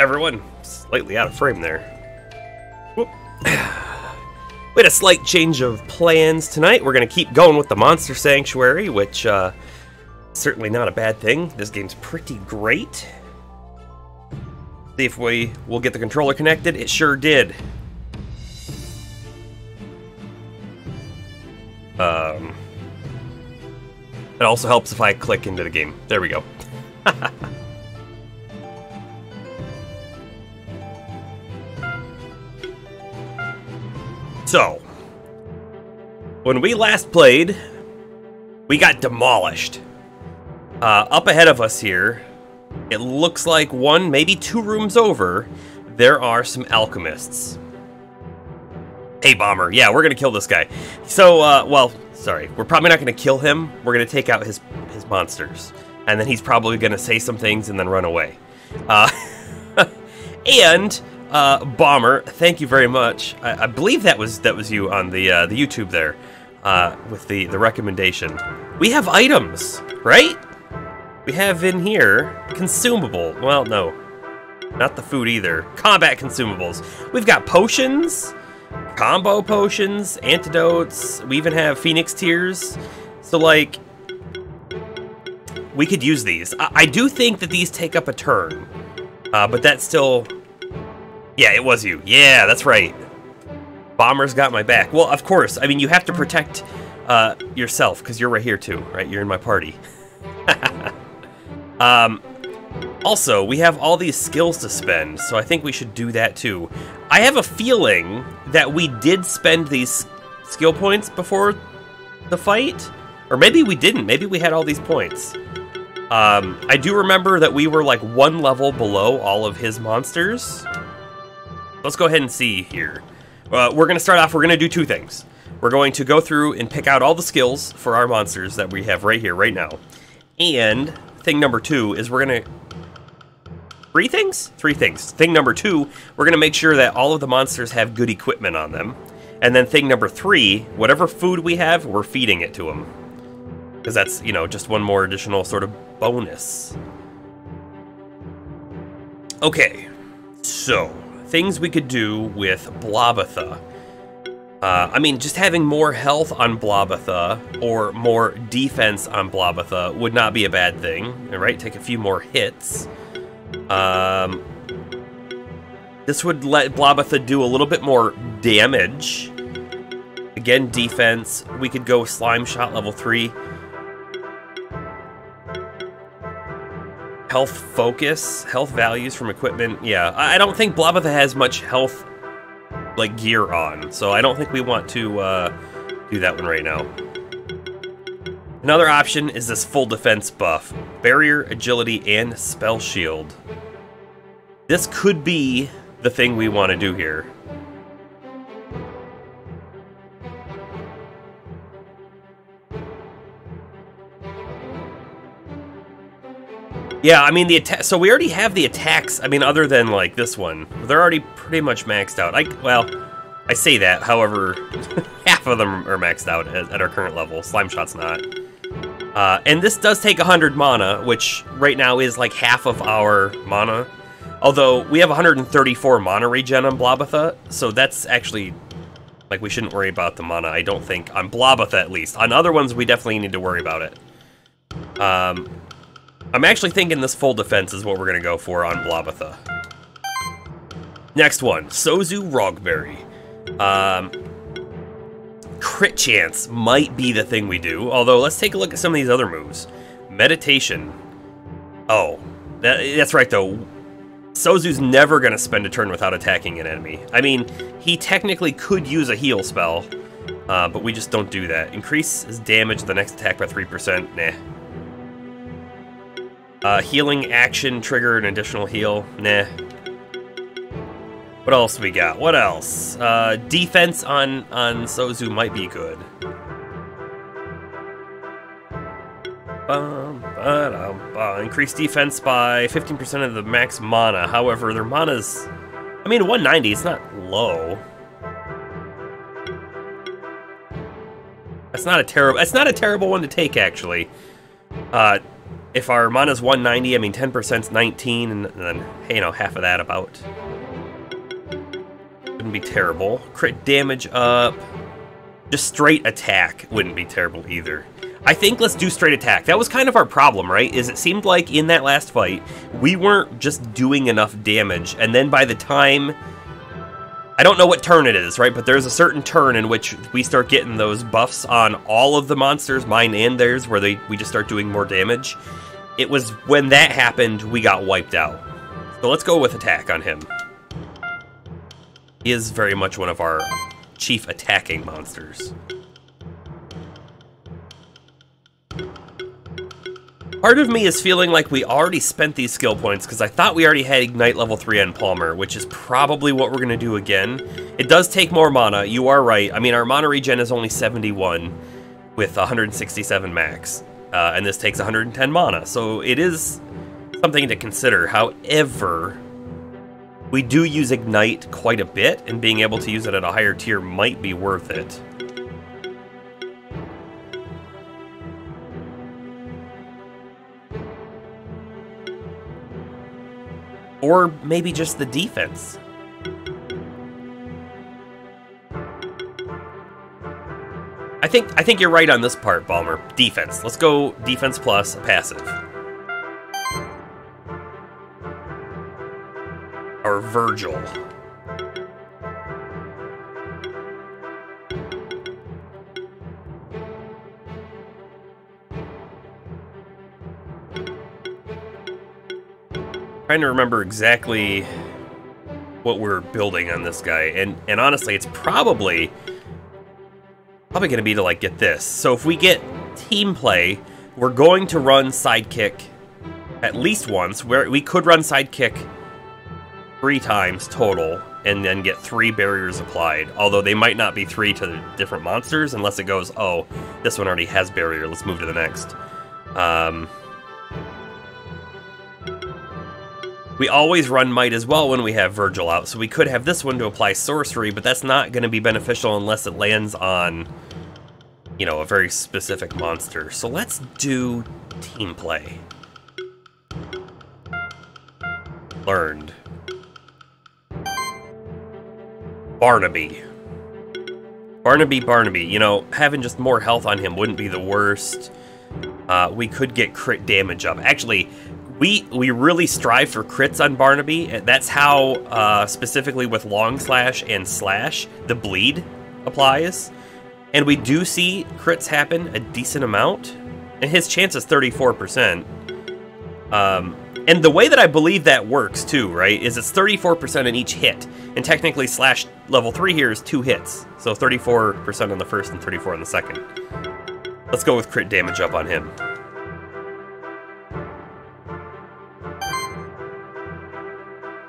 everyone. Slightly out of frame there. Whoop. We had a slight change of plans tonight. We're going to keep going with the Monster Sanctuary, which certainly not a bad thing. This game's pretty great. See if we will get the controller connected. It sure did. It also helps if I click into the game. There we go. So, when we last played, we got demolished. Up ahead of us here, it looks like one, maybe two rooms over, there are some alchemists. Hey, Bomber. Yeah, we're gonna kill this guy. So, well, sorry. We're probably not gonna kill him. We're gonna take out his monsters. And then he's probably gonna say some things and then run away. And... Bomber, thank you very much. I believe that was you on the YouTube there, with the recommendation. We have items, right? We have in here consumable. Well, no, not the food either. Combat consumables. We've got potions, combo potions, antidotes. We even have Phoenix Tears. So like, we could use these. I do think that these take up a turn, but that's still. Yeah, it was you. Yeah, that's right. Bomber's got my back. Well, of course. I mean, you have to protect yourself, because you're right here, too, right? You're in my party. Also, we have all these skills to spend, so I think we should do that, too. I have a feeling that we did spend these skill points before the fight. Or maybe we didn't. Maybe we had all these points. I do remember that we were, like, one level below all of his monsters. Let's go ahead and see here. We're going to start off, we're going to do two things. We're going to go through and pick out all the skills for our monsters that we have right here, right now. And thing number two is we're going to... Three things? Three things. Thing number two, we're going to make sure that all of the monsters have good equipment on them. And then thing number three, whatever food we have, we're feeding it to them. Because that's, you know, just one more additional sort of bonus. Okay, so... things we could do with Blobatha. I mean, just having more health on Blobatha or more defense on Blobatha would not be a bad thing, right? Take a few more hits. This would let Blobatha do a little bit more damage. Again, defense. We could go Slime Shot level 3. Health focus, health values from equipment. Yeah, I don't think Blobatha has much health, like, gear on, so I don't think we want to do that one right now. Another option is this full defense buff. Barrier, agility, and spell shield. This could be the thing we want to do here. Yeah, I mean, so we already have the attacks, I mean, other than, like, this one. They're already pretty much maxed out. Well, I say that, however, half of them are maxed out at our current level. Slime Shot's not. And this does take 100 mana, which right now is, like, half of our mana. Although, we have 134 mana regen on Blobatha, so that's actually, like, we shouldn't worry about the mana, I don't think. On Blobatha, at least. On other ones, we definitely need to worry about it. I'm actually thinking this full defense is what we're going to go for on Blobatha. Next one, Sozu Rogberry. Crit chance might be the thing we do, although let's take a look at some of these other moves. Meditation. Oh, that's right though. Sozu's never going to spend a turn without attacking an enemy. I mean, he technically could use a heal spell, but we just don't do that. Increase his damage the next attack by 3%. Nah. Healing action, trigger an additional heal. Nah. What else we got? What else? Defense on Sozu might be good. Increase defense by 15% of the max mana. However, their mana's... I mean, 190, it's not low. That's not a terrible one to take, actually. If our mana's 190, I mean 10%'s 19, and then, you know, half of that about. Wouldn't be terrible. Crit damage up. Just straight attack wouldn't be terrible either. I think let's do straight attack. That was kind of our problem, right? Is it seemed like in that last fight, we weren't just doing enough damage, and then by the time... I don't know what turn it is, right? But there's a certain turn in which we start getting those buffs on all of the monsters, mine and theirs, where we just start doing more damage. It was when that happened, we got wiped out. So let's go with attack on him. He is very much one of our chief attacking monsters. Part of me is feeling like we already spent these skill points because I thought we already had Ignite level 3 on Palmer, which is probably what we're going to do again. It does take more mana, you are right. I mean, our mana regen is only 71 with 167 max, and this takes 110 mana, so it is something to consider. However, we do use Ignite quite a bit, and being able to use it at a higher tier might be worth it. Or maybe just the defense. I think you're right on this part, Balmer. Defense. Let's go defense plus passive. Or Virgil. Trying to remember exactly what we're building on this guy, and honestly, it's probably going to be to like get this. So if we get team play, we're going to run sidekick at least once. Where we could run sidekick 3 times total, and then get 3 barriers applied. Although they might not be 3 to the different monsters unless it goes, oh, this one already has barrier. Let's move to the next. We always run Might as well when we have Virgil out, so we could have this one to apply Sorcery, but that's not going to be beneficial unless it lands on, you know, a very specific monster. So let's do team play. Learned. Barnaby. Barnaby. You know, having just more health on him wouldn't be the worst. We could get crit damage up. Actually, we really strive for crits on Barnaby. That's how, specifically with Long Slash and Slash, the bleed applies. And we do see crits happen a decent amount. And his chance is 34%. And the way that I believe that works, too, right, is it's 34% in each hit. And technically Slash level 3 here is 2 hits. So 34% on the first and 34 on the second. Let's go with crit damage up on him.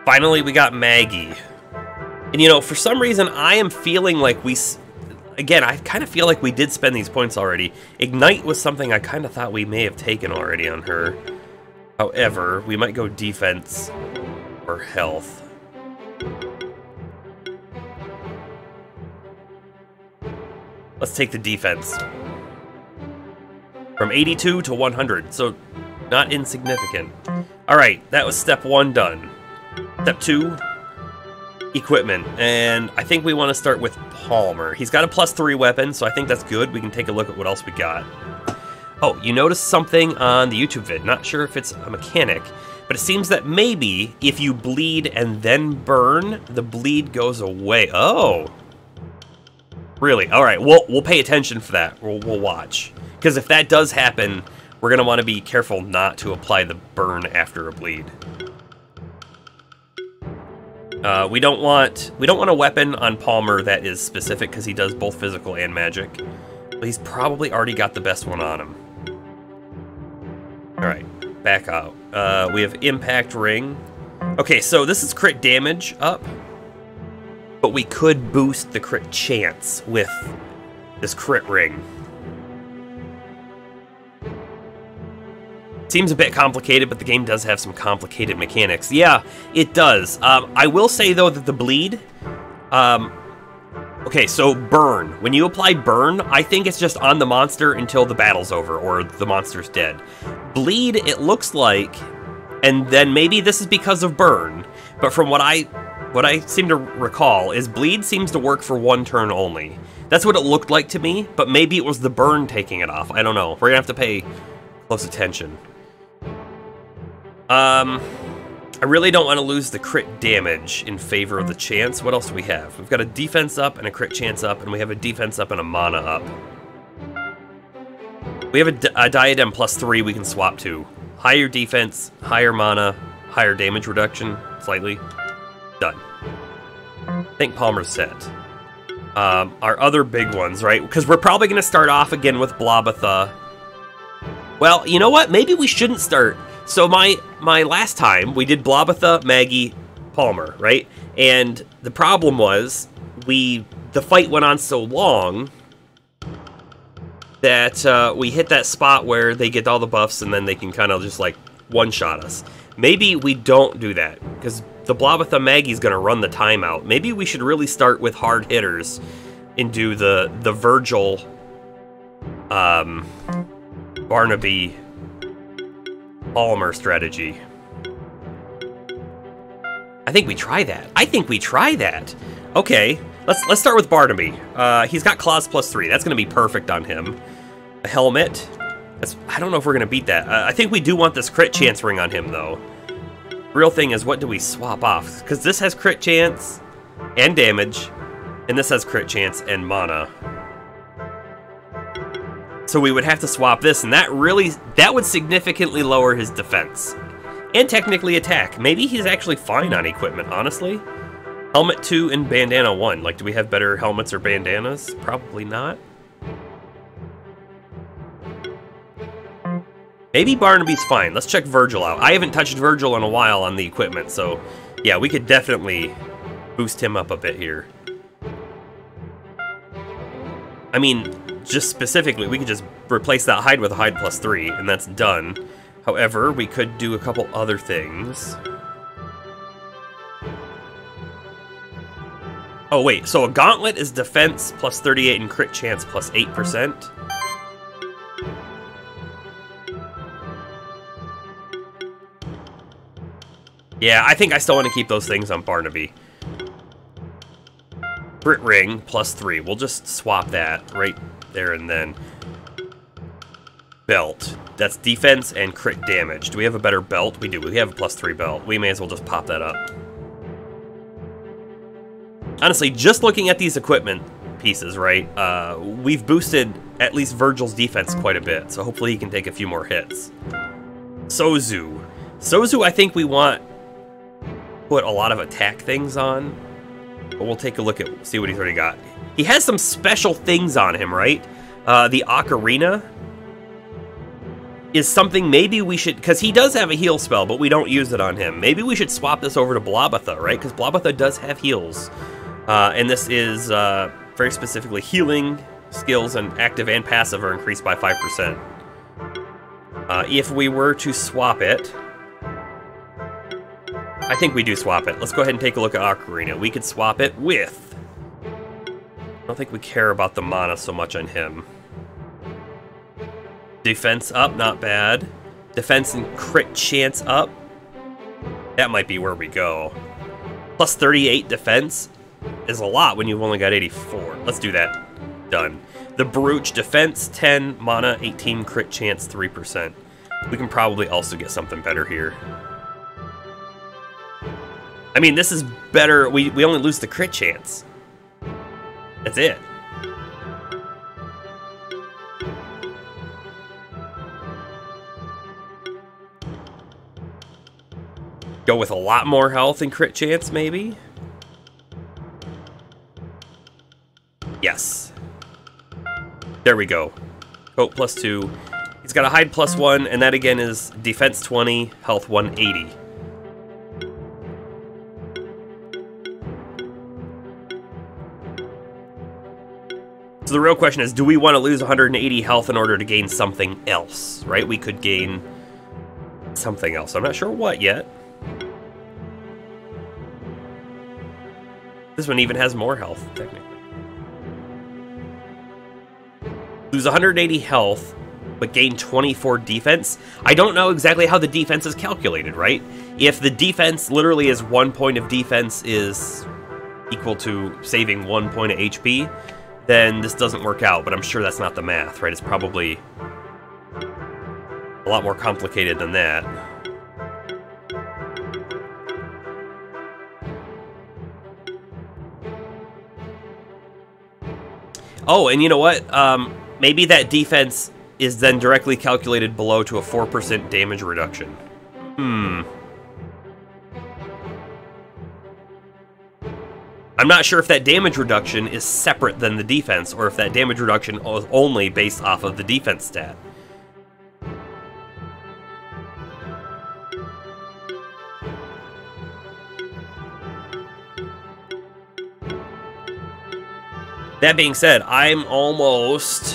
Finally, we got Maggie. And, you know, for some reason, I am feeling like again, I kind of feel like we did spend these points already. Ignite was something I kind of thought we may have taken already on her. However, we might go defense or health. Let's take the defense. From 82 to 100, so not insignificant. Alright, that was step 1 done. Step 2, equipment. And I think we want to start with Palmer. He's got a +3 weapon, so I think that's good. We can take a look at what else we got. Oh, you noticed something on the YouTube vid. Not sure if it's a mechanic, but it seems that maybe if you bleed and then burn, the bleed goes away. Oh. Really? Alright, we'll pay attention for that. We'll watch. Because if that does happen, we're going to want to be careful not to apply the burn after a bleed. We don't want a weapon on Palmer that is specific because he does both physical and magic. But he's probably already got the best one on him. Alright, back out. We have Impact Ring. Okay, so this is crit damage up. But we could boost the crit chance with this crit ring. Seems a bit complicated, but the game does have some complicated mechanics. Yeah, it does. I will say, though, that the bleed... okay, so burn. When you apply burn, I think it's just on the monster until the battle's over, or the monster's dead. Bleed, it looks like, and then maybe this is because of burn, but from what I seem to recall is bleed seems to work for 1 turn only. That's what it looked like to me, but maybe it was the burn taking it off. I don't know. We're gonna have to pay close attention. I really don't want to lose the crit damage in favor of the chance. What else do we have? We've got a defense up and a crit chance up, and we have a defense up and a mana up. We have a diadem +3 we can swap to. Higher defense, higher mana, higher damage reduction, slightly. Done. I think Palmer's set. Our other big ones, right? Because we're probably going to start off again with Blobatha. Well, you know what? Maybe we shouldn't start. So my last time, we did Blobatha, Maggie, Palmer, right? And the problem was, the fight went on so long that we hit that spot where they get all the buffs and then they can kind of just like one-shot us. Maybe we don't do that, because the Blobatha Maggie's going to run the timeout. Maybe we should really start with hard hitters and do the Virgil, Barnaby, Palmer strategy. I think we try that. Okay, let's start with Barnaby. He's got claws +3. That's going to be perfect on him. A helmet. I don't know if we're going to beat that. I think we do want this crit chance ring on him, though. Real thing is, what do we swap off? Because this has crit chance and damage, and this has crit chance and mana. So we would have to swap this, and that would significantly lower his defense. And technically attack. Maybe he's actually fine on equipment, honestly. Helmet 2 and bandana 1. Like, do we have better helmets or bandanas? Probably not. Maybe Barnaby's fine. Let's check Virgil out. I haven't touched Virgil in a while on the equipment, so yeah, we could definitely boost him up a bit here. I mean, just specifically, we could just replace that hide with a hide +3, and that's done. However, we could do a couple other things. Oh wait, so a gauntlet is defense +38 and crit chance +8%. Yeah, I think I still want to keep those things on Barnaby. Crit ring +3. We'll just swap that right there and then. Belt. That's defense and crit damage. Do we have a better belt? We do. We have a +3 belt. We may as well just pop that up. Honestly, just looking at these equipment pieces, right, we've boosted at least Virgil's defense quite a bit, so hopefully he can take a few more hits. Sozu. Sozu, I think we want put a lot of attack things on, but we'll take a look at, see what he's already got. He has some special things on him, right? The Ocarina is something maybe we should, because he does have a heal spell, but we don't use it on him. Maybe we should swap this over to Blobatha, right? Because Blobatha does have heals. And this is very specifically healing skills, and active and passive are increased by 5%. If we were to swap it, I think we do swap it. Let's go ahead and take a look at Ocarina. We could swap it with... I don't think we care about the mana so much on him. Defense up, not bad. Defense and crit chance up. That might be where we go. +38 defense is a lot when you've only got 84. Let's do that. Done. The Brooch, defense 10, mana 18, crit chance 3%. We can probably also get something better here. I mean, this is better. We only lose the crit chance. That's it. Go with a lot more health and crit chance, maybe? Yes. There we go. Coat +2. He's got a hide +1, and that again is defense 20, health 180. So the real question is, do we want to lose 180 health in order to gain something else, right? We could gain something else. I'm not sure what yet. This one even has more health, technically. Lose 180 health but gain 24 defense. I don't know exactly how the defense is calculated, right? If the defense literally is 1 point of defense is equal to saving 1 point of HP, then this doesn't work out, but I'm sure that's not the math, right? It's probably a lot more complicated than that. Oh, and you know what? Maybe that defense is then directly calculated below to a 4% damage reduction. I'm not sure if that damage reduction is separate than the defense, or if that damage reduction is only based off of the defense stat. That being said, I'm almost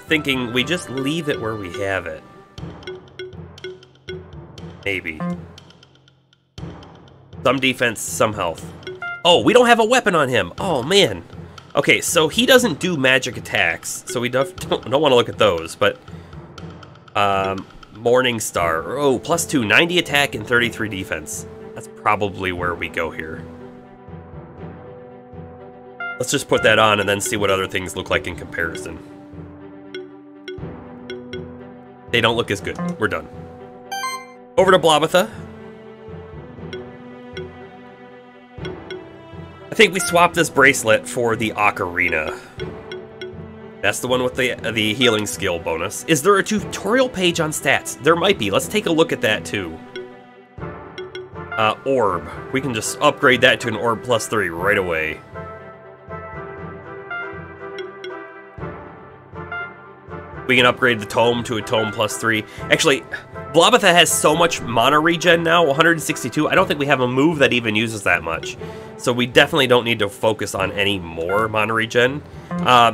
thinking we just leave it where we have it. Maybe. Some defense, some health. Oh, we don't have a weapon on him. Oh, man. Okay, so he doesn't do magic attacks, so we don't want to look at those, but... Morning Star. Oh, +2, 90 attack and 33 defense. That's probably where we go here. Let's just put that on and then see what other things look like in comparison. They don't look as good. We're done. Over to Blobatha. I think we swapped this bracelet for the Ocarina. That's the one with the healing skill bonus. Is there a tutorial page on stats? There might be. Let's take a look at that too. Orb. We can just upgrade that to an Orb +3 right away. We can upgrade the Tome to a Tome +3. Actually, Blobatha has so much mana regen now, 162. I don't think we have a move that even uses that much. So we definitely don't need to focus on any more mana regen.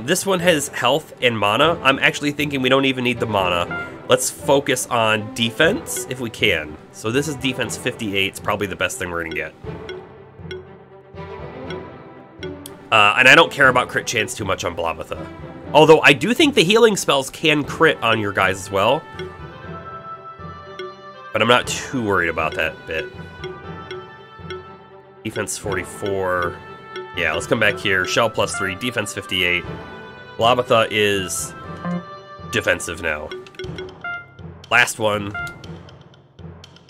This one has health and mana. I'm actually thinking we don't even need the mana. Let's focus on defense if we can. So this is defense 58. It's probably the best thing we're gonna get. And I don't care about crit chance too much on Blobatha. Although I do think the healing spells can crit on your guys as well. But I'm not too worried about that bit. Defense 44. Yeah, let's come back here. Shell +3, defense 58. Blobatha is defensive now. Last one.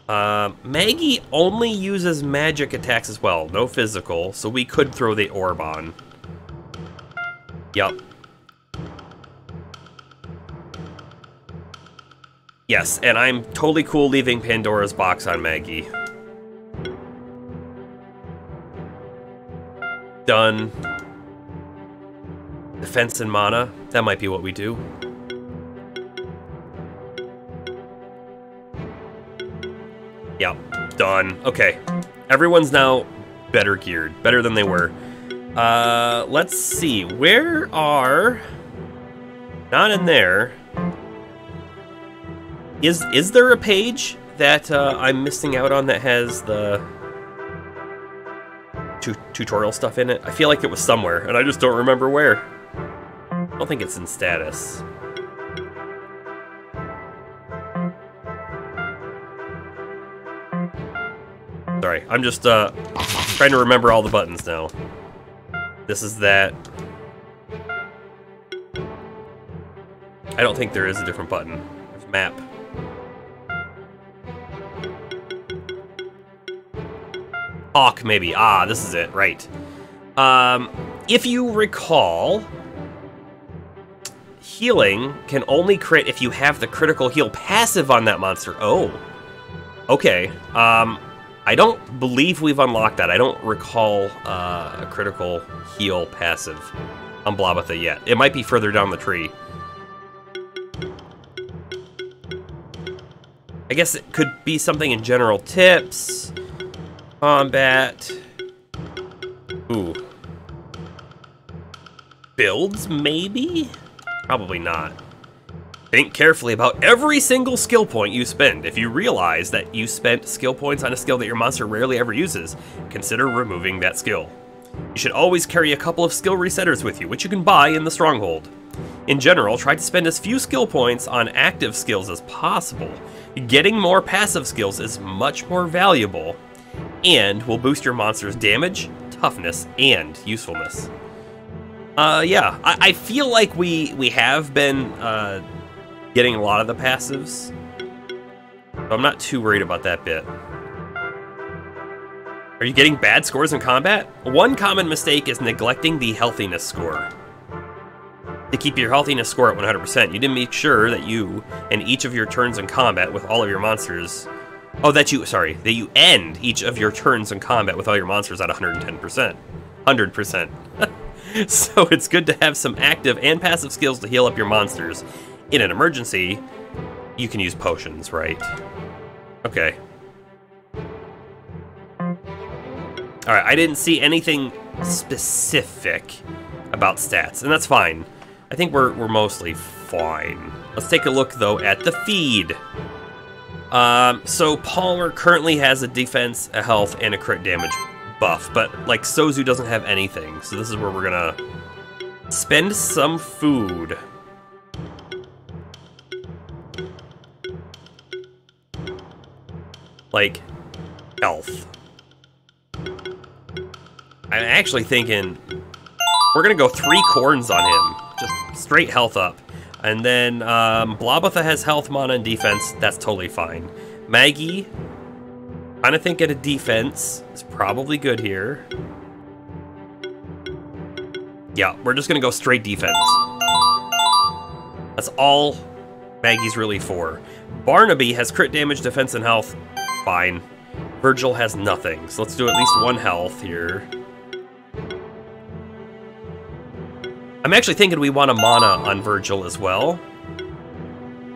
Maggie only uses magic attacks as well, no physical, so we could throw the orb on. Yup. Yes, and I'm totally cool leaving Pandora's box on Maggie. Done. Defense and mana, that might be what we do. Yep, done. Okay, everyone's now better geared, better than they were. Let's see, where are... Not in there. Is there a page that I'm missing out on that has the tutorial stuff in it? I feel like it was somewhere, and I just don't remember where. I don't think it's in status. Sorry, I'm just trying to remember all the buttons now. This is that. I don't think there is a different button. There's map. Hawk, maybe. Ah, this is it, right. If you recall, healing can only crit if you have the critical heal passive on that monster. Oh, okay. I don't believe we've unlocked that. I don't recall a critical heal passive on Blobatha yet. It might be further down the tree. I guess it could be something in general tips. Combat. Ooh. Builds, maybe? Probably not. Think carefully about every single skill point you spend. If you realize that you spent skill points on a skill that your monster rarely ever uses, consider removing that skill. You should always carry a couple of skill resetters with you, which you can buy in the stronghold. In general, try to spend as few skill points on active skills as possible. Getting more passive skills is much more valuable and will boost your monster's damage, toughness, and usefulness. Yeah, I feel like we have been getting a lot of the passives, so I'm not too worried about that bit. Are you getting bad scores in combat? One common mistake is neglecting the healthiness score. To keep your healthiness score at 100%, you need to make sure that you, in each of your turns in combat with all of your monsters... Oh, that you end each of your turns in combat with all your monsters at 110%. 100%. So it's good to have some active and passive skills to heal up your monsters. In an emergency, you can use potions, right? Okay. Alright, I didn't see anything specific about stats, and that's fine. I think we're mostly fine. Let's take a look, though, at the feed. So Palmer currently has a defense, a health, and a crit damage buff, but, like, Sozu doesn't have anything, so this is where we're gonna spend some food. Like, health. I'm actually thinking we're gonna go 3 corns on him. Just straight health up. And then Blobotha has health, mana, and defense. That's totally fine. Maggie, kind of think at a defense is probably good here. Yeah, we're just gonna go straight defense. That's all Maggie's really for. Barnaby has crit damage, defense, and health. Fine. Virgil has nothing, so let's do at least 1 health here. I'm actually thinking we want a mana on Virgil as well.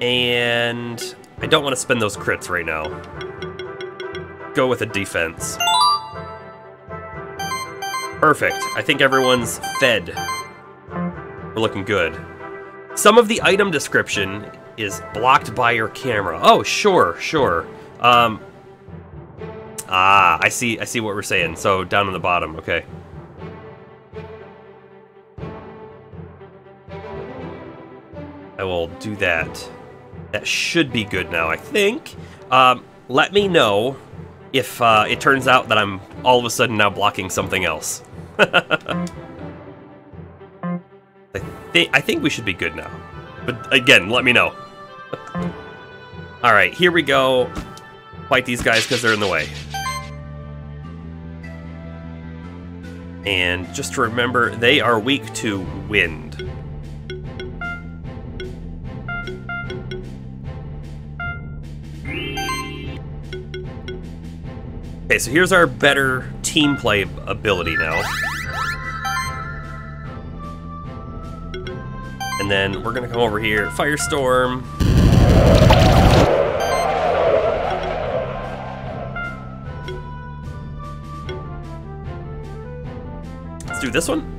And I don't want to spend those crits right now. Go with a defense. Perfect. I think everyone's fed. We're looking good. Some of the item description is blocked by your camera. Oh, sure. I see what we're saying. So down on the bottom, okay. I will do that. That should be good now, I think. Let me know if it turns out that I'm all of a sudden now blocking something else. I think we should be good now. But again, let me know. Alright, here we go. Fight these guys because they're in the way. And just to remember, they are weak to wind. Okay, so here's our better team play ability now. And then we're gonna come over here, Firestorm. Let's do this one.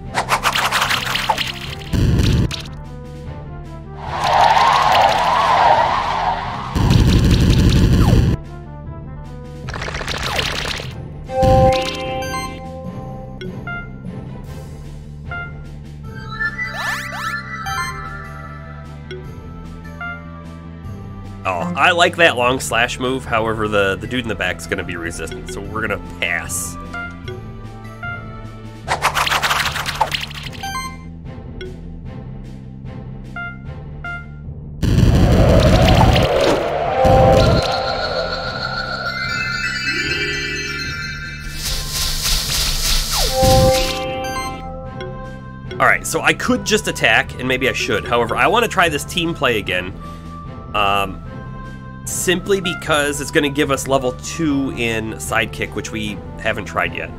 Oh, I like that long slash move, however the dude in the back is going to be resistant, so we're going to pass. Alright, so I could just attack, and maybe I should. However, I want to try this team play again. Simply because it's going to give us level 2 in Sidekick, which we haven't tried yet.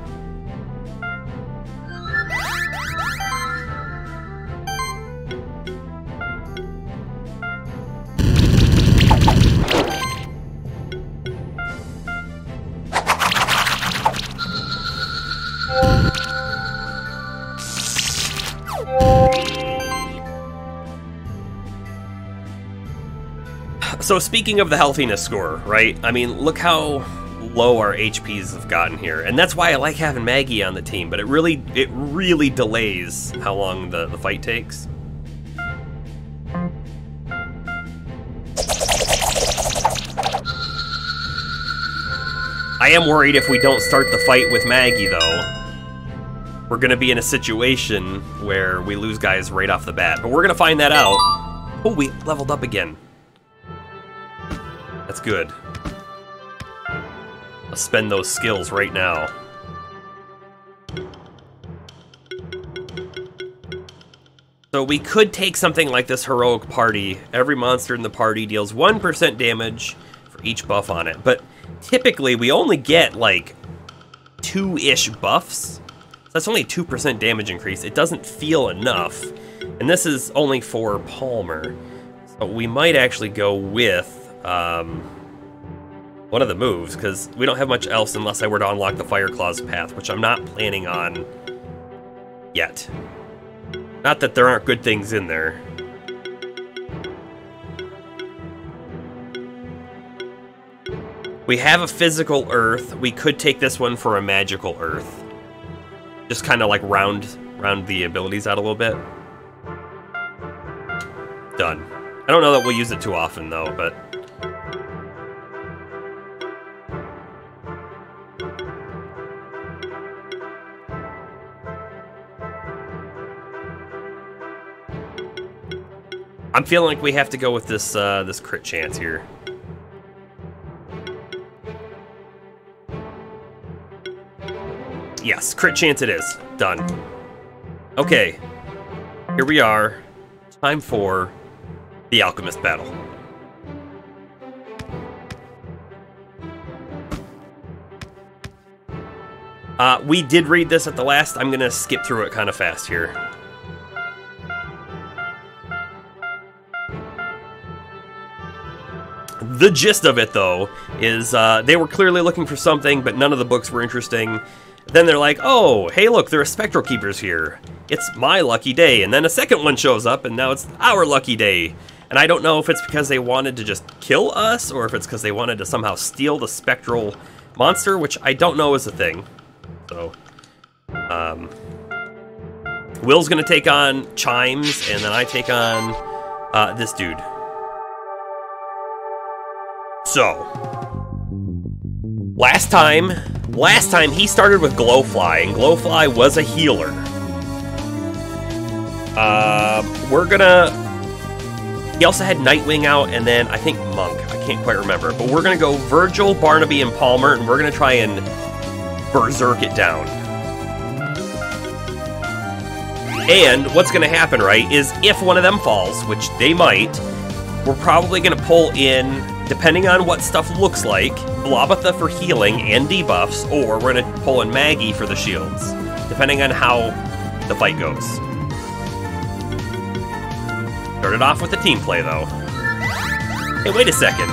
So speaking of the healthiness score, right? I mean, look how low our HPs have gotten here. And that's why I like having Maggie on the team, but it really delays how long the fight takes. I am worried if we don't start the fight with Maggie, though, we're gonna be in a situation where we lose guys right off the bat. But we're gonna find that out. Oh, we leveled up again. That's good. Let's spend those skills right now. So we could take something like this Heroic Party. Every monster in the party deals 1% damage for each buff on it. But typically we only get like 2-ish buffs. So that's only a 2% damage increase. It doesn't feel enough. And this is only for Palmer. So we might actually go with one of the moves, because we don't have much else unless I were to unlock the Fire Claws path, which I'm not planning on yet. Not that there aren't good things in there. We have a physical earth. We could take this one for a magical earth. Just kind of like round the abilities out a little bit. Done. I don't know that we'll use it too often though, but... I'm feeling like we have to go with this this crit chance here. Yes, crit chance it is. Done. Okay. Here we are. Time for the alchemist battle. We did read this at the last. I'm gonna skip through it kind of fast here. The gist of it, though, is they were clearly looking for something, but none of the books were interesting. Then they're like, oh, hey, look, there are spectral keepers here. It's my lucky day. And then a second one shows up, and now it's our lucky day. And I don't know if it's because they wanted to just kill us, or if it's because they wanted to somehow steal the spectral monster, which I don't know is a thing. So, Will's gonna take on Chimes, and then I take on this dude. So, last time he started with Glowfly, and Glowfly was a healer. He also had Nightwing out, and then I think Monk. I can't quite remember, but we're gonna go Virgil, Barnaby, and Palmer, and we're gonna try and berserk it down. And what's gonna happen, right, is if one of them falls, which they might, we're probably gonna pull in, depending on what stuff looks like, Blobatha for healing and debuffs, or we're gonna pull in Maggie for the shields, depending on how the fight goes. Started off with the team play, though. Hey, wait a second.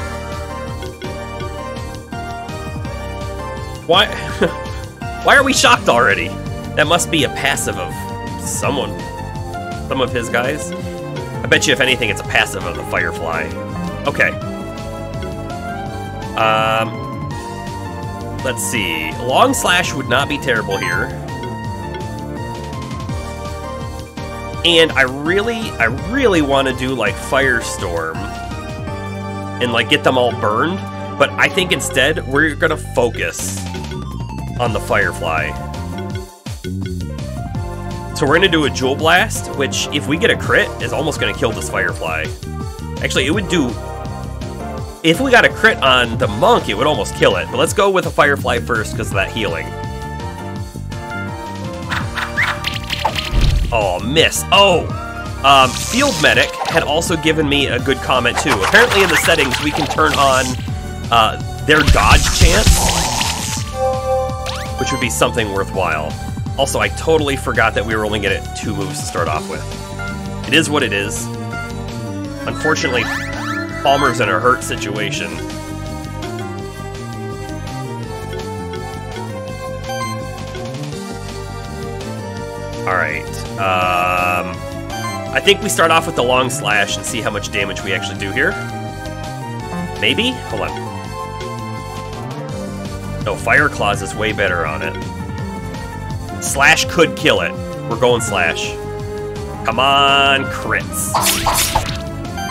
Why? Why are we shocked already? That must be a passive of someone. Some of his guys. I bet you, if anything, it's a passive of the Firefly. Okay. Let's see. Long Slash would not be terrible here. And I really want to do, like, Firestorm. And, like, get them all burned. But I think instead, we're gonna focus on the Firefly. So we're gonna do a Jewel Blast, which, if we get a crit, is almost gonna kill this Firefly. Actually, it would do... If we got a crit on the Monk, it would almost kill it. But let's go with a Firefly first, because of that healing. Oh, miss. Oh! Field Medic had also given me a good comment, too. Apparently in the settings, we can turn on their dodge chance, which would be something worthwhile. Also, I totally forgot that we were only going to get 2 moves to start off with. It is what it is. Unfortunately, Palmer's in a hurt situation. Alright, I think we start off with the Long Slash and see how much damage we actually do here. Maybe? Hold on. No, Fire Claws is way better on it. Slash could kill it. We're going Slash. Come on, crits.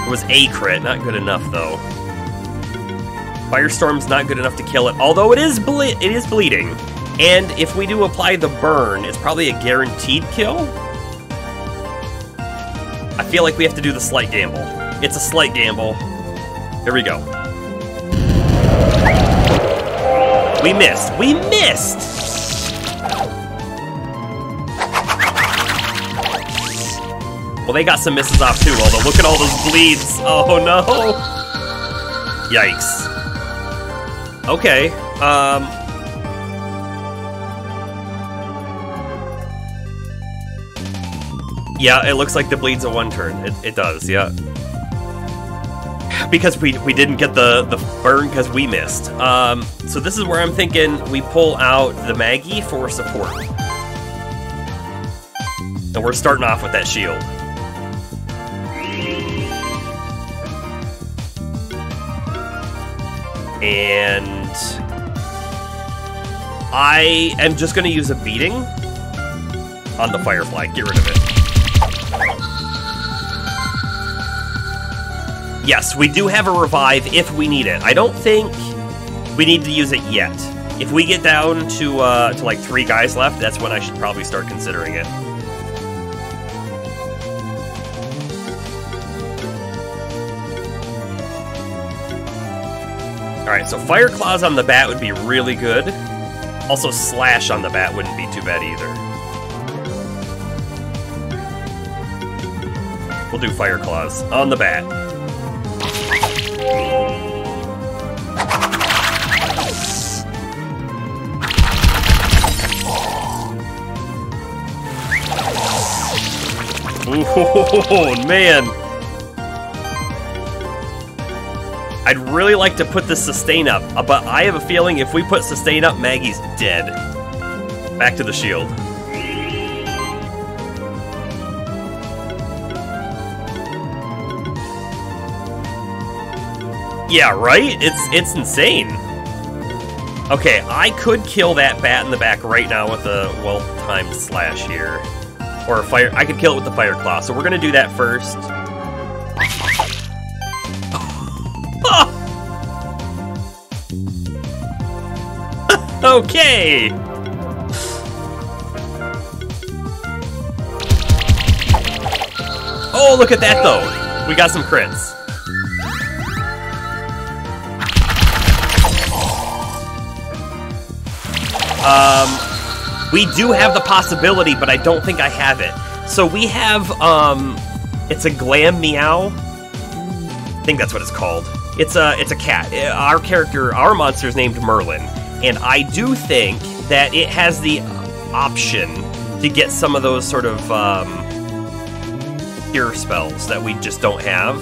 It was a crit, not good enough, though. Firestorm's not good enough to kill it, although it is bleeding. And if we do apply the burn, it's probably a guaranteed kill. I feel like we have to do the slight gamble. It's a slight gamble. Here we go. We missed. We missed! Well, they got some misses off too, although look at all those bleeds. Oh no! Yikes. Okay, yeah, it looks like the bleed's a one turn. It does, yeah. Because we didn't get the burn because we missed. So this is where I'm thinking we pull out the Maggie for support. And we're starting off with that shield. And I am just going to use a beating on the Firefly. Get rid of it. Yes, we do have a revive if we need it. I don't think we need to use it yet. If we get down to like 3 guys left, that's when I should probably start considering it. Alright, so Fire Claws on the bat would be really good. Also, Slash on the bat wouldn't be too bad either. We'll do Fire Claws on the bat. Oh, man. I'd really like to put the sustain up, but I have a feeling if we put sustain up, Maggie's dead. Back to the shield. Yeah, right? It's insane. Okay, I could kill that bat in the back right now with a well-timed slash here. Or a fire. I could kill it with the Fire Claw, so we're gonna do that first. Okay! Oh, look at that, though! We got some crits. We do have the possibility, but I don't think I have it. So we have, it's a Glam Meow. I think that's what it's called. It's a cat. Our monster's named Merlin. And I do think that it has the option to get some of those sort of cure spells that we just don't have,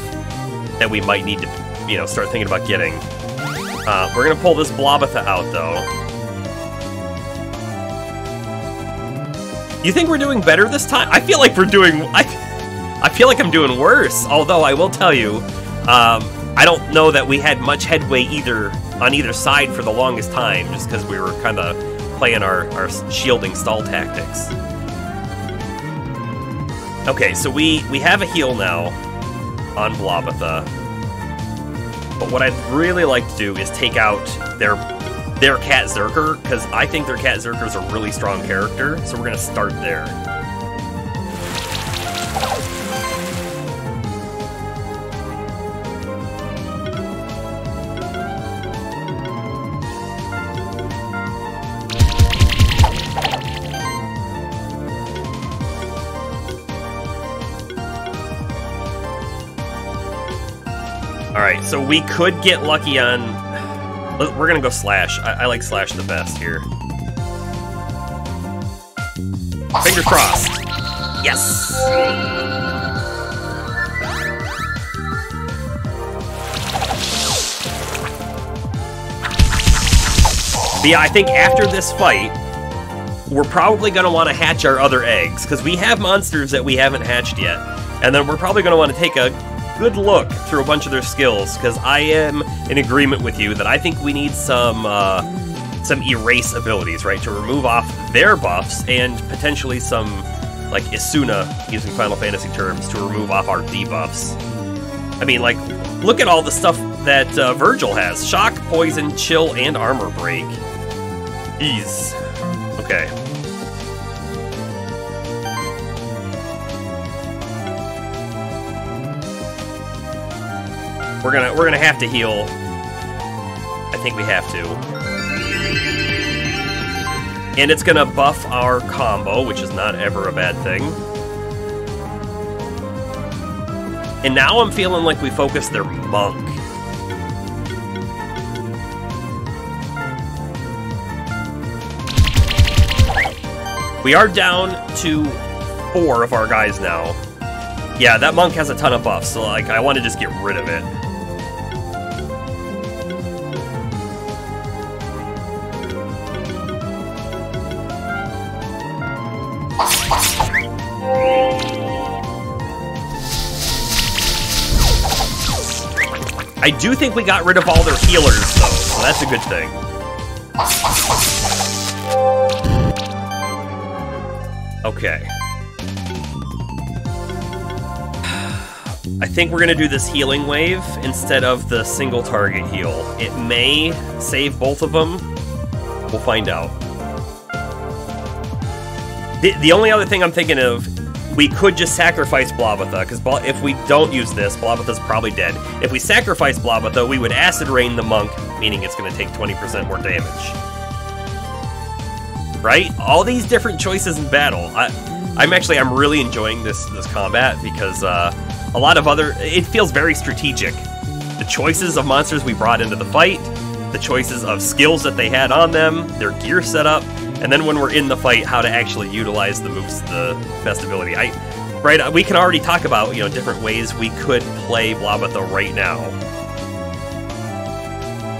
that we might need to, start thinking about getting. We're gonna pull this Blobatha out, though. You think we're doing better this time? I feel like we're doing... I feel like I'm doing worse, although I will tell you, I don't know that we had much headway on either side for the longest time, just because we were kind of playing our shielding stall tactics. Okay, so we have a heal now on Blobatha. But what I'd really like to do is take out their Cat Zerker, because I think their Cat Zerker's a really strong character, so we're going to start there. Alright, so we could get lucky on... We're gonna go Slash. I like Slash the best here. Fingers crossed. Yes! But yeah, I think after this fight, we're probably gonna want to hatch our other eggs, because we have monsters that we haven't hatched yet. And then we're probably gonna want to take a good look through a bunch of their skills, because I am in agreement with you that I think we need some erase abilities, right, to remove off their buffs, and potentially some, like, Isuna, using Final Fantasy terms, to remove off our debuffs. I mean, like, look at all the stuff that Virgil has. Shock, poison, chill, and armor break. Ease. Okay. We're gonna have to heal. I think we have to. And it's gonna buff our combo, which is not ever a bad thing. And now I'm feeling like we focus their monk. We are down to 4 of our guys now. Yeah, that monk has a ton of buffs, so like I want to just get rid of it. I do think we got rid of all their healers, though, so that's a good thing. Okay. I think we're going to do this healing wave instead of the single target heal. It may save both of them. We'll find out. The only other thing I'm thinking of, we could just sacrifice Blavatha, because if we don't use this, Blavatha's probably dead. If we sacrifice Blavatha, we would Acid Rain the Monk, meaning it's going to take 20% more damage. Right? All these different choices in battle. I'm really enjoying this combat, because a lot of it feels very strategic. The choices of monsters we brought into the fight, the choices of skills that they had on them, their gear setup, and then when we're in the fight, how to actually utilize the moves to the best ability. We can already talk about, different ways we could play Blavatha right now.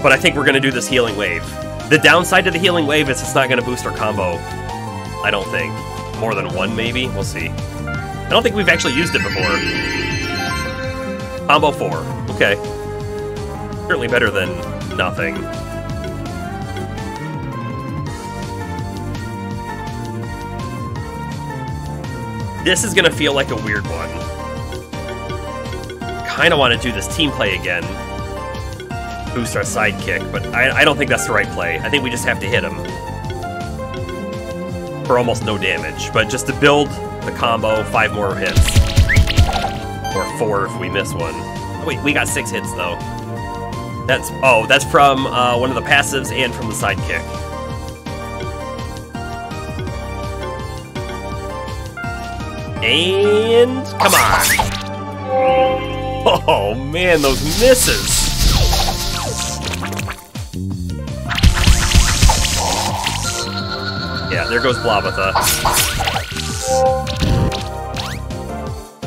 But I think we're going to do this healing wave. The downside to the healing wave is it's not going to boost our combo. I don't think. More than 1, maybe? We'll see. I don't think we've actually used it before. Combo 4. Okay. Certainly better than nothing. This is gonna feel like a weird one. Kinda wanna do this team play again. Boost our sidekick, but I don't think that's the right play. I think we just have to hit him. For almost no damage, but just to build the combo, 5 more hits. Or 4 if we miss one. Oh, wait, we got 6 hits though. That's from one of the passives and from the sidekick. And come on! Oh man, those misses! Yeah, there goes Blavatha.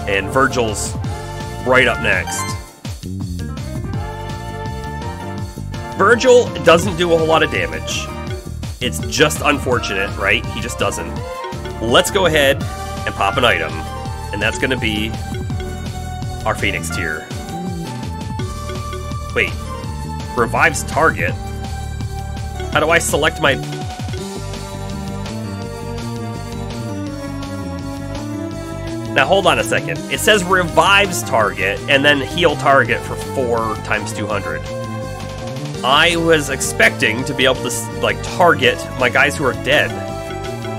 And Virgil's right up next. Virgil doesn't do a whole lot of damage. It's just unfortunate, right? He just doesn't. Let's go ahead and pop an item, and that's gonna be our Phoenix tier. Wait, revives target? How do I select my... Now hold on a second. It says revives target, and then heal target for 4 times 200. I was expecting to be able to, target my guys who are dead,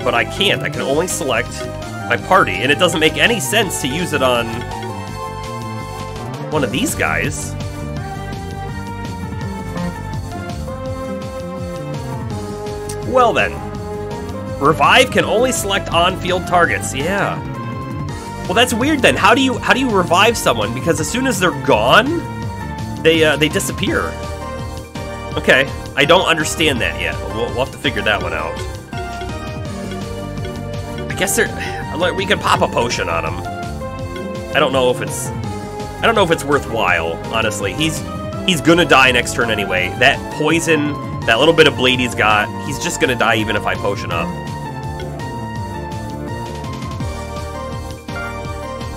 but I can't. I can only select my party, and it doesn't make any sense to use it on one of these guys. Well then, revive can only select on-field targets. Yeah. Well, that's weird then. How do you revive someone? Because as soon as they're gone, they disappear. Okay, I don't understand that yet. We'll have to figure that one out. I guess we could pop a potion on him. I don't know if it's worthwhile, honestly. He's gonna die next turn anyway. That poison, that little bit of bleed he's got, he's just gonna die even if I potion up.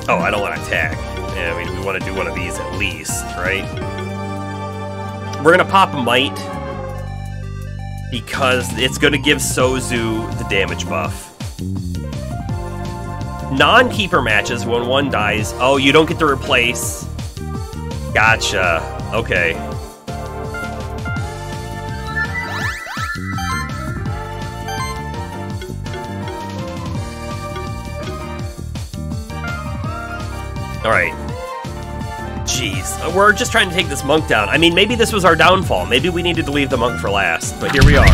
Oh, I don't want to attack. Yeah, we want to do one of these at least, right? We're gonna pop Might because it's gonna give Sozu the damage buff. Non-keeper matches, when one dies, oh, you don't get to replace. Gotcha. Okay. Alright. Jeez. We're just trying to take this monk down. I mean, maybe this was our downfall. Maybe we needed to leave the monk for last, but here we are.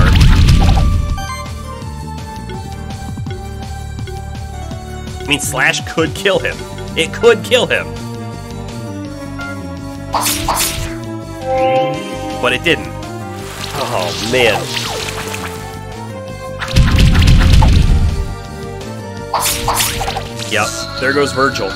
I mean, Slash could kill him. It could kill him. But it didn't. Oh, man. Yep, there goes Virgil.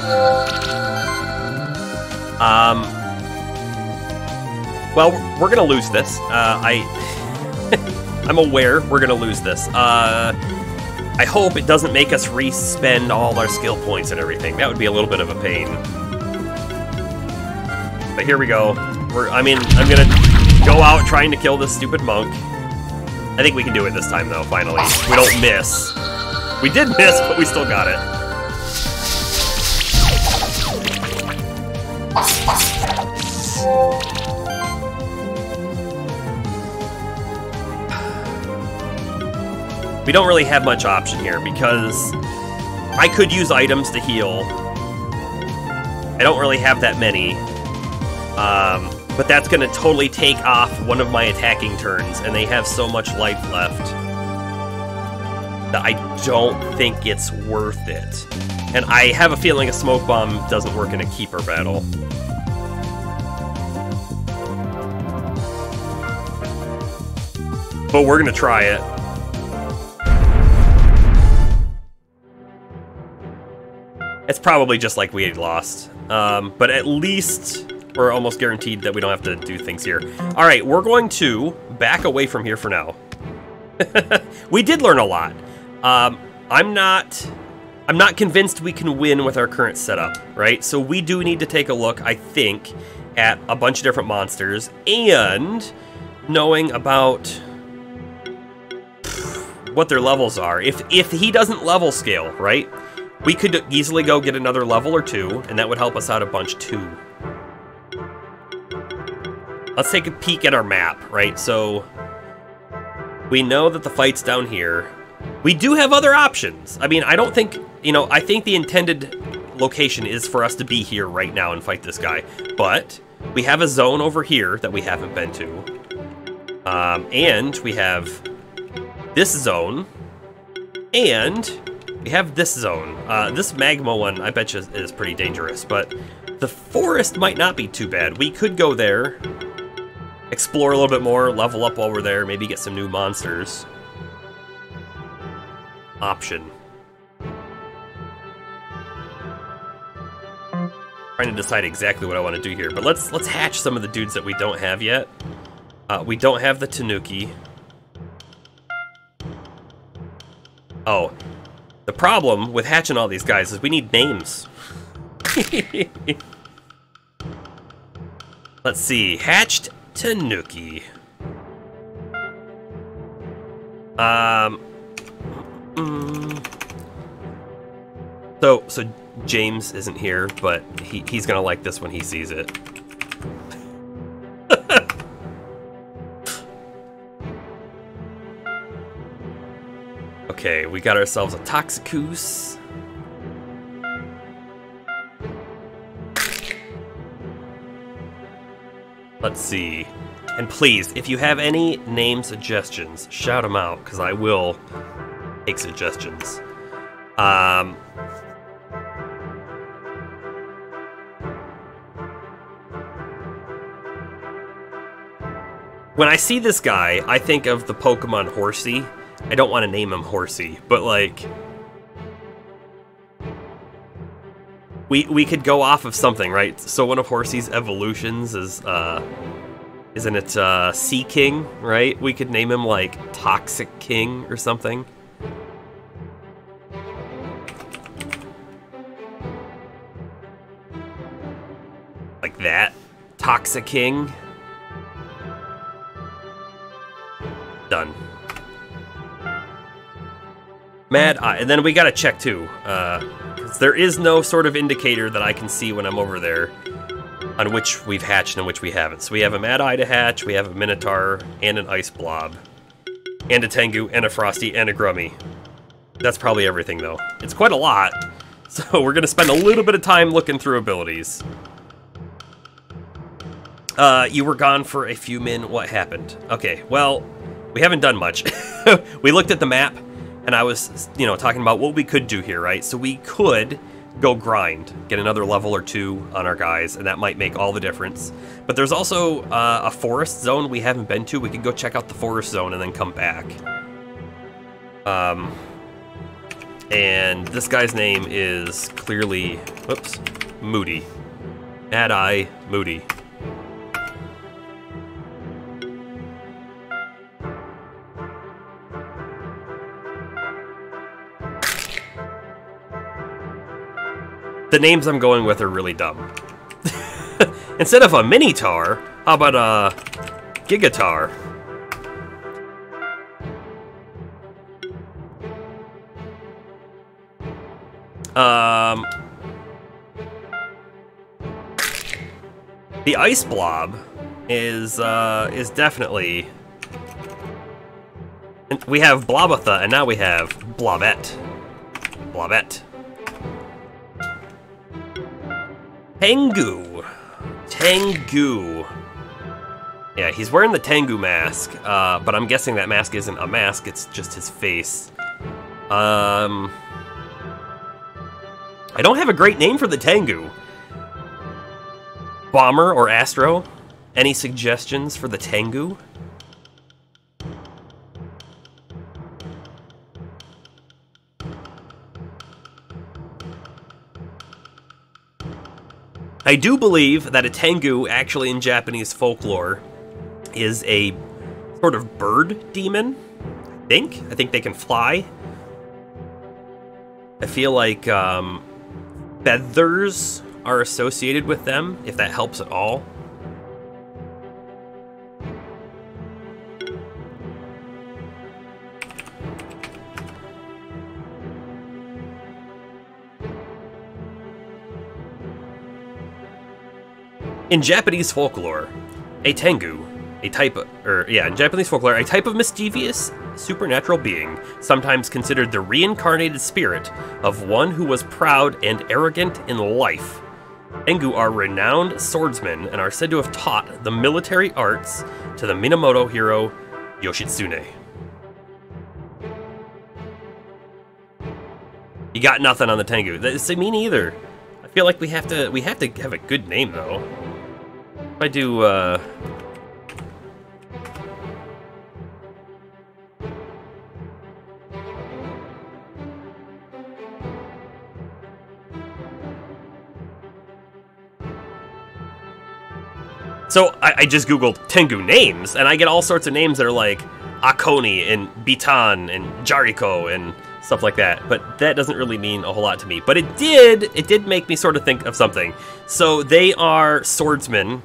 Well, we're gonna lose this. I'm aware we're gonna lose this. I hope it doesn't make us re-spend all our skill points and everything. That would be a little bit of a pain. But here we go. I'm gonna go out trying to kill this stupid monk. I think we can do it this time, though, finally. We don't miss. We did miss, but we still got it. We don't really have much option here because I could use items to heal. I don't really have that many. But that's going to totally take off one of my attacking turns, and they have so much life left that I don't think it's worth it. And I have a feeling a smoke bomb doesn't work in a keeper battle. But we're going to try it. It's probably just like we had lost. But at least we're almost guaranteed that we don't have to do things here. Alright, we're going to back away from here for now. We did learn a lot. I'm not convinced we can win with our current setup, right? So we do need to take a look, I think, at a bunch of different monsters and knowing about what their levels are. If he doesn't level scale, right? We could easily go get another level or two, and that would help us out a bunch too. Let's take a peek at our map, right? So we know that the fight's down here. We do have other options. I mean, I don't think, I think the intended location is for us to be here right now and fight this guy. But we have a zone over here that we haven't been to. And we have this zone. And we have this zone. This magma one, I bet you, is pretty dangerous. But the forest might not be too bad. We could go there, explore a little bit more, level up while we're there, maybe get some new monsters. Option. Trying to decide exactly what I want to do here, but let's hatch some of the dudes that we don't have yet. We don't have the Tanuki. Oh, the problem with hatching all these guys is we need names. Let's see, hatched Tanuki. So James isn't here, but he's gonna like this when he sees it. Okay, we got ourselves a Toxicus. Let's see. And please, if you have any name suggestions, shout them out, because I will take suggestions. When I see this guy, I think of the Pokemon Horsey. I don't want to name him Horsey, but like... We could go off of something, right? So one of Horsey's evolutions is, isn't it, Sea King, right? We could name him, like, Toxic King or something. Like that. Toxic King. Done. Mad Eye. And then we gotta check, too. There is no sort of indicator that I can see when I'm over there on which we've hatched and which we haven't. So we have a Mad Eye to hatch, we have a Minotaur, and an Ice Blob, and a Tengu, and a Frosty, and a Grummy. That's probably everything, though. It's quite a lot, So we're gonna spend a little bit of time looking through abilities. You were gone for a few min. What happened? Okay, well, we haven't done much. We looked at the map, and I was, you know, talking about what we could do here, right? So we could go grind, get another level or 2 on our guys, and that might make all the difference. But there's also a forest zone we haven't been to. We could go check out the forest zone and then come back. And this guy's name is clearly, whoops, Moody. Mad-Eye Moody. The names I'm going with are really dumb. Instead of a Minotaur, how about a Gigatar? The Ice Blob is definitely... And we have Blobatha, and now we have Blobette. Blobette. Tengu. Tengu. Yeah, he's wearing the Tengu mask, but I'm guessing that mask isn't a mask, it's just his face. I don't have a great name for the Tengu. Bomber or Astro? Any suggestions for the Tengu? I do believe that a Tengu, actually in Japanese folklore, is a sort of bird demon. I think they can fly. I feel like feathers are associated with them, if that helps at all. In Japanese folklore, a Tengu, in Japanese folklore, a type of mischievous supernatural being, sometimes considered the reincarnated spirit of one who was proud and arrogant in life. Tengu are renowned swordsmen and are said to have taught the military arts to the Minamoto hero Yoshitsune. You got nothing on the Tengu. Me neither. I feel like we have to have a good name though. If I do So I just googled Tengu names, and I get all sorts of names that are like Akoni and Bitan and Jariko and stuff like that. But that doesn't really mean a whole lot to me. But it did make me sort of think of something. So they are swordsmen.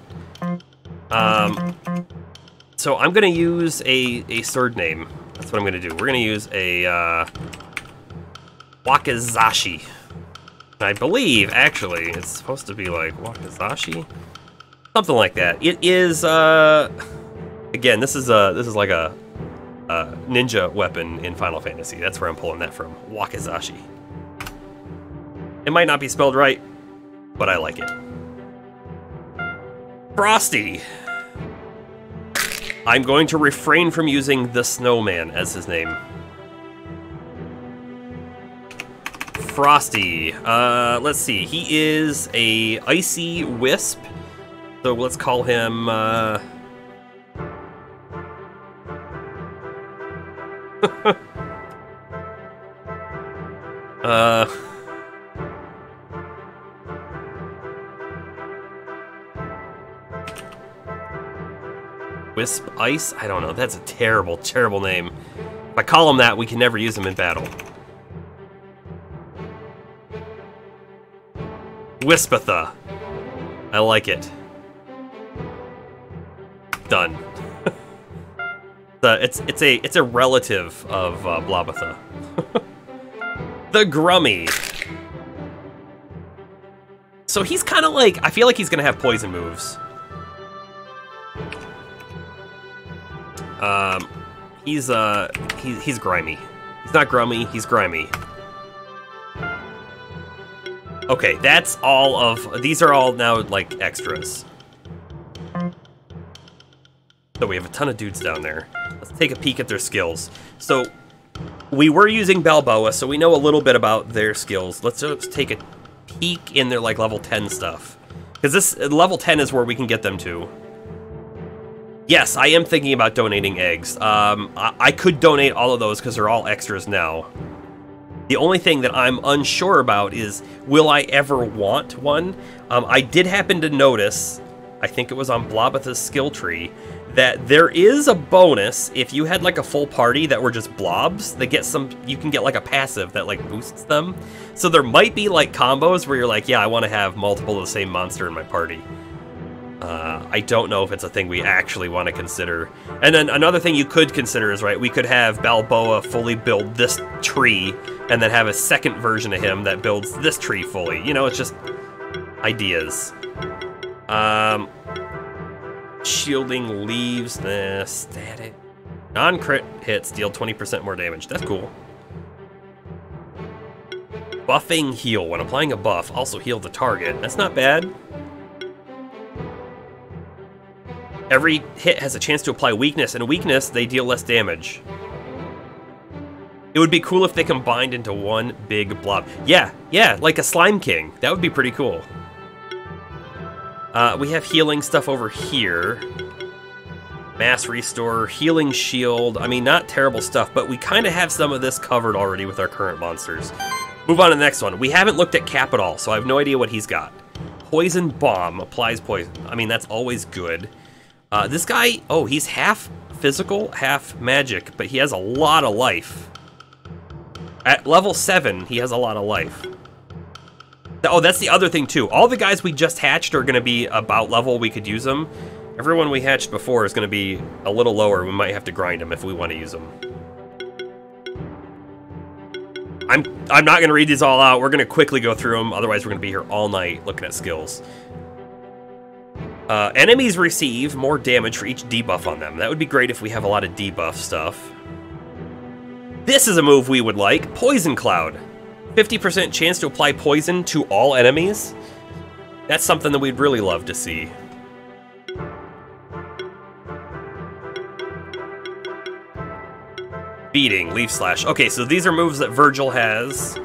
So I'm gonna use a sword name. That's what I'm gonna do. We're gonna use a Wakizashi. I believe actually it's supposed to be like Wakizashi. Something like that. It is, again, this is like a ninja weapon in Final Fantasy. That's where I'm pulling that from. Wakizashi. It might not be spelled right, but I like it. Frosty. I'm going to refrain from using the Snowman as his name. Frosty. Let's see. He is a icy wisp. So let's call him, Wisp Ice? I don't know. That's a terrible, terrible name. If I call him that, we can never use him in battle. Wispatha. I like it. Done. It's a relative of Blobatha. The Grummy. So he's kind of like, I feel like he's gonna have poison moves. He's grimy. He's not grummy, he's grimy. Okay, that's all of... These are all now, like, extras. So we have a ton of dudes down there. Let's take a peek at their skills. So, we were using Balboa, so we know a little bit about their skills. Let's just take a peek in their, like, level 10 stuff. Because this level 10 is where we can get them to. Yes, I am thinking about donating eggs. I could donate all of those because they're all extras now. The only thing that I'm unsure about is, will I ever want one? I did happen to notice, I think it was on Blobatha's skill tree, that there is a bonus if you had like a full party that were just blobs. They get some, you can get like a passive that like boosts them. So there might be like combos where you're like, yeah, I want to have multiple of the same monster in my party. I don't know if it's a thing we actually want to consider. And then another thing you could consider is, right, we could have Balboa fully build this tree and then have a second version of him that builds this tree fully. You know, it's just ideas. Shielding leaves, static. Non-crit hits deal 20% more damage. That's cool. Buffing heal. When applying a buff, also heal the target. That's not bad. Every hit has a chance to apply weakness, and weakness, they deal less damage. It would be cool if they combined into one big blob. Yeah, like a Slime King. That would be pretty cool. We have healing stuff over here. Mass Restore, Healing Shield. I mean, not terrible stuff, but we kind of have some of this covered already with our current monsters. Move on to the next one. We haven't looked at Cap at all, so I have no idea what he's got. Poison Bomb applies poison. I mean, that's always good. This guy, oh, he's half physical, half magic, but he has a lot of life. At level 7, he has a lot of life. Oh, that's the other thing, too. All the guys we just hatched are going to be about level we could use them. Everyone we hatched before is going to be a little lower. We might have to grind them if we want to use them. I'm not going to read these all out. We're going to quickly go through them. Otherwise, we're going to be here all night looking at skills. Enemies receive more damage for each debuff on them. That would be great if we have a lot of debuff stuff. This is a move we would like. Poison Cloud. 50% chance to apply poison to all enemies. That's something that we'd really love to see. Beating, Leaf Slash. Okay, so these are moves that Virgil has.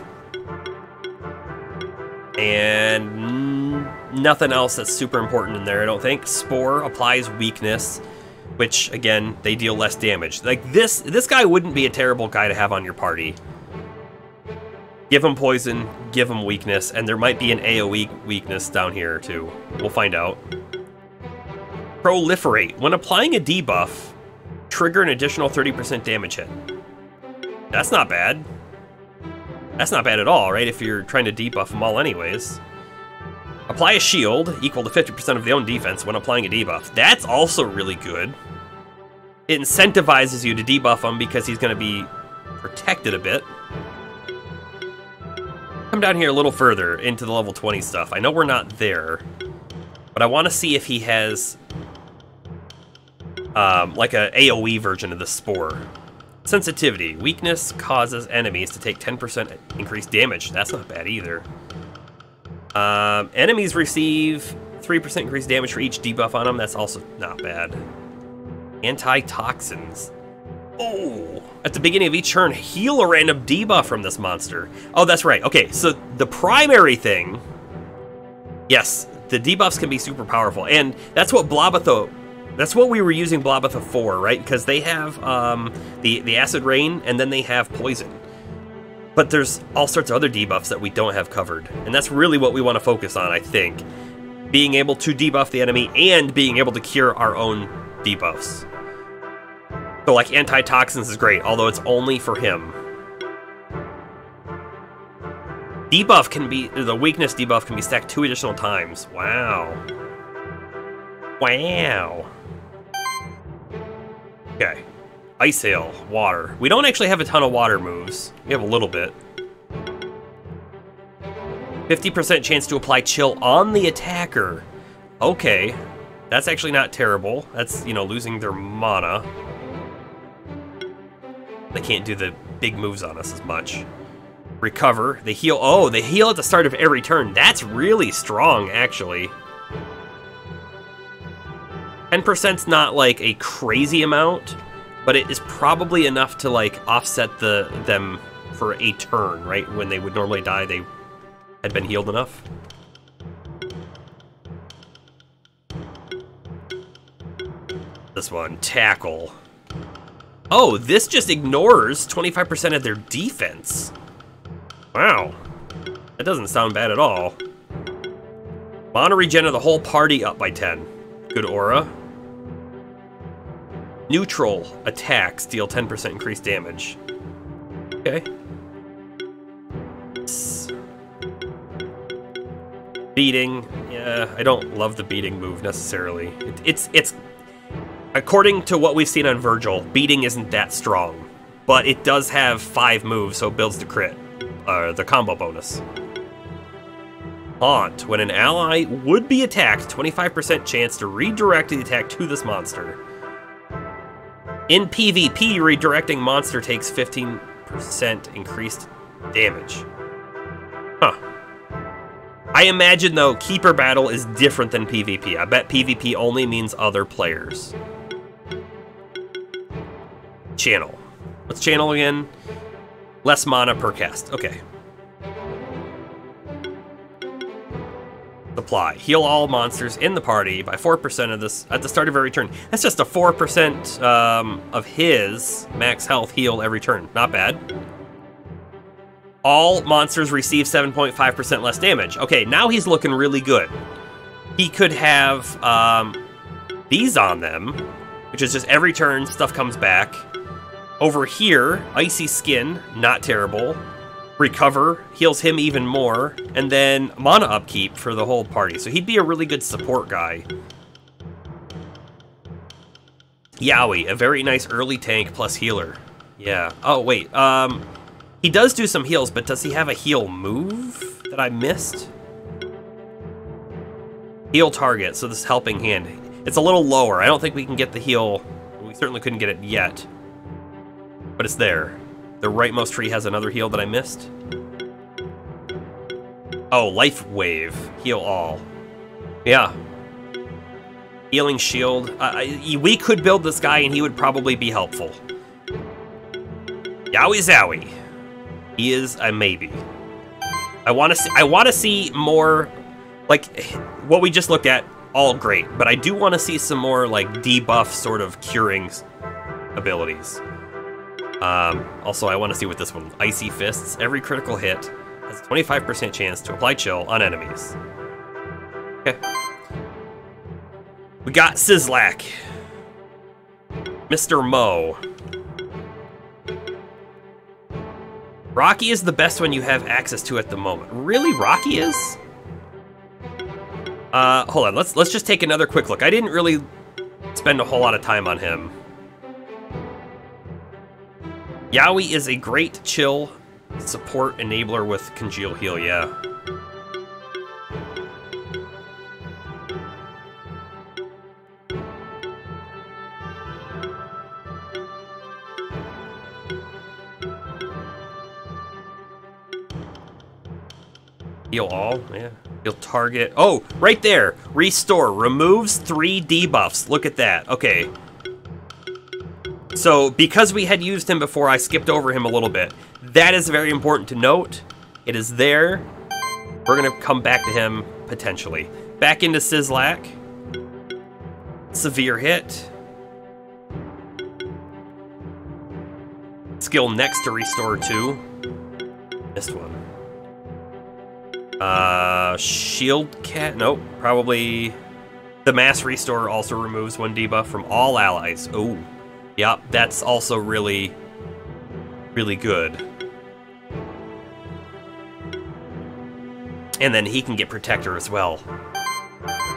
And nothing else that's super important in there, I don't think. Spore applies weakness, which, again, they deal less damage. Like, this guy wouldn't be a terrible guy to have on your party. Give him poison, give him weakness, and there might be an AoE weakness down here, too. We'll find out. Proliferate. When applying a debuff, trigger an additional 30% damage hit. That's not bad. That's not bad at all, right? If you're trying to debuff them all anyways. Apply a shield, equal to 50% of the own defense when applying a debuff. That's also really good. It incentivizes you to debuff him because he's going to be protected a bit. Come down here a little further into the level 20 stuff. I know we're not there, but I want to see if he has like a AoE version of the Spore. Sensitivity. Weakness causes enemies to take 10% increased damage. That's not bad either. Enemies receive 3% increased damage for each debuff on them. That's also not bad. Anti-toxins. Oh, at the beginning of each turn, heal a random debuff from this monster. Oh, that's right. Okay, so the primary thing... Yes, the debuffs can be super powerful, and that's what Blobatha... That's what we were using Blobatha for, right? Because they have the Acid Rain, and then they have Poison. But there's all sorts of other debuffs that we don't have covered. And that's really what we want to focus on, I think. Being able to debuff the enemy and being able to cure our own debuffs. So, like, Anti-Toxins is great, although it's only for him. Debuff can be... The weakness debuff can be stacked 2 additional times. Wow. Wow. Okay. Ice Hail, water. We don't actually have a ton of water moves. We have a little bit. 50% chance to apply chill on the attacker. Okay. That's actually not terrible. That's, you know, losing their mana. They can't do the big moves on us as much. Recover. They heal. Oh, they heal at the start of every turn. That's really strong, actually. 10%'s not like a crazy amount, but it is probably enough to like offset them for a turn, right? When they would normally die, they had been healed enough. This one, tackle. Oh, this just ignores 25% of their defense. Wow. That doesn't sound bad at all. Mana regen of the whole party up by 10. Good aura. Neutral attacks deal 10% increased damage. Okay. Beating. Yeah, I don't love the beating move necessarily. It's according to what we've seen on Virgil, beating isn't that strong, but it does have 5 moves, so it builds the crit, the combo bonus. Haunt. When an ally would be attacked, 25% chance to redirect the attack to this monster. In PvP, redirecting monster takes 15% increased damage. Huh. I imagine, though, Keeper Battle is different than PvP. I bet PvP only means other players. Channel. What's channel again? Less mana per cast. Okay. Supply. Heal all monsters in the party by 4% of this at the start of every turn. That's just a 4% of his max health heal every turn. Not bad. All monsters receive 7.5% less damage. Okay, now he's looking really good. He could have these on them, which is just every turn stuff comes back. Over here, Icy Skin, not terrible. Recover, heals him even more. And then mana upkeep for the whole party. So he'd be a really good support guy. Yowie, a very nice early tank plus healer. Yeah. Oh, wait. He does do some heals, but does he have a heal move that I missed? Heal target, so this helping hand. It's a little lower. I don't think we can get the heal. We certainly couldn't get it yet. But it's there. The rightmost tree has another heal that I missed. Oh, Life Wave. Heal all. Yeah. Healing shield. We could build this guy and he would probably be helpful. Yowie Zowie. He is a maybe. I want to see more, like what we just looked at. All great, but I do want to see some more like debuff sort of curing abilities. Also, I want to see what this one. Icy Fists. Every critical hit has a 25% chance to apply chill on enemies. Okay. We got Sizzlack. Mr. Mo. Rocky is the best one you have access to at the moment. Really? Rocky is? Hold on. Let's just take another quick look. I didn't really spend a whole lot of time on him. Yowie is a great chill support enabler with Congeal Heal, yeah. Heal all, yeah. Heal target. Oh, right there. Restore. Removes 3 debuffs. Look at that. Okay. So, because we had used him before, I skipped over him a little bit. That is very important to note. It is there. We're going to come back to him, potentially. Back into Sizzlack. Severe hit. Skill next to restore 2. Missed one. Shield Cat. Nope. Probably the Mass Restore also removes 1 debuff from all allies. Oh. Yep, that's also really, really good. And then he can get Protector as well.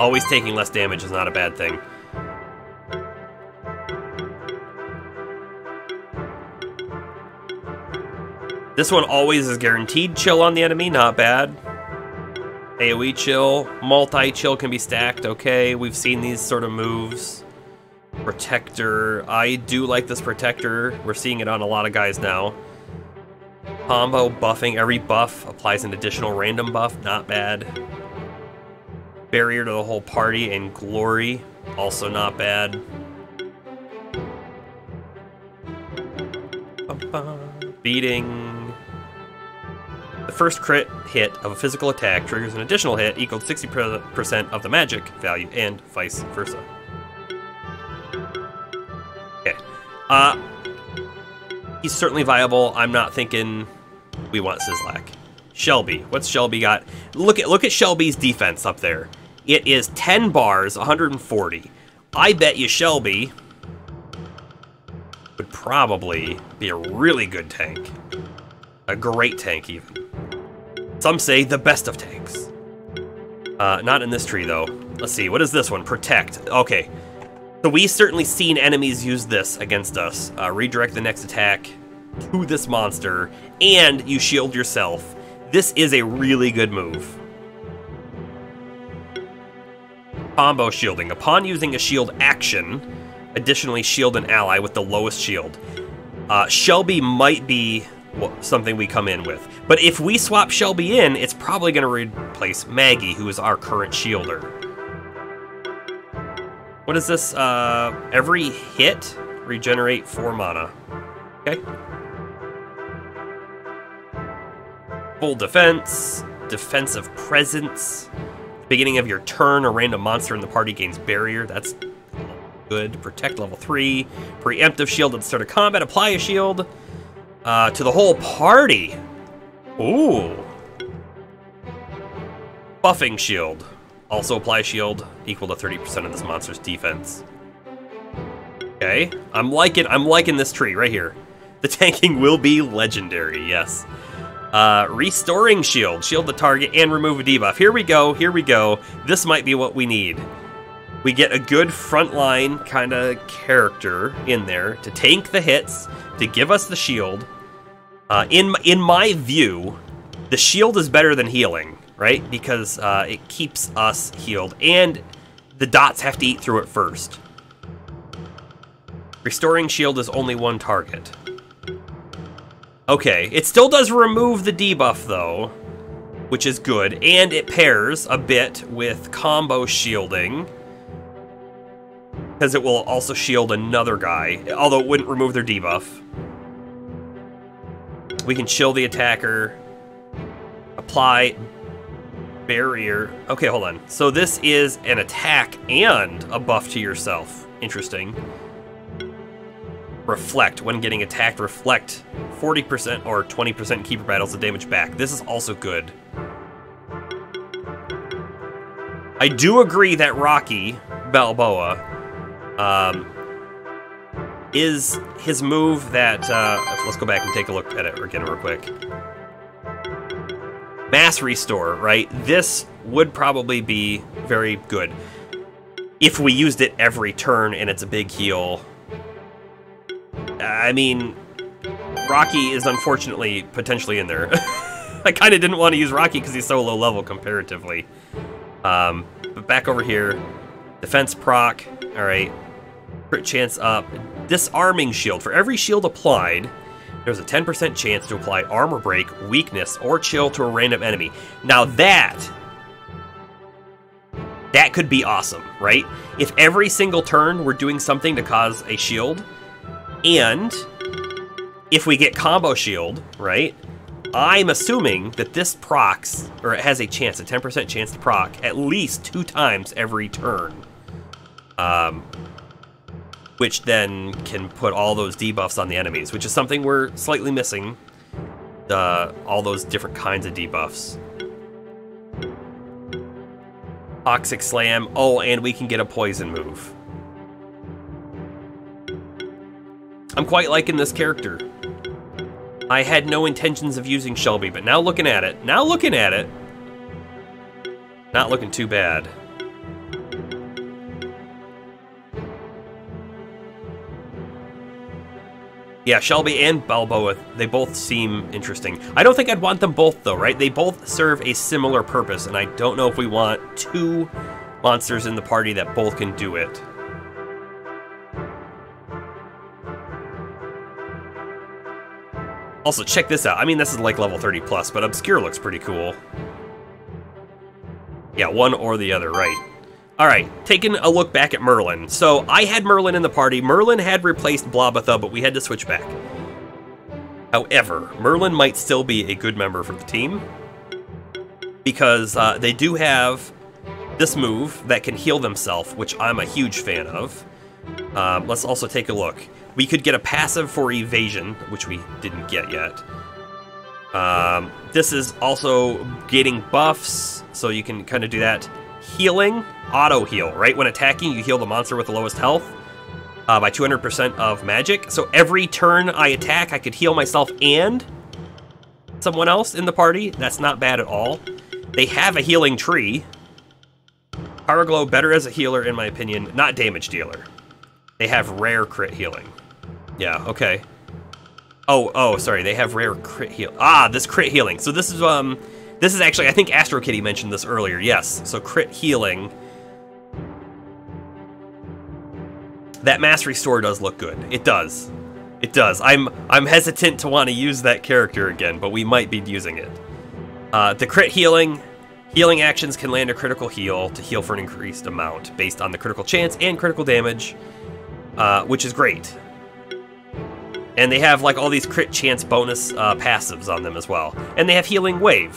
Always taking less damage is not a bad thing. This one always is guaranteed chill on the enemy, not bad. AoE chill, multi-chill can be stacked, okay. We've seen these sort of moves. Protector. I do like this Protector. We're seeing it on a lot of guys now. Combo buffing. Every buff applies an additional random buff. Not bad. Barrier to the whole party and glory. Also not bad. Beating. The first crit hit of a physical attack triggers an additional hit equal to 60% of the magic value, and vice versa. Okay. He's certainly viable. I'm not thinking we want Sizzlack. Shelby. What's Shelby got? Look at Shelby's defense up there. It is 10 bars, 140. I bet you Shelby would probably be a really good tank. A great tank, even. Some say the best of tanks. Not in this tree, though. Let's see, what is this one? Protect. Okay. So we've certainly seen enemies use this against us. Redirect the next attack to this monster, and you shield yourself. This is a really good move. Combo shielding. Upon using a shield action, additionally shield an ally with the lowest shield. Shelby might be something we come in with. But if we swap Shelby in, it's probably going to replace Maggie, who is our current shielder. What is this? Every hit, regenerate 4 mana. Okay. Full defense, defensive presence. Beginning of your turn, a random monster in the party gains barrier. That's good. Protect level 3. Preemptive shield at the start of combat. Apply a shield to the whole party. Ooh. Buffing shield. Also apply shield equal to 30% of this monster's defense. Okay. I'm liking this tree right here. The tanking will be legendary, yes. Restoring shield. Shield the target and remove a debuff. Here we go, here we go. This might be what we need. We get a good frontline kind of character in there to tank the hits, to give us the shield. In my view, the shield is better than healing, right? Because it keeps us healed, and the dots have to eat through it first. Restoring shield is only one target. Okay, it still does remove the debuff, though, which is good, and it pairs a bit with combo shielding, because it will also shield another guy, although it wouldn't remove their debuff. We can chill the attacker, apply barrier. Okay, hold on. So this is an attack and a buff to yourself. Interesting. Reflect. When getting attacked, reflect 40% or 20% keeper battles the damage back. This is also good. I do agree that Rocky Balboa is his move that... let's go back and take a look at it again real quick. Mass Restore, right? This would probably be very good if we used it every turn and it's a big heal. I mean, Rocky is unfortunately potentially in there. I kind of didn't want to use Rocky because he's so low level comparatively. But back over here, defense proc, all right, crit chance up, disarming shield. For every shield applied, there's a 10% chance to apply armor break, weakness, or chill to a random enemy. Now that could be awesome, right? If every single turn we're doing something to cause a shield, and if we get combo shield, right, I'm assuming that this procs, or it has a chance, a 10% chance to proc, at least 2 times every turn. Which then can put all those debuffs on the enemies, which is something we're slightly missing. All those different kinds of debuffs. Toxic Slam. Oh, and we can get a poison move. I'm quite liking this character. I had no intentions of using Shelby, but now looking at it, not looking too bad. Yeah, Shelby and Balboa, they both seem interesting. I don't think I'd want them both, though, right? They both serve a similar purpose, and I don't know if we want 2 monsters in the party that both can do it. Also, check this out. I mean, this is like level 30 plus, but Obscure looks pretty cool. Yeah, one or the other, right. Alright, taking a look back at Merlin. So, I had Merlin in the party. Merlin had replaced Blobatha, but we had to switch back. However, Merlin might still be a good member for the team, because they do have this move that can heal themselves, which I'm a huge fan of. Let's also take a look. We could get a passive for evasion, which we didn't get yet. This is also getting buffs, so you can kind of do that. Healing, auto heal, right? When attacking, you heal the monster with the lowest health by 200% of magic. So every turn I attack, I could heal myself and someone else in the party. That's not bad at all. They have a healing tree. Power Glow, better as a healer, in my opinion. Not damage dealer. They have rare crit healing. Yeah, okay. Oh, sorry. They have rare crit heal. Ah, this crit healing. So this is actually, I think Astro Kitty mentioned this earlier. Yes. So crit healing. That mass restore does look good. It does. It does. I'm hesitant to want to use that character again, but we might be using it. The crit healing. Healing actions can land a critical heal to heal for an increased amount based on the critical chance and critical damage, which is great. And they have like all these crit chance bonus passives on them as well. And they have healing wave.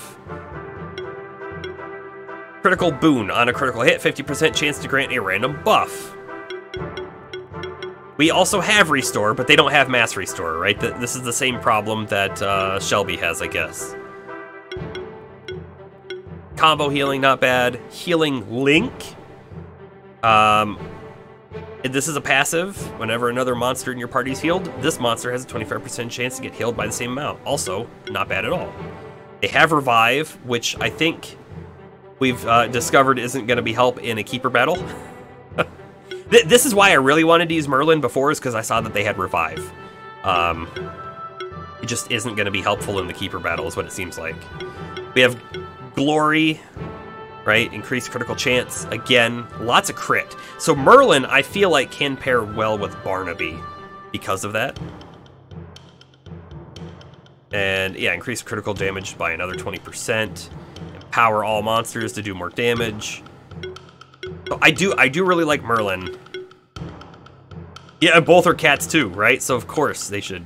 Critical boon on a critical hit, 50% chance to grant a random buff. We also have restore, but they don't have mass restore, right? This is the same problem that Shelby has, I guess. Combo healing, not bad. Healing link. This is a passive. Whenever another monster in your party is healed, this monster has a 25% chance to get healed by the same amount. Also, not bad at all. They have revive, which I think we've discovered isn't going to be help in a keeper battle. This is why I really wanted to use Merlin before, is because I saw that they had revive. It just isn't going to be helpful in the keeper battle, is what it seems like. We have glory, right? Increased critical chance. Again, lots of crit. So Merlin, I feel like, can pair well with Barnaby because of that. And yeah, increased critical damage by another 20%. Empower all monsters to do more damage. So I do really like Merlin. Yeah, both are cats too, right? So of course they should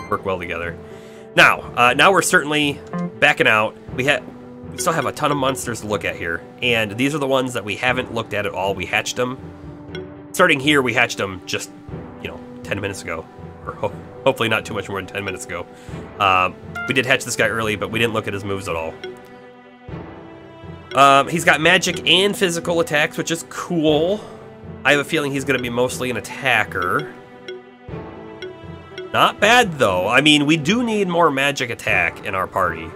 work well together. Now we're certainly backing out. We still have a ton of monsters to look at here, and these are the ones that we haven't looked at all. We hatched them. Starting here, we hatched them just, 10 minutes ago, or hopefully not too much more than 10 minutes ago. We did hatch this guy early, but we didn't look at his moves at all. He's got magic and physical attacks, which is cool. I have a feeling he's going to be mostly an attacker. Not bad, though. I mean, we do need more magic attack in our party.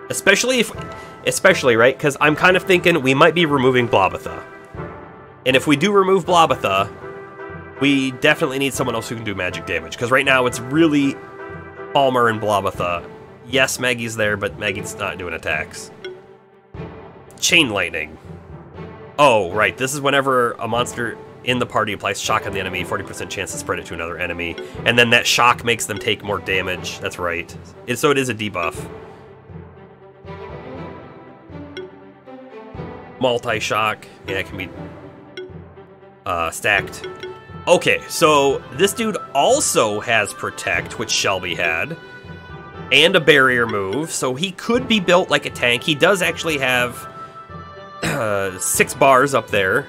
Especially, right? Because I'm kind of thinking we might be removing Blobatha. And if we do remove Blobatha, we definitely need someone else who can do magic damage. Because right now it's really Palmer and Blobatha. Yes, Maggie's there, but Maggie's not doing attacks. Chain Lightning. Oh, right. This is whenever a monster in the party applies shock on the enemy, 40% chance to spread it to another enemy. And then that shock makes them take more damage. That's right. So it is a debuff. Multi-shock. Yeah, it can be stacked. Okay, so this dude also has Protect, which Shelby had, and a barrier move, so he could be built like a tank. He does actually have 6 bars up there.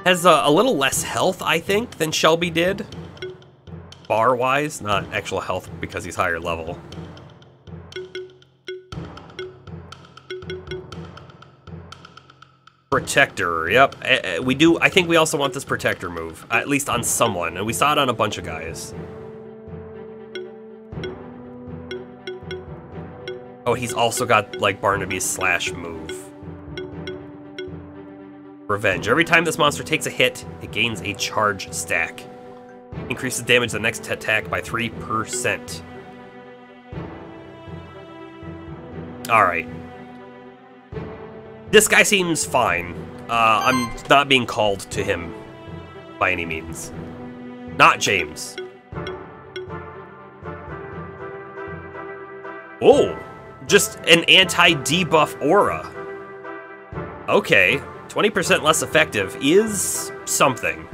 Has a little less health, I think, than Shelby did. Bar-wise, not actual health because he's higher level. Protector, yep. I think we also want this Protector move, at least on someone, and we saw it on a bunch of guys. Oh, he's also got, like, Barnaby's slash move. Revenge. Every time this monster takes a hit, it gains a charge stack. Increases damage the next attack by 3%. Alright. This guy seems fine. I'm not being called to him by any means. Not James. Oh, just an anti-debuff aura. Okay, 20% less effective is something.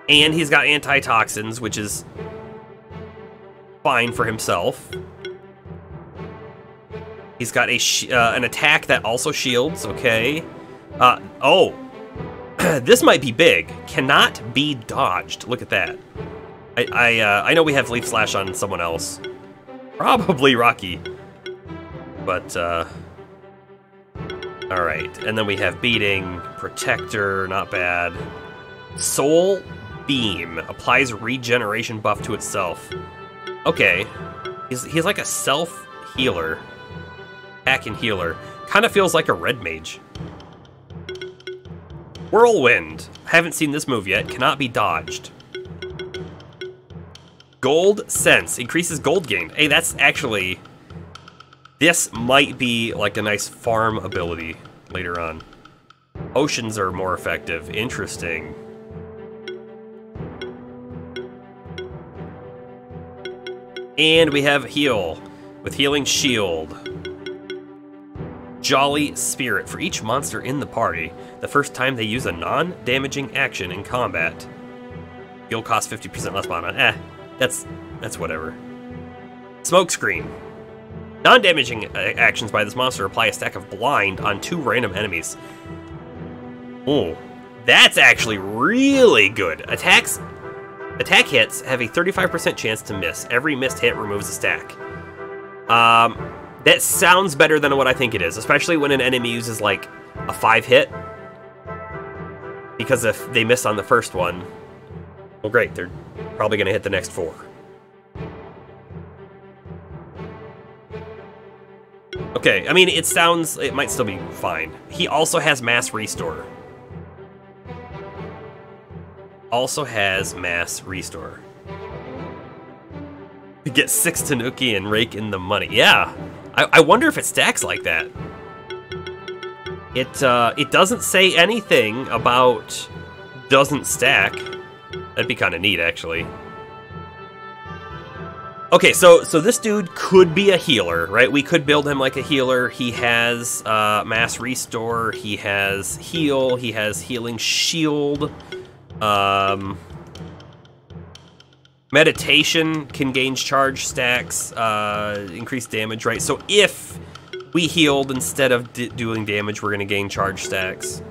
And he's got antitoxins, which is fine for himself. He's got an attack that also shields, okay. Oh, this might be big. Cannot be dodged. Look at that. I know we have Leaf Slash on someone else. Probably Rocky. But, alright. And then we have Beating, Protector, not bad. Soul Beam applies regeneration buff to itself. Okay. He's like a self-healer. Attack and healer. Kind of feels like a red mage. Whirlwind. Haven't seen this move yet. Cannot be dodged. Gold Sense. Increases gold gain. Hey, that's actually... This might be like a nice farm ability later on. Potions are more effective. Interesting. And we have Heal with Healing Shield. Jolly Spirit. For each monster in the party, the first time they use a non-damaging action in combat, heal costs 50% less mana. That's whatever. Smokescreen. Non-damaging actions by this monster apply a stack of blind on 2 random enemies. Oh, that's actually really good. Attack hits have a 35% chance to miss. Every missed hit removes a stack. That sounds better than what I think it is, especially when an enemy uses like a 5 hit. Because if they miss on the first one, well great, they're probably gonna hit the next 4. Okay, I mean, it might still be fine. He also has Mass Restore. Get 6 Tanuki and rake in the money. Yeah, I wonder if it stacks like that. It doesn't say anything about doesn't stack. That'd be kind of neat, actually. Okay, so this dude could be a healer, right? We could build him like a healer. He has Mass Restore, he has Heal, he has Healing Shield. Meditation can gain charge stacks, increase damage, right? So if we healed instead of doing damage, we're going to gain charge stacks.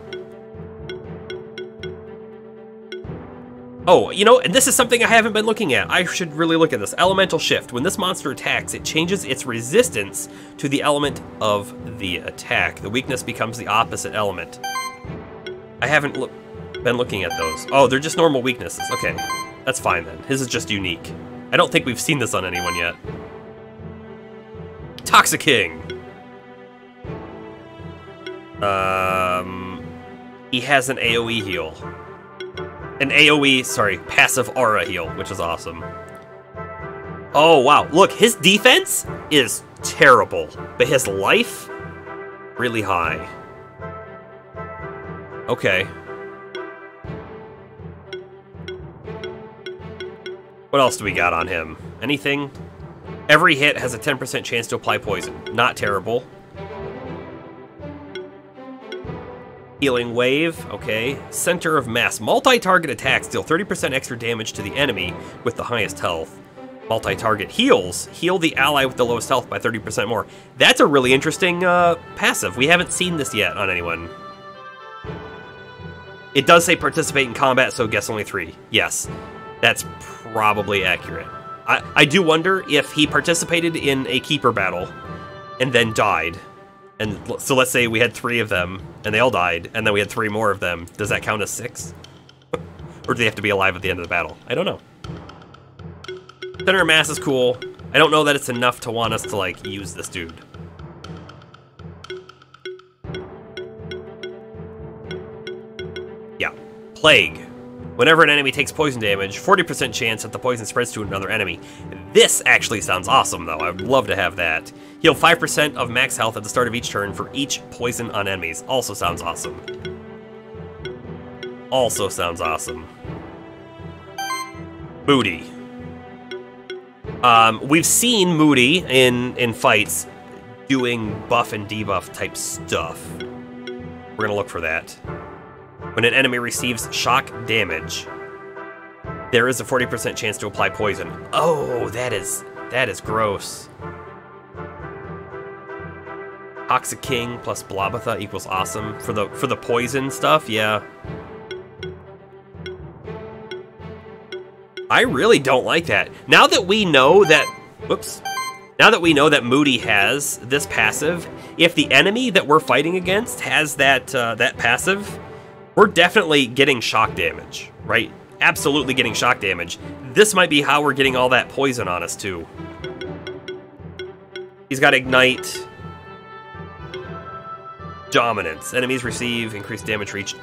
Oh, you know, and this is something I haven't been looking at. I should really look at this. Elemental Shift. When this monster attacks, it changes its resistance to the element of the attack. The weakness becomes the opposite element. I haven't been looking at those. Oh, they're just normal weaknesses. Okay, that's fine then. His is just unique. I don't think we've seen this on anyone yet. Toxiking. He has an AoE heal. An AoE, sorry, passive aura heal, which is awesome. Oh, wow. Look, his defense is terrible, but his life, really high. Okay. What else do we got on him? Anything? Every hit has a 10% chance to apply poison. Not terrible. Healing Wave, okay. Center of Mass. Multi-target attacks deal 30% extra damage to the enemy with the highest health. Multi-target heals. Heal the ally with the lowest health by 30% more. That's a really interesting passive. We haven't seen this yet on anyone. It does say participate in combat, so guess only 3. Yes, that's probably accurate. I do wonder if he participated in a keeper battle and then died. And so let's say we had 3 of them, and they all died, and then we had 3 more of them. Does that count as 6? Or do they have to be alive at the end of the battle? I don't know. Center of Mass is cool. I don't know that it's enough to want us to, like, use this dude. Yeah. Plague. Whenever an enemy takes poison damage, 40% chance that the poison spreads to another enemy. This actually sounds awesome, though. I would love to have that. Heal 5% of max health at the start of each turn for each poison on enemies. Also sounds awesome. Also sounds awesome. Booty. We've seen Moody in fights doing buff and debuff type stuff. We're gonna look for that. When an enemy receives shock damage, there is a 40% chance to apply poison. Oh, that is gross. Toxic King plus Blobatha equals awesome for the poison stuff. Yeah. I really don't like that. Now that we know that, whoops. Now that we know that Moody has this passive, if the enemy that we're fighting against has that that passive, we're definitely getting shock damage, right? Absolutely getting shock damage. This might be how we're getting all that poison on us too. He's got Ignite. Dominance. Enemies receive increased damage for each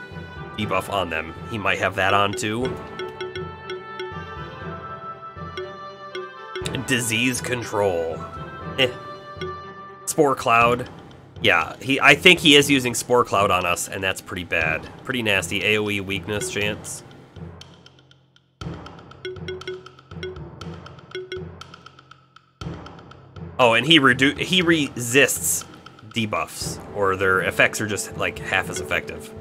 debuff on them. He might have that on too. Disease control. Spore Cloud. Yeah, I think he is using Spore Cloud on us, and that's pretty bad. Pretty nasty. AoE weakness chance. Oh, and he resists debuffs, or their effects are just like half as effective,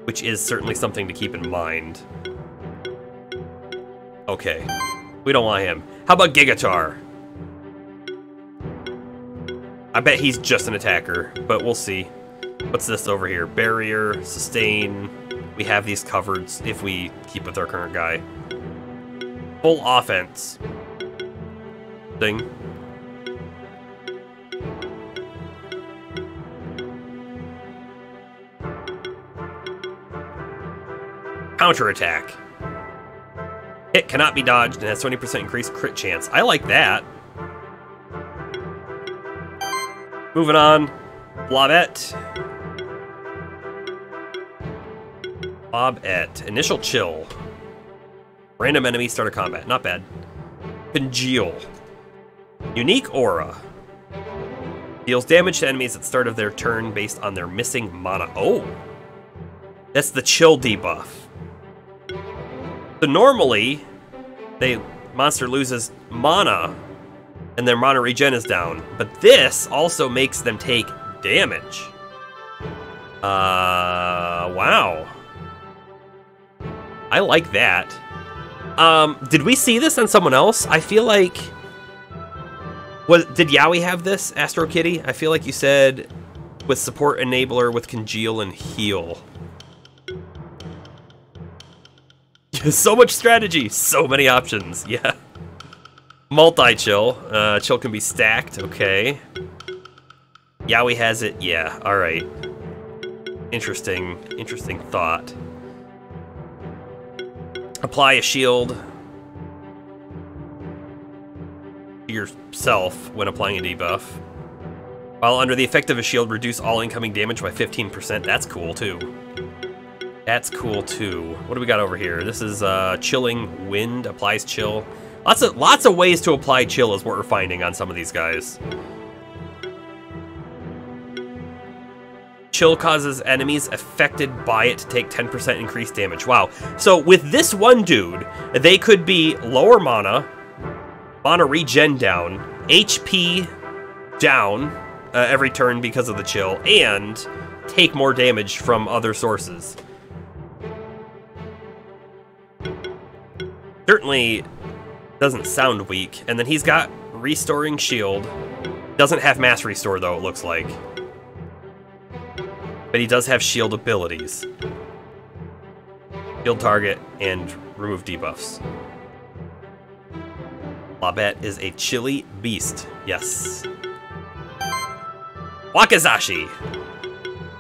which is certainly something to keep in mind. Okay, we don't want him. How about Gigatar? I bet he's just an attacker, but we'll see. What's this over here? Barrier, sustain. We have these covered if we keep with our current guy. Full offense. Thing. Counterattack. Hit cannot be dodged and has 20% increased crit chance. I like that. Moving on. Blobette. Blobette. Initial chill. Random enemy start a combat. Not bad. Congeal. Unique aura. Deals damage to enemies at the start of their turn based on their missing mana. Oh! That's the chill debuff. So normally, monster loses mana, and their mana regen is down. But this also makes them take damage. Wow. I like that. Did we see this on someone else? I feel like... did Yaoi have this, Astro Kitty? I feel like you said with support enabler with congeal and heal. So much strategy, so many options, yeah. Multi-chill, chill can be stacked, okay. Yaoi has it, yeah, alright. Interesting thought. Apply a shield to yourself when applying a debuff. While under the effect of a shield, reduce all incoming damage by 15%. That's cool too. That's cool too. What do we got over here? This is chilling wind, applies chill. Lots of ways to apply chill is what we're finding on some of these guys. Chill causes enemies affected by it to take 10% increased damage. Wow. So with this one dude, they could be lower mana regen down, HP down every turn because of the chill, and take more damage from other sources. Certainly doesn't sound weak. And then he's got restoring shield. Doesn't have mass restore though, it looks like. But he does have shield abilities. Shield target and remove debuffs. Blobette is a chilly beast. Yes. Wakizashi.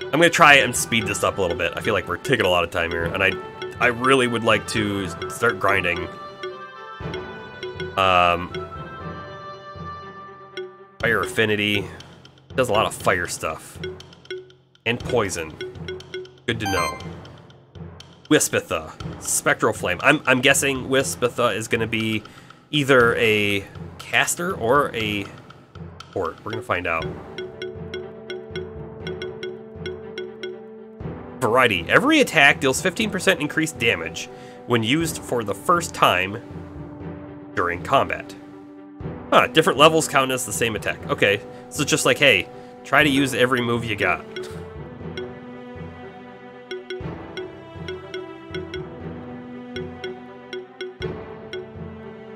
I'm gonna try and speed this up a little bit. I feel like we're taking a lot of time here, and I really would like to start grinding. Fire affinity. Does a lot of fire stuff. And poison. Good to know. Wispitha. Spectral Flame. I'm guessing Wispitha is gonna be either a caster or a port. We're gonna find out. Variety. Every attack deals 15% increased damage when used for the first time during combat. Huh, different levels count as the same attack. Okay, so it's just like, hey, try to use every move you got.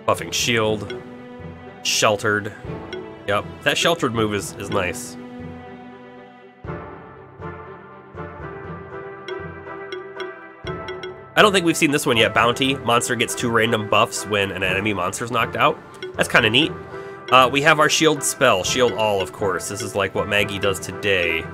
Buffing shield. Sheltered. Yep, that sheltered move is nice. I don't think we've seen this one yet. Bounty. Monster gets 2 random buffs when an enemy monster's knocked out. That's kind of neat. We have our shield spell. Shield all, of course. This is like what Maggie does today.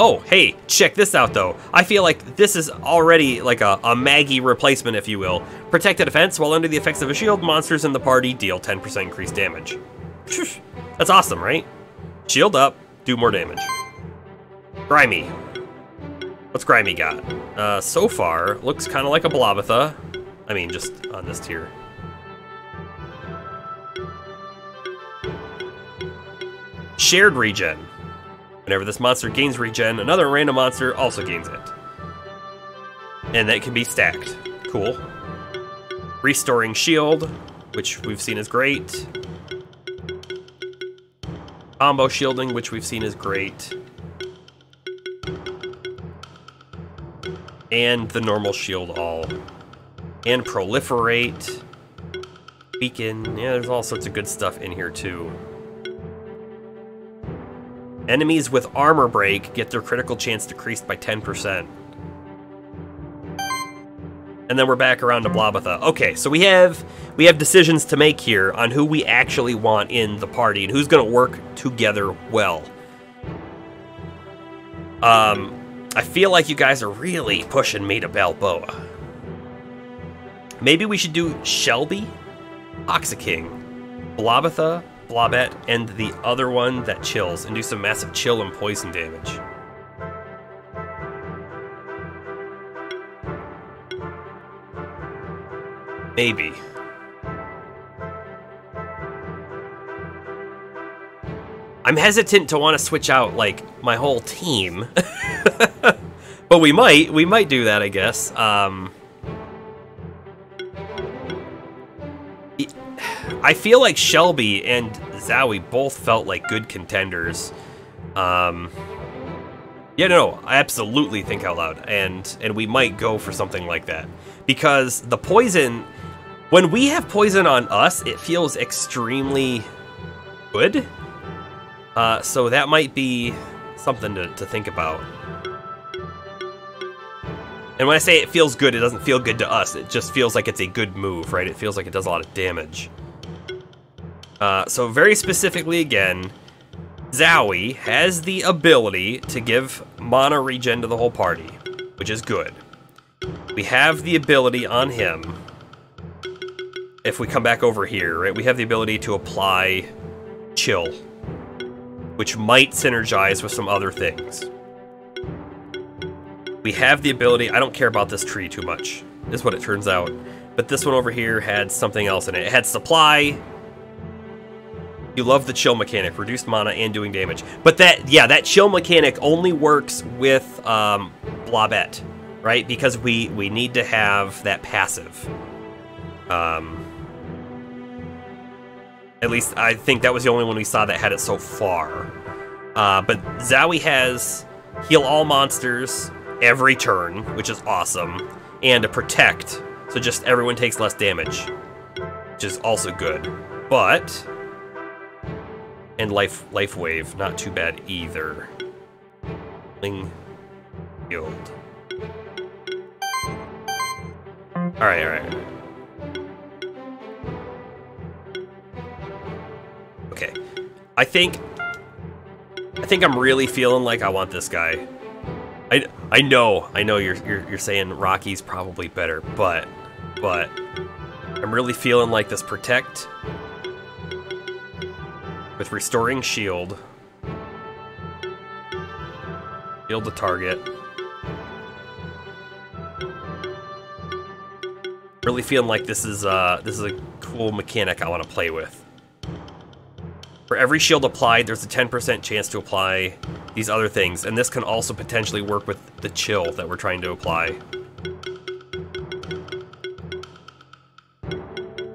Oh, hey, check this out, though. I feel like this is already like a Maggie replacement, if you will. Protect the defense. While under the effects of a shield, monsters in the party deal 10% increased damage. That's awesome, right? Shield up, do more damage. Grimy. What's Grimy got? So far, looks kind of like a Blobatha. I mean, just on this tier. Shared regen. Whenever this monster gains regen, another random monster also gains it. And that can be stacked. Cool. Restoring shield, which we've seen is great. Combo shielding, which we've seen is great. And the normal shield all. And proliferate. Beacon. Yeah, there's all sorts of good stuff in here too. Enemies with armor break get their critical chance decreased by 10%. And then we're back around to Blobatha. Okay, so we have decisions to make here on who we actually want in the party and who's going to work together well. I feel like you guys are really pushing me to Balboa. Maybe we should do Shelby, Oxyking, Blobatha, Blobette, and the other one that chills, and do some massive chill and poison damage. Maybe. I'm hesitant to want to switch out, like, my whole team. But we might do that, I guess. I feel like Shelby and Zowie both felt like good contenders. Yeah, no, I absolutely think out loud, and we might go for something like that. Because the poison, when we have poison on us, it feels extremely good. So that might be something to think about. And when I say it feels good, it doesn't feel good to us. It just feels like it's a good move, right? It feels like it does a lot of damage. So very specifically again, Zowie has the ability to give mana regen to the whole party, which is good. We have the ability on him, if we come back over here, right? We have the ability to apply chill, which might synergize with some other things. We have the ability, I don't care about this tree too much, is what it turns out, but this one over here had something else in it. It had supply. You love the chill mechanic, reduced mana and doing damage. But that chill mechanic only works with Blobette, right? Because we need to have that passive. At least I think that was the only one we saw that had it so far. But Zowie has heal all monsters every turn, which is awesome, and a protect, so just everyone takes less damage, which is also good. But and life wave, not too bad either. Ling Guild. All right. Okay, I think I'm really feeling like I want this guy. I know you're saying Rocky's probably better, but I'm really feeling like this protect with restoring shield. Shield the target. Really feeling like this is a cool mechanic I want to play with. For every shield applied, there's a 10% chance to apply these other things, and this can also potentially work with the chill that we're trying to apply.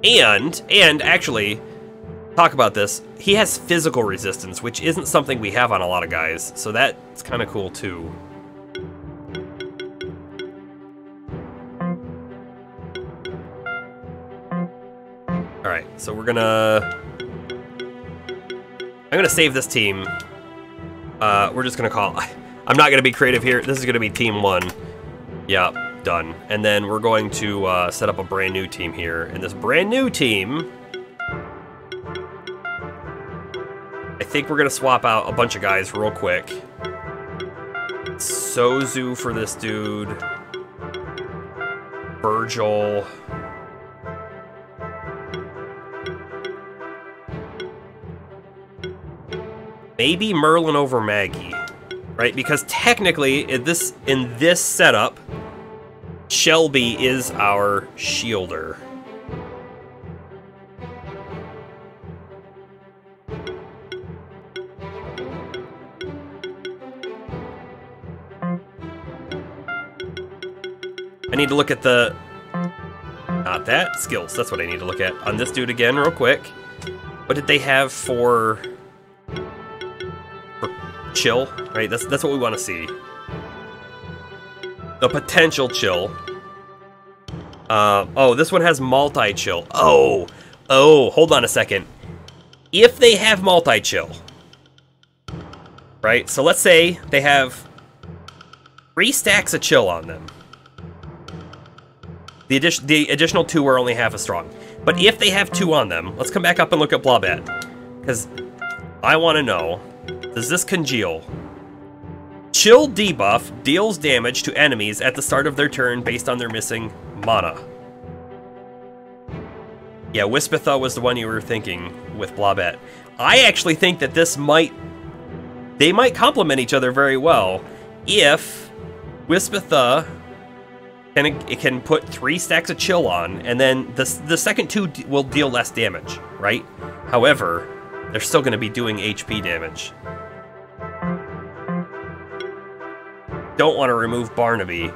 And actually, talk about this, he has physical resistance, which isn't something we have on a lot of guys, so that's kind of cool too. Alright, so I'm gonna save this team. We're just gonna call, I'm not gonna be creative here, this is gonna be team 1. Yeah, done. And then we're going to set up a brand new team here, and this brand new team, I think we're gonna swap out a bunch of guys real quick. Sozu for this dude. Virgil. Maybe Merlin over Maggie, right? Because technically, in this setup, Shelby is our shielder. I need to look at the... Not that, skills. That's what I need to look at. On this dude again, real quick. What did they have for chill, right? That's what we want to see. The potential chill. Oh, this one has multi-chill. Oh, hold on a second. If they have multi-chill, right? So let's say they have 3 stacks of chill on them. The additional 2 are only half as strong. But if they have 2 on them, let's come back up and look at Blobette. Because I want to know, does this congeal? Chill debuff deals damage to enemies at the start of their turn based on their missing mana. Yeah, Wispitha was the one you were thinking with Blobette. I actually think that they might complement each other very well if Wispitha can put 3 stacks of chill on, and then the second 2 will deal less damage, right? However, they're still going to be doing HP damage. Don't want to remove Barnaby,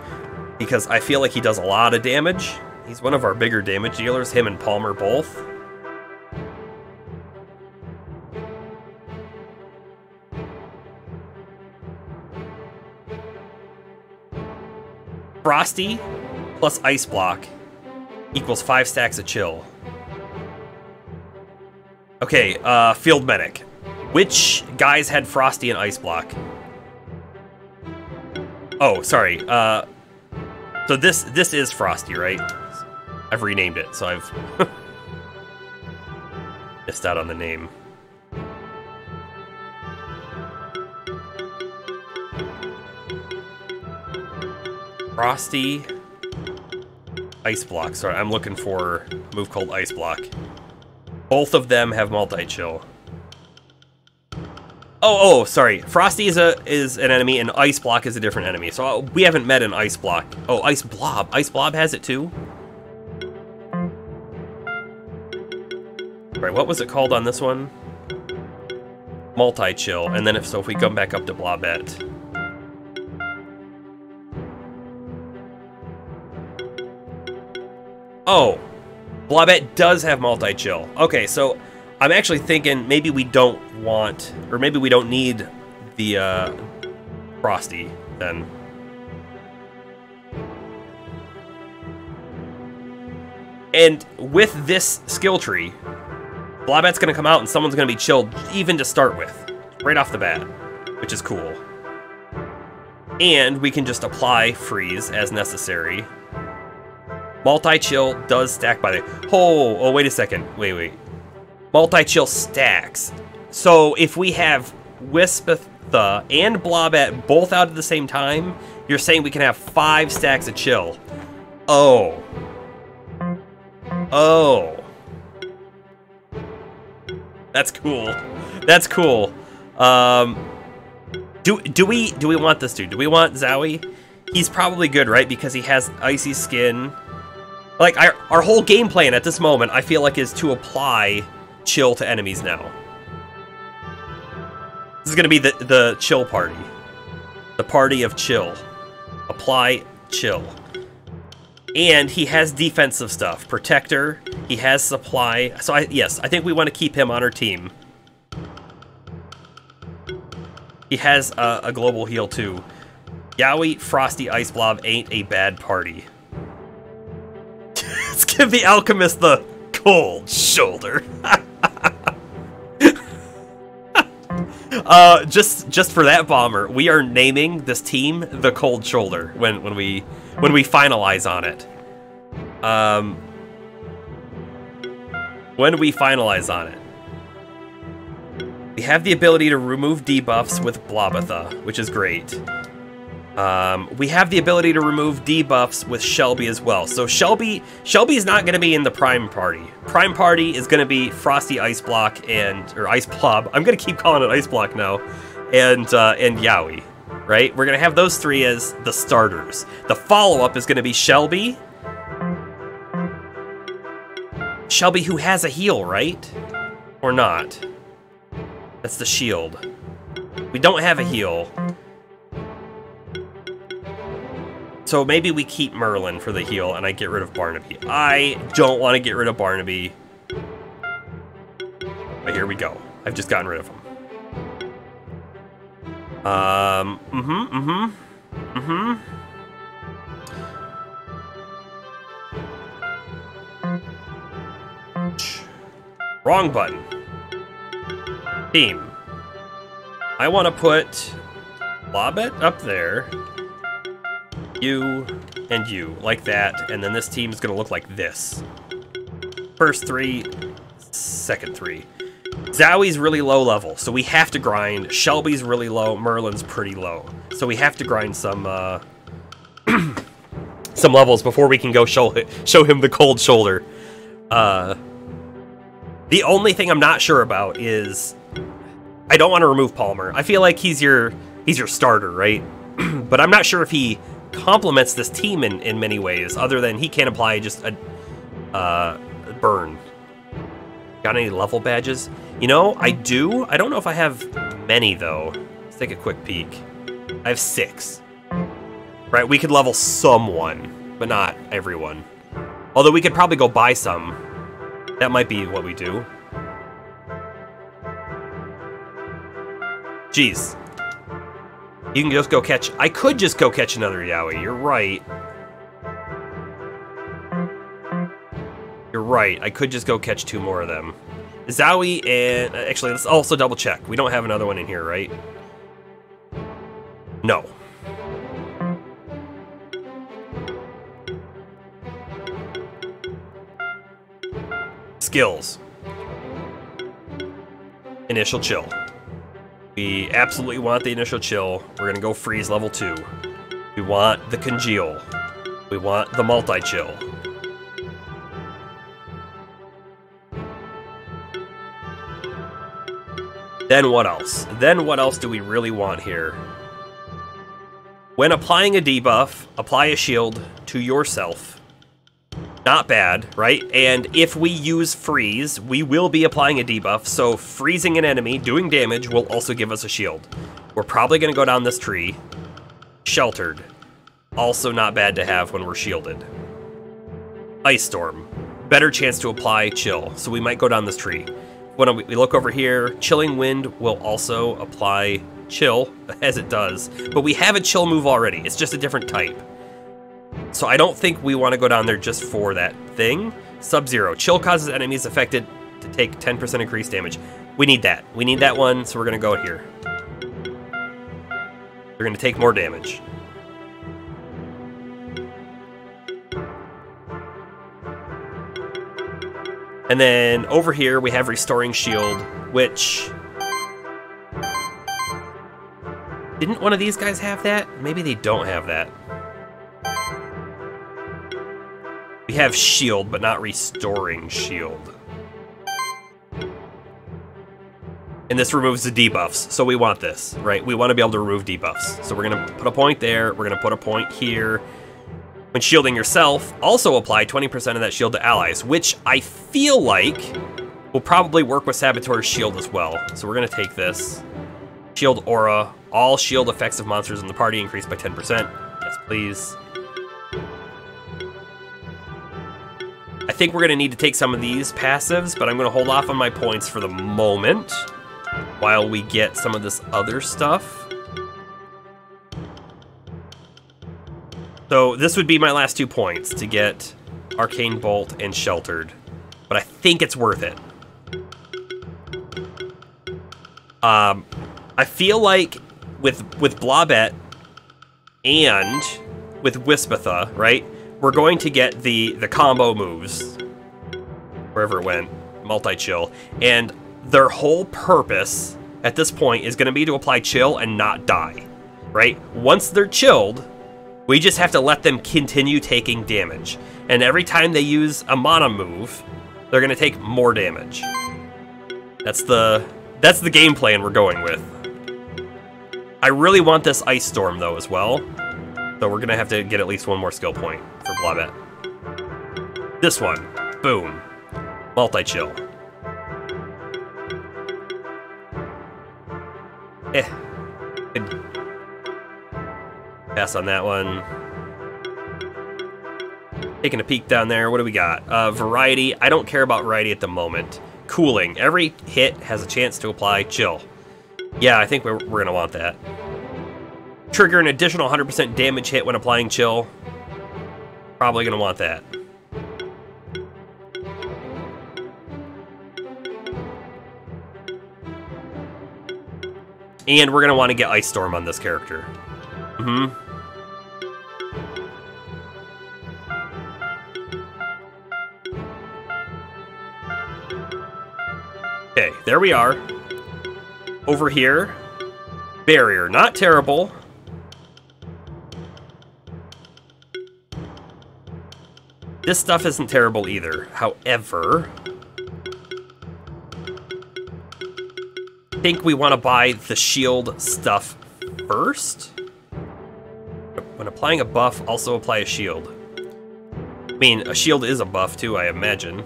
because I feel like he does a lot of damage. He's one of our bigger damage dealers, him and Palmer both. Frosty plus Ice Block equals 5 stacks of chill. Okay, Field Medic. Which guys had Frosty and Ice Block? Oh, sorry. So this is Frosty, right? I've renamed it, so I've missed out on the name. Frosty, Ice Block. Sorry, I'm looking for a move called Ice Block. Both of them have multi-chill. Oh, sorry. Frosty is an enemy, and Ice Block is a different enemy. So we haven't met an Ice Block. Oh, Ice Blob. Ice Blob has it too? Right, what was it called on this one? Multi-chill. And then if we come back up to Blobette. Oh, Blobette does have multi-chill. Okay, so I'm actually thinking maybe we don't want, or maybe we don't need the Frosty then. And with this skill tree, Blobette's gonna come out and someone's gonna be chilled even to start with, right off the bat, which is cool. And we can just apply freeze as necessary. Multi-chill does stack by the... Oh, wait a second. Wait. Multi-chill stacks. So if we have Wispitha and Blobette both out at the same time, you're saying we can have 5 stacks of chill. Oh. That's cool. That's cool. Do we want this dude? Do we want Zowie? He's probably good, right? Because he has icy skin. Like, our whole game plan at this moment, I feel like, is to apply chill to enemies now. This is gonna be the chill party. The party of chill. Apply chill. And he has defensive stuff. Protector He has supply. So, yes, I think we want to keep him on our team. He has a global heal, too. Yowie, Frosty, Ice Blob ain't a bad party. Let's give the alchemist the cold shoulder. Just for that, Bomber, we are naming this team the Cold Shoulder when we finalize on it. When we finalize on it. We have the ability to remove debuffs with Blobatha, which is great. We have the ability to remove debuffs with Shelby as well. So Shelby's not going to be in the Prime Party. Prime Party is going to be Frosty, Ice Block, or Ice Blob. I'm going to keep calling it Ice Block now. And Yowie, right? We're going to have those three as the starters. The follow-up is going to be Shelby. Shelby, who has a heal, right? Or not? That's the shield. We don't have a heal. So maybe we keep Merlin for the heal and I get rid of Barnaby. I don't want to get rid of Barnaby. But here we go. I've just gotten rid of him. Wrong button. Team. I want to put Lobet up there. You and you, like that, and then this team is going to look like this. First three, second three. Zowie's really low level, so we have to grind. Shelby's really low, Merlin's pretty low. So we have to grind some some levels before we can go show him the cold shoulder. The only thing I'm not sure about is I don't want to remove Palmer. I feel like he's your starter, right? But I'm not sure if he complements this team in many ways, other than he can apply just a burn. Got any level badges? You know, I do. I don't know if I have many, though. Let's take a quick peek. I have 6. Right, we could level someone, but not everyone. Although we could probably go buy some. That might be what we do. Jeez. You can just go catch... I could just go catch another Yowie. You're right. You're right. I could just go catch 2 more of them. Zowie and... Actually, let's also double check. We don't have another one in here, right? No. Skills. Initial chill. We absolutely want the initial chill. We're gonna go freeze level 2. We want the congeal. We want the multi-chill. Then what else? Then what else do we really want here? When applying a debuff, apply a shield to yourself. Not bad, right? And if we use freeze, we will be applying a debuff, so freezing an enemy, doing damage, will also give us a shield. We're probably going to go down this tree. Sheltered. Also not bad to have when we're shielded. Ice Storm. Better chance to apply chill, so we might go down this tree. When we look over here, Chilling Wind will also apply chill, as it does. But we have a chill move already. It's just a different type. So I don't think we want to go down there just for that thing. Sub-Zero. Chill causes enemies affected to take 10% increased damage. We need that. We need that one, so we're going to go here. We're going to take more damage. And then over here we have Restoring Shield, which... Didn't one of these guys have that? Maybe they don't have that. We have Shield, but not Restoring Shield. And this removes the debuffs, so we want this, right? We want to be able to remove debuffs. So we're going to put a point there, we're going to put a point here. When shielding yourself, also apply 20% of that shield to allies, which I feel like will probably work with Saboteur's shield as well. So we're going to take this. Shield Aura. All shield effects of monsters in the party increase by 10%. Yes, please. I think we're going to need to take some of these passives, but I'm going to hold off on my points for the moment while we get some of this other stuff. So this would be my last 2 points to get Arcane Bolt and Sheltered, but I think it's worth it. I feel like with Blobette and with Wispatha, right, we're going to get the combo moves, wherever it went, multi-chill, and their whole purpose at this point is going to be to apply chill and not die, right? Once they're chilled, we just have to let them continue taking damage, and every time they use a mana move, they're going to take more damage. That's the game plan we're going with. I really want this Ice Storm, though, as well. So we're going to have to get at least 1 more skill point for Blobette. This one. Boom. Multi-chill. Good. Pass on that one. Taking a peek down there. What do we got? Variety. I don't care about variety at the moment. Cooling. Every hit has a chance to apply chill. Yeah, I think we're going to want that. Trigger an additional 100% damage hit when applying chill. Probably going to want that. And we're going to want to get Ice Storm on this character. Okay, there we are. Over here. Barrier. Not terrible. This stuff isn't terrible either. However, I think we want to buy the shield stuff first. When applying a buff, also apply a shield. I mean, a shield is a buff too, I imagine.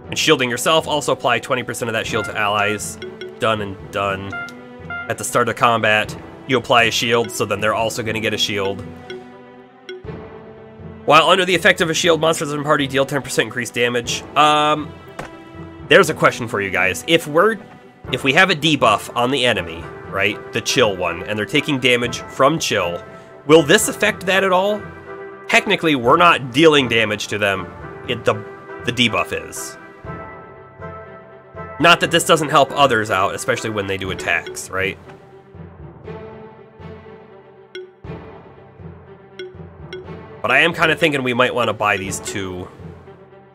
And shielding yourself, also apply 20% of that shield to allies. Done and done. At the start of combat, you apply a shield, so then they're also going to get a shield. While under the effect of a shield, monsters in party deal 10% increased damage. There's a question for you guys. If we have a debuff on the enemy, right, the chill one, and they're taking damage from chill, will this affect that at all? Technically, we're not dealing damage to them. The debuff is. Not that this doesn't help others out, especially when they do attacks, right? But I am kind of thinking we might want to buy these 2.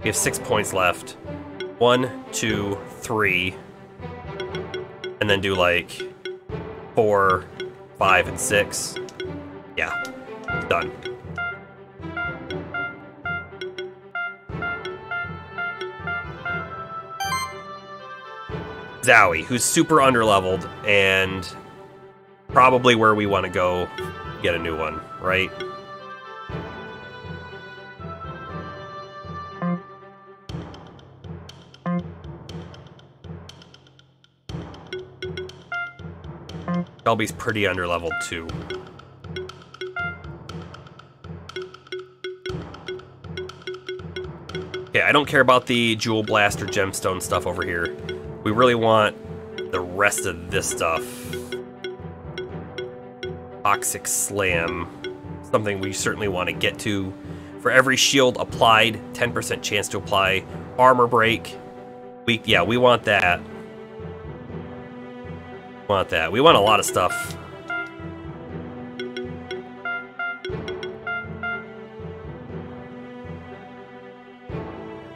We have 6 points left. 1, 2, 3. And then do like 4, 5, and 6. Yeah, done. Zowie, who's super underleveled, and probably where we want to go get a new one, right? Shelby's pretty underleveled too. Okay, I don't care about the Jewel Blast or Gemstone stuff over here. We really want the rest of this stuff. Toxic Slam. Something we certainly want to get to. For every shield applied, 10% chance to apply Armor Break. We want that. We want a lot of stuff.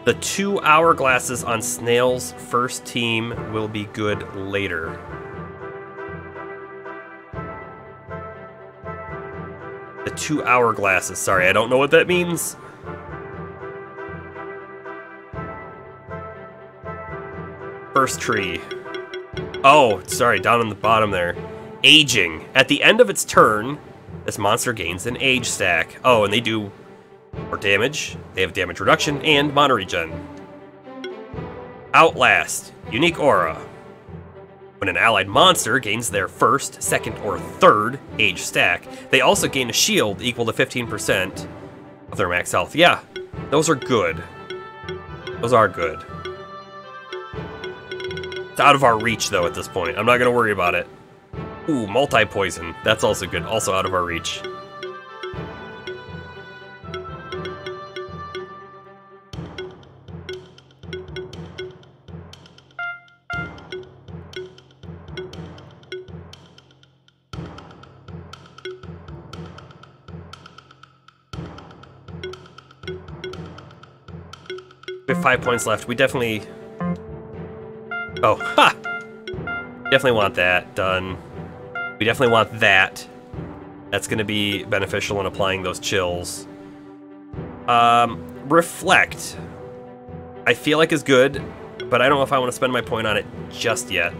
The 2 hourglasses on Snail's first team will be good later. The 2 hourglasses. Sorry, I don't know what that means. First tree. Oh, sorry, down on the bottom there. Aging. At the end of its turn, this monster gains an age stack. Oh, and they do more damage. They have damage reduction and mana regen. Outlast. Unique aura. When an allied monster gains their first, second, or third age stack, they also gain a shield equal to 15% of their max health. Yeah, those are good. Those are good. It's out of our reach, though, at this point. I'm not going to worry about it. Ooh, multi-poison. That's also good. Also out of our reach. We have 5 points left. We definitely... Oh, ha! Definitely want that done. We definitely want that. That's going to be beneficial in applying those chills. Reflect. I feel like is good, but I don't know if I want to spend my point on it just yet.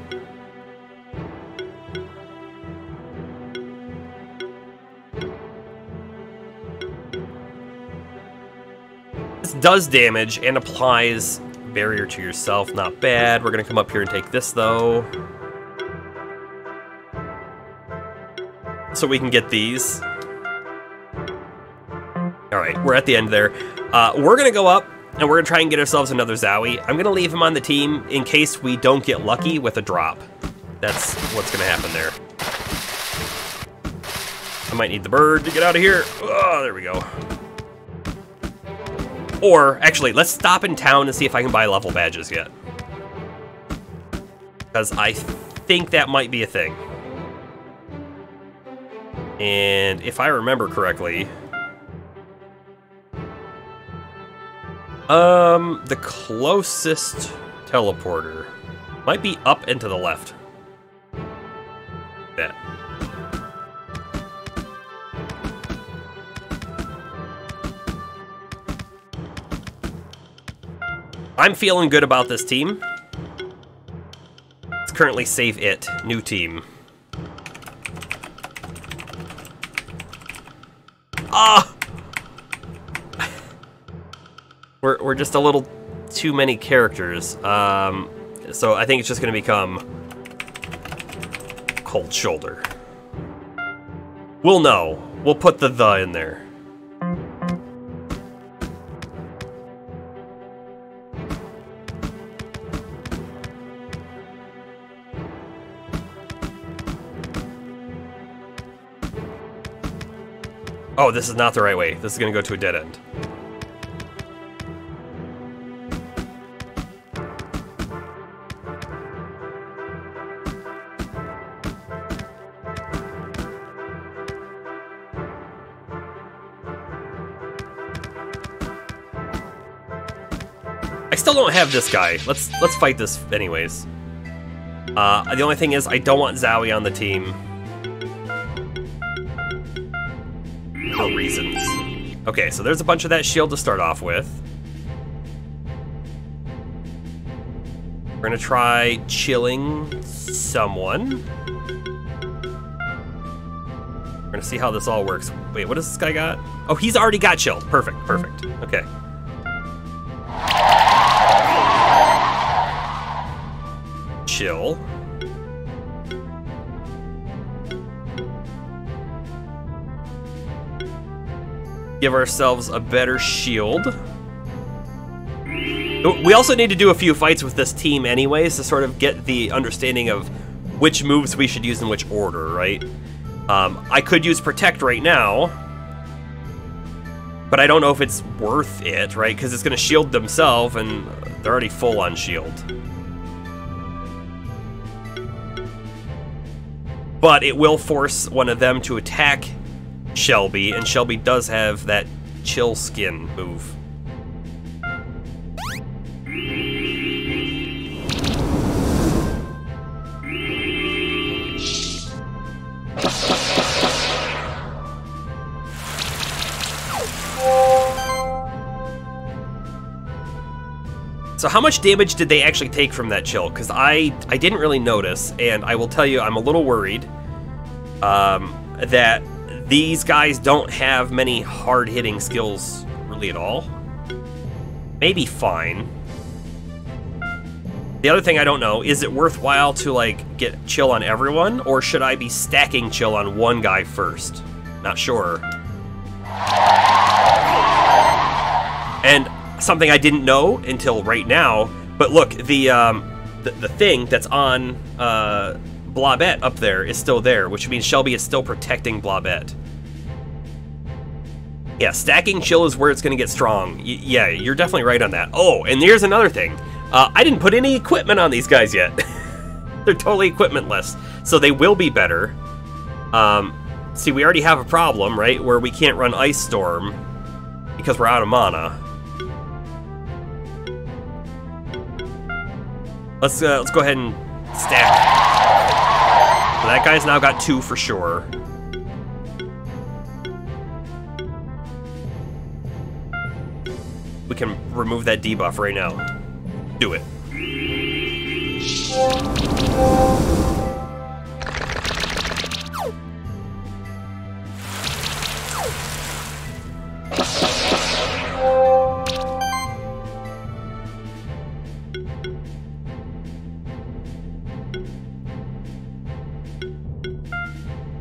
This does damage and applies barrier to yourself. Not bad. We're going to come up here and take this, though. So we can get these. Alright, we're at the end there. We're going to go up, and we're going to try and get ourselves another Zowie. I'm going to leave him on the team in case we don't get lucky with a drop. That's what's going to happen there. I might need the bird to get out of here. Oh, there we go. Or, actually, let's stop in town and see if I can buy level badges yet. Because I think that might be a thing. And if I remember correctly... the closest teleporter might be up and to the left. Bet. I'm feeling good about this team. Let's currently save it. New team. Ah! We're just a little too many characters. So I think it's just gonna become Cold Shoulder. We'll know. We'll put the in there. Oh, this is not the right way. This is gonna go to a dead end. I still don't have this guy. Let's fight this anyways. The only thing is I don't want Zowie on the team. For reasons. Okay, so there's a bunch of that shield to start off with. We're gonna try chilling someone. We're gonna see how this all works. Wait, what does this guy got? Oh, he's already got chilled. Perfect, perfect. Okay. Chill. Give ourselves a better shield. We also need to do a few fights with this team anyways to sort of get the understanding of which moves we should use in which order, right? I could use Protect right now, but I don't know if it's worth it, right? Because it's going to shield themselves, and they're already full on shield. But it will force one of them to attack Shelby, and Shelby does have that chill skin move. So how much damage did they actually take from that chill? Because I didn't really notice, and I will tell you I'm a little worried that these guys don't have many hard-hitting skills really at all. Maybe fine. The other thing I don't know, is it worthwhile to, like, get chill on everyone, or should I be stacking chill on one guy first? Not sure. And something I didn't know until right now, but look, the thing that's on Blobette up there is still there, which means Shelby is still protecting Blobette. Yeah, stacking chill is where it's going to get strong. Yeah, you're definitely right on that. Oh, and here's another thing. I didn't put any equipment on these guys yet. They're totally equipmentless, so they will be better. See, we already have a problem, right, where we can't run Ice Storm because we're out of mana. Let's go ahead and stack. So that guy's now got 2 for sure. We can remove that debuff right now. Do it.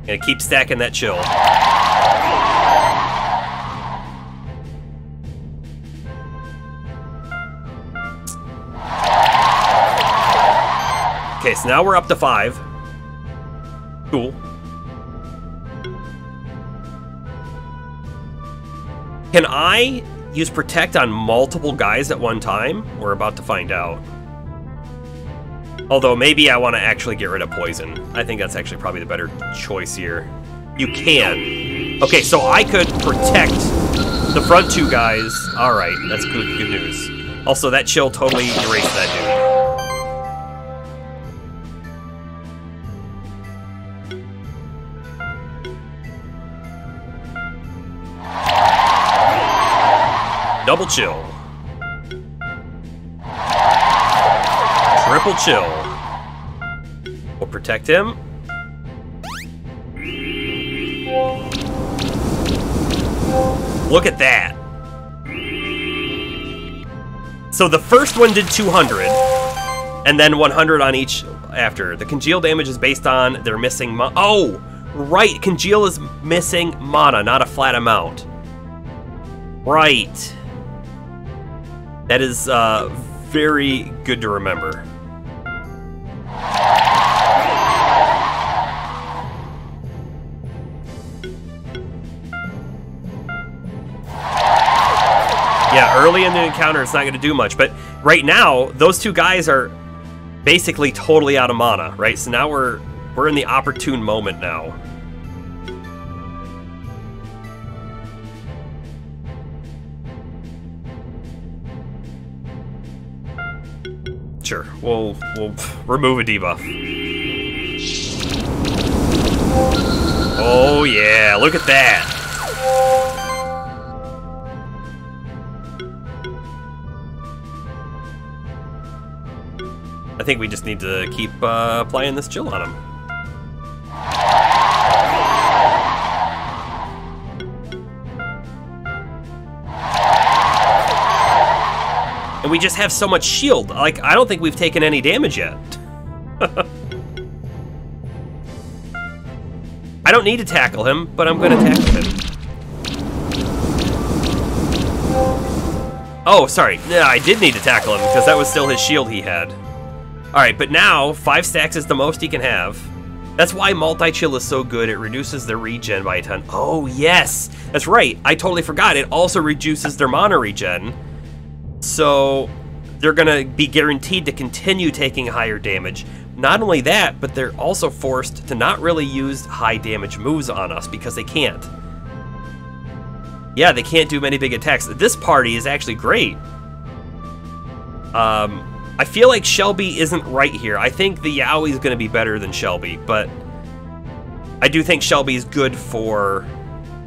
Gonna keep stacking that chill. Okay, so now we're up to 5. Cool. Can I use Protect on multiple guys at one time? We're about to find out. Although, maybe I want to actually get rid of Poison. I think that's actually probably the better choice here. You can. Okay, so I could protect the front 2 guys. Alright, that's good news. Also, that chill totally erased that dude. Double chill. Triple chill. We'll protect him. Look at that. So the first one did 200, and then 100 on each after. The congeal damage is based on their missing mana. Oh, right. Congeal is missing mana, not a flat amount. Right. That is very good to remember. Yeah, early in the encounter, it's not going to do much. But right now, those 2 guys are basically totally out of mana, right? So now we're in the opportune moment now. Sure, we'll remove a debuff. Oh yeah, look at that. I think we just need to keep applying this chill on him. And we just have so much shield. Like, I don't think we've taken any damage yet. I don't need to tackle him, but I'm gonna tackle him. Oh, sorry. No, I did need to tackle him, because that was still his shield he had. Alright, but now, 5 stacks is the most he can have. That's why multi-chill is so good. It reduces their regen by a ton. Oh, yes! That's right. I totally forgot. It also reduces their mana regen. So, they're gonna be guaranteed to continue taking higher damage. Not only that, but they're also forced to not really use high damage moves on us because they can't. Yeah, they can't do many big attacks. This party is actually great. I feel like Shelby isn't right here. I think the Yowie is gonna be better than Shelby, but I do think Shelby is good for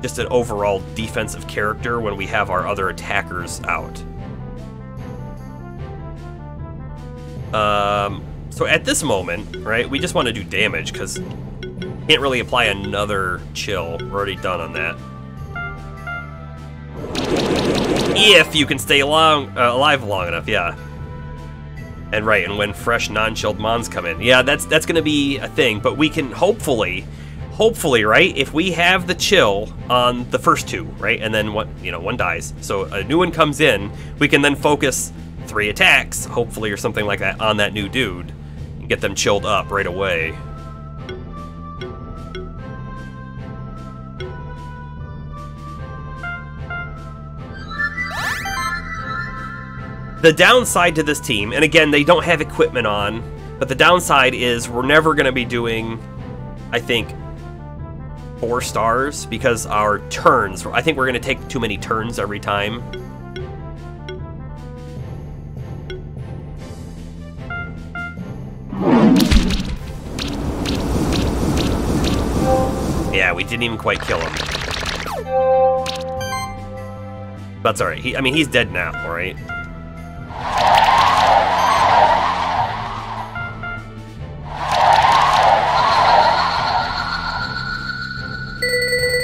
just an overall defensive character when we have our other attackers out. So at this moment, right, we just want to do damage, because can't really apply another chill. We're already done on that. If you can stay alive long enough, yeah. And right, and when fresh non-chilled mons come in. Yeah, that's gonna be a thing, but we can hopefully, right, if we have the chill on the first two, right, and then one dies, so a new one comes in, we can then focus 3 attacks, hopefully, or something like that, on that new dude, and get them chilled up right away. The downside to this team, and again, they don't have equipment on, but the downside is we're never going to be doing, I think, 4 stars, because our turns, I think we're going to take too many turns every time. Yeah, we didn't even quite kill him. That's alright. I mean, he's dead now, alright?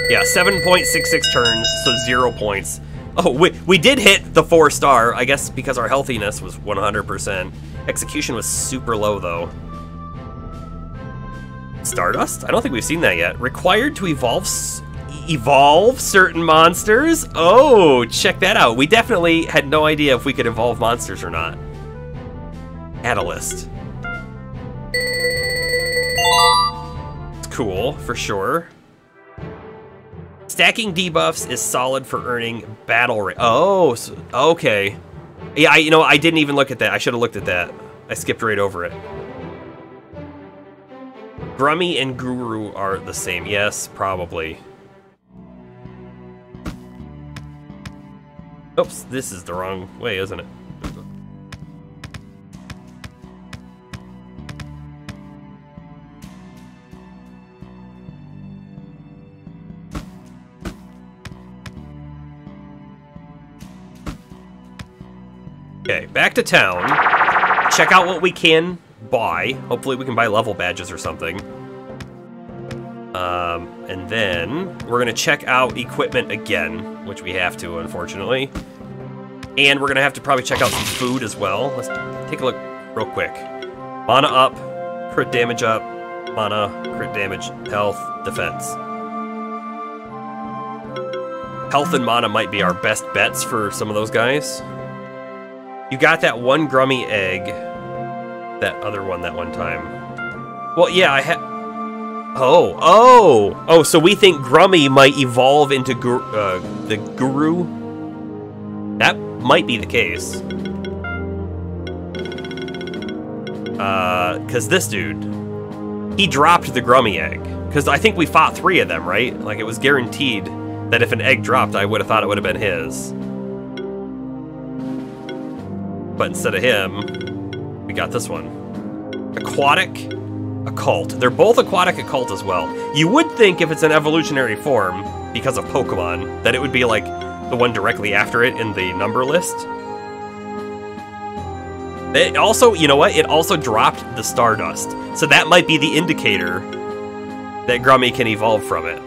Yeah, 7.66 turns, so 0 points. Oh, we did hit the 4-star, I guess because our healthiness was 100%. Execution was super low, though. Stardust? I don't think we've seen that yet. Required to evolve certain monsters? Oh, check that out. We definitely had no idea if we could evolve monsters or not. Add a list. It's cool, for sure. Stacking debuffs is solid for earning battle rate. Oh, so, okay. Yeah, I didn't even look at that. I should have looked at that. I skipped right over it. Grummy and Guru are the same. Yes, probably. Oops, this is the wrong way, isn't it? Okay, back to town. Check out what we can buy. Hopefully we can buy level badges or something. And then we're gonna check out equipment again, which we have to, unfortunately. And we're gonna have to probably check out some food as well. Let's take a look real quick. Mana up, crit damage up, mana, crit damage, health, defense. Health and mana might be our best bets for some of those guys. You got that one Grummy egg, that other one that one time. Well, yeah, I had... Oh, so we think Grummy might evolve into the Guru? That might be the case. Because this dude, he dropped the Grummy egg. Because I think we fought 3 of them, right? Like, it was guaranteed that if an egg dropped, I would have thought it would have been his. But instead of him, we got this one. Aquatic, Occult. They're both Aquatic Occult as well. You would think if it's an evolutionary form, because of Pokemon, that it would be like the one directly after it in the number list. It also, you know what? It also dropped the Stardust. So that might be the indicator that Grummy can evolve from it.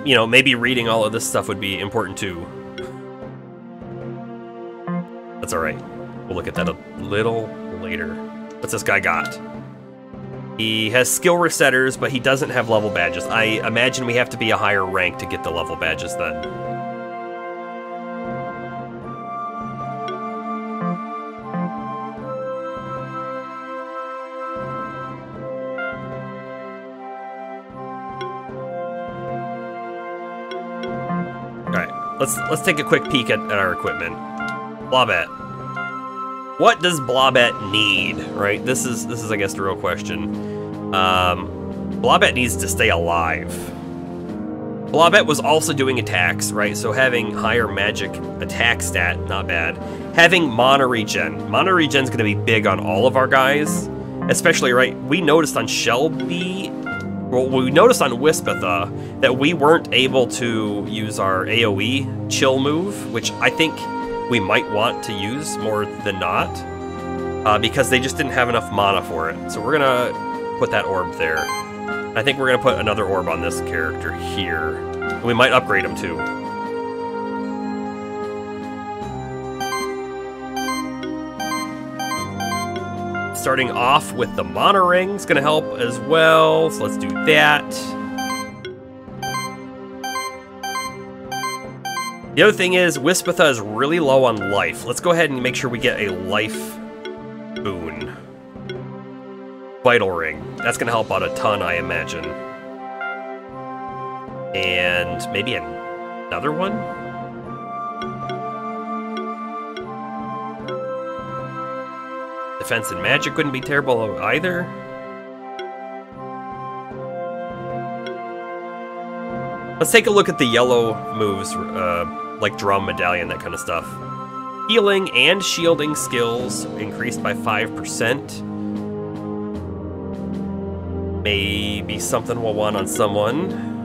You know, maybe reading all of this stuff would be important too. That's alright. We'll look at that a little later. What's this guy got? He has skill resetters, but he doesn't have level badges. I imagine we have to be a higher rank to get the level badges then. Let's take a quick peek at our equipment. Blobbat. What does Blobbat need, right? This is I guess the real question. Blobbat needs to stay alive. Blobbat was also doing attacks, right? So having higher magic attack stat, not bad. Having mana regen. Mana regen's gonna be big on all of our guys. Especially, right, we noticed on Shelby, well, we noticed on Wispatha that we weren't able to use our AoE chill move, which I think we might want to use more than not, because they just didn't have enough mana for it. So we're gonna put that orb there. I think we're gonna put another orb on this character here. We might upgrade him too. Starting off with the mana ring is gonna help as well, so let's do that. The other thing is, Wispatha is really low on life. Let's go ahead and make sure we get a life boon. Vital ring. That's gonna help out a ton, I imagine. And maybe another one? Defense and magic wouldn't be terrible either. Let's take a look at the yellow moves, like drum, medallion, that kind of stuff. Healing and shielding skills increased by 5%. Maybe something we'll want on someone.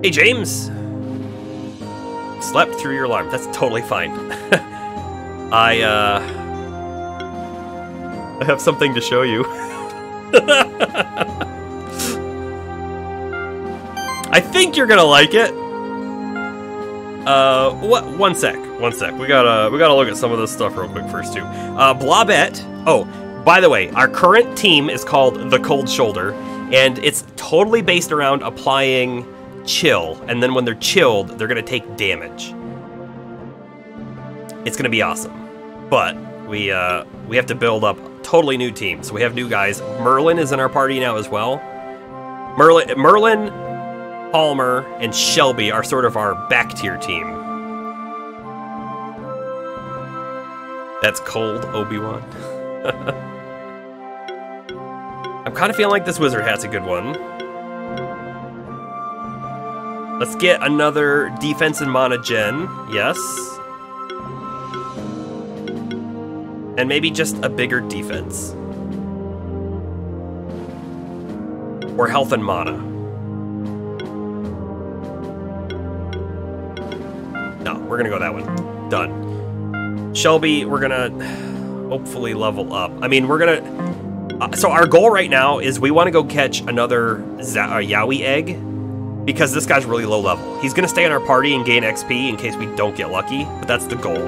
Hey, James! Slept through your alarm. That's totally fine. I have something to show you. I think you're gonna like it. What? One sec. We gotta look at some of this stuff real quick first, too. Blobette. Oh, by the way, our current team is called the Cold Shoulder, and it's totally based around applying chill, and then when they're chilled, they're gonna take damage. It's gonna be awesome, but we have to build up a totally new team. So we have new guys. Merlin is in our party now as well. Merlin, Palmer, and Shelby are sort of our back tier team. That's cold, Obi-Wan. I'm kind of feeling like this wizard hat's a good one. Let's get another defense and mana gen, yes. And maybe just a bigger defense. Or health and mana. No, we're gonna go that one. Done. Shelby, we're gonna hopefully level up. I mean, we're gonna... so our goal right now is we want to go catch another Yowie egg. Because this guy's really low level. He's gonna stay in our party and gain XP in case we don't get lucky, but that's the goal.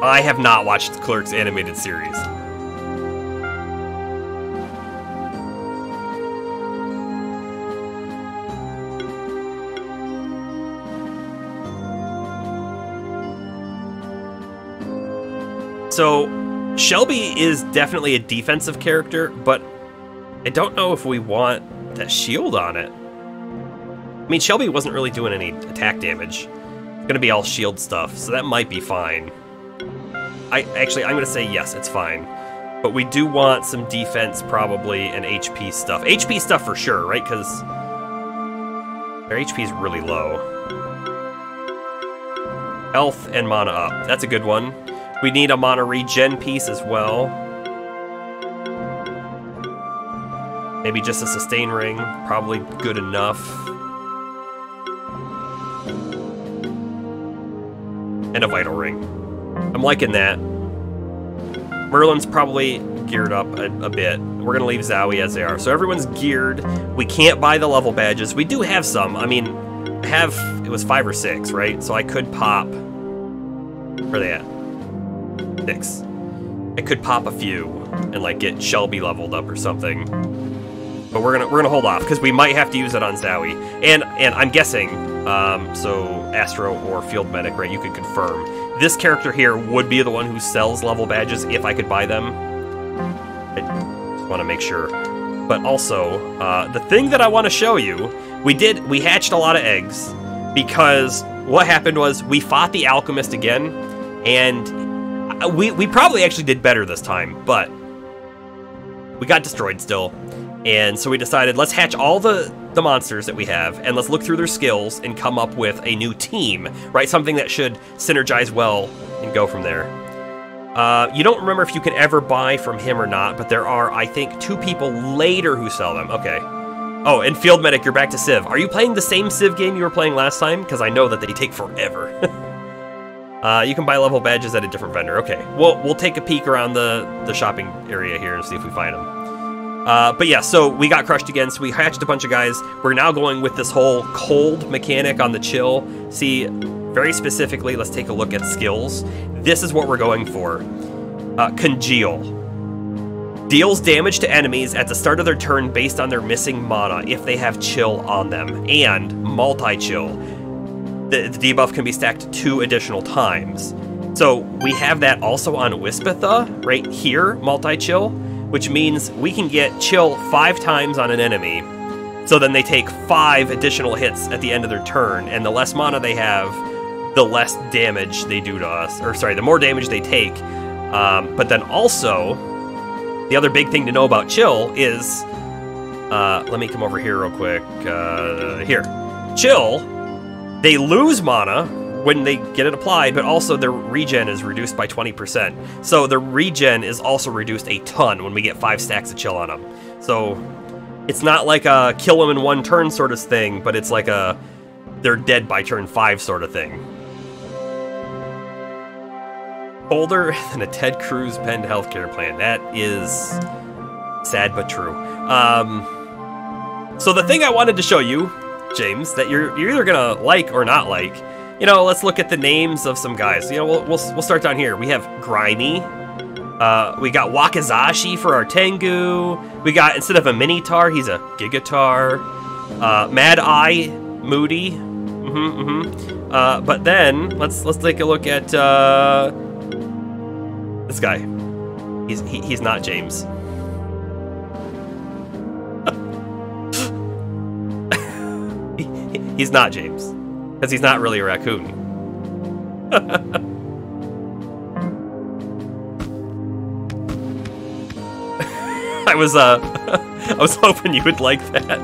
I have not watched the Clerks animated series. So, Shelby is definitely a defensive character, but I don't know if we want that shield on it. I mean, Shelby wasn't really doing any attack damage. It's gonna be all shield stuff, so that might be fine. I'm gonna say yes, it's fine. But we do want some defense, probably, and HP stuff. HP stuff for sure, right? Because their HP is really low. Health and mana up. That's a good one. We need a mana regen piece as well. Maybe just a sustain ring, probably good enough. And a vital ring. I'm liking that. Merlin's probably geared up a bit. We're gonna leave Zowie as they are. So everyone's geared. We can't buy the level badges. We do have some. I mean, it was 5 or 6, right? So I could pop, where are they at? 6. I could pop a few and like get Shelby leveled up or something. But we're gonna hold off because we might have to use it on Zowie. And I'm guessing, so Astro or Field Medic, right? You could confirm. This character here would be the one who sells level badges if I could buy them. I just want to make sure. But also, the thing that I want to show you, we hatched a lot of eggs because what happened was we fought the alchemist again, and we probably actually did better this time, but we got destroyed still. And so we decided, let's hatch all the monsters that we have, and let's look through their skills and come up with a new team, right? Something that should synergize well and go from there. You don't remember if you can ever buy from him or not, but there are, I think, 2 people later who sell them. Okay. Oh, and Field Medic, you're back to Civ. Are you playing the same Civ game you were playing last time? Because I know that they take forever. You can buy level badges at a different vendor. Okay, we'll take a peek around the shopping area here and see if we find them. But yeah, so we got crushed again, so we hatched a bunch of guys. We're now going with this whole cold mechanic on the chill. See, very specifically, let's take a look at skills. This is what we're going for. Congeal. Deals damage to enemies at the start of their turn based on their missing mana if they have chill on them. And multi-chill. The debuff can be stacked 2 additional times. So we have that also on Wispitha, right here, multi-chill, which means we can get chill 5 times on an enemy. So then they take 5 additional hits at the end of their turn, and the less mana they have, the less damage they do to us. Or sorry, the more damage they take. But then also, the other big thing to know about chill is, let me come over here real quick. Here. Chill, they lose mana when they get it applied, but also their regen is reduced by 20%. So the regen is also reduced a ton when we get 5 stacks of chill on them. So it's not like a kill them in 1 turn sort of thing, but it's like a they're dead by turn 5 sort of thing. Older than a Ted Cruz penned healthcare plan. That is sad but true. So the thing I wanted to show you, James, that you're either gonna like or not like. You know, let's look at the names of some guys. You know, we'll start down here. We have Grimy. We got Wakazashi for our Tengu. We got, instead of a Minotaur, he's a Gigatar. Mad Eye Moody. But then let's take a look at this guy. He's not James. He's not James. Because he's not really a raccoon. I was hoping you would like that.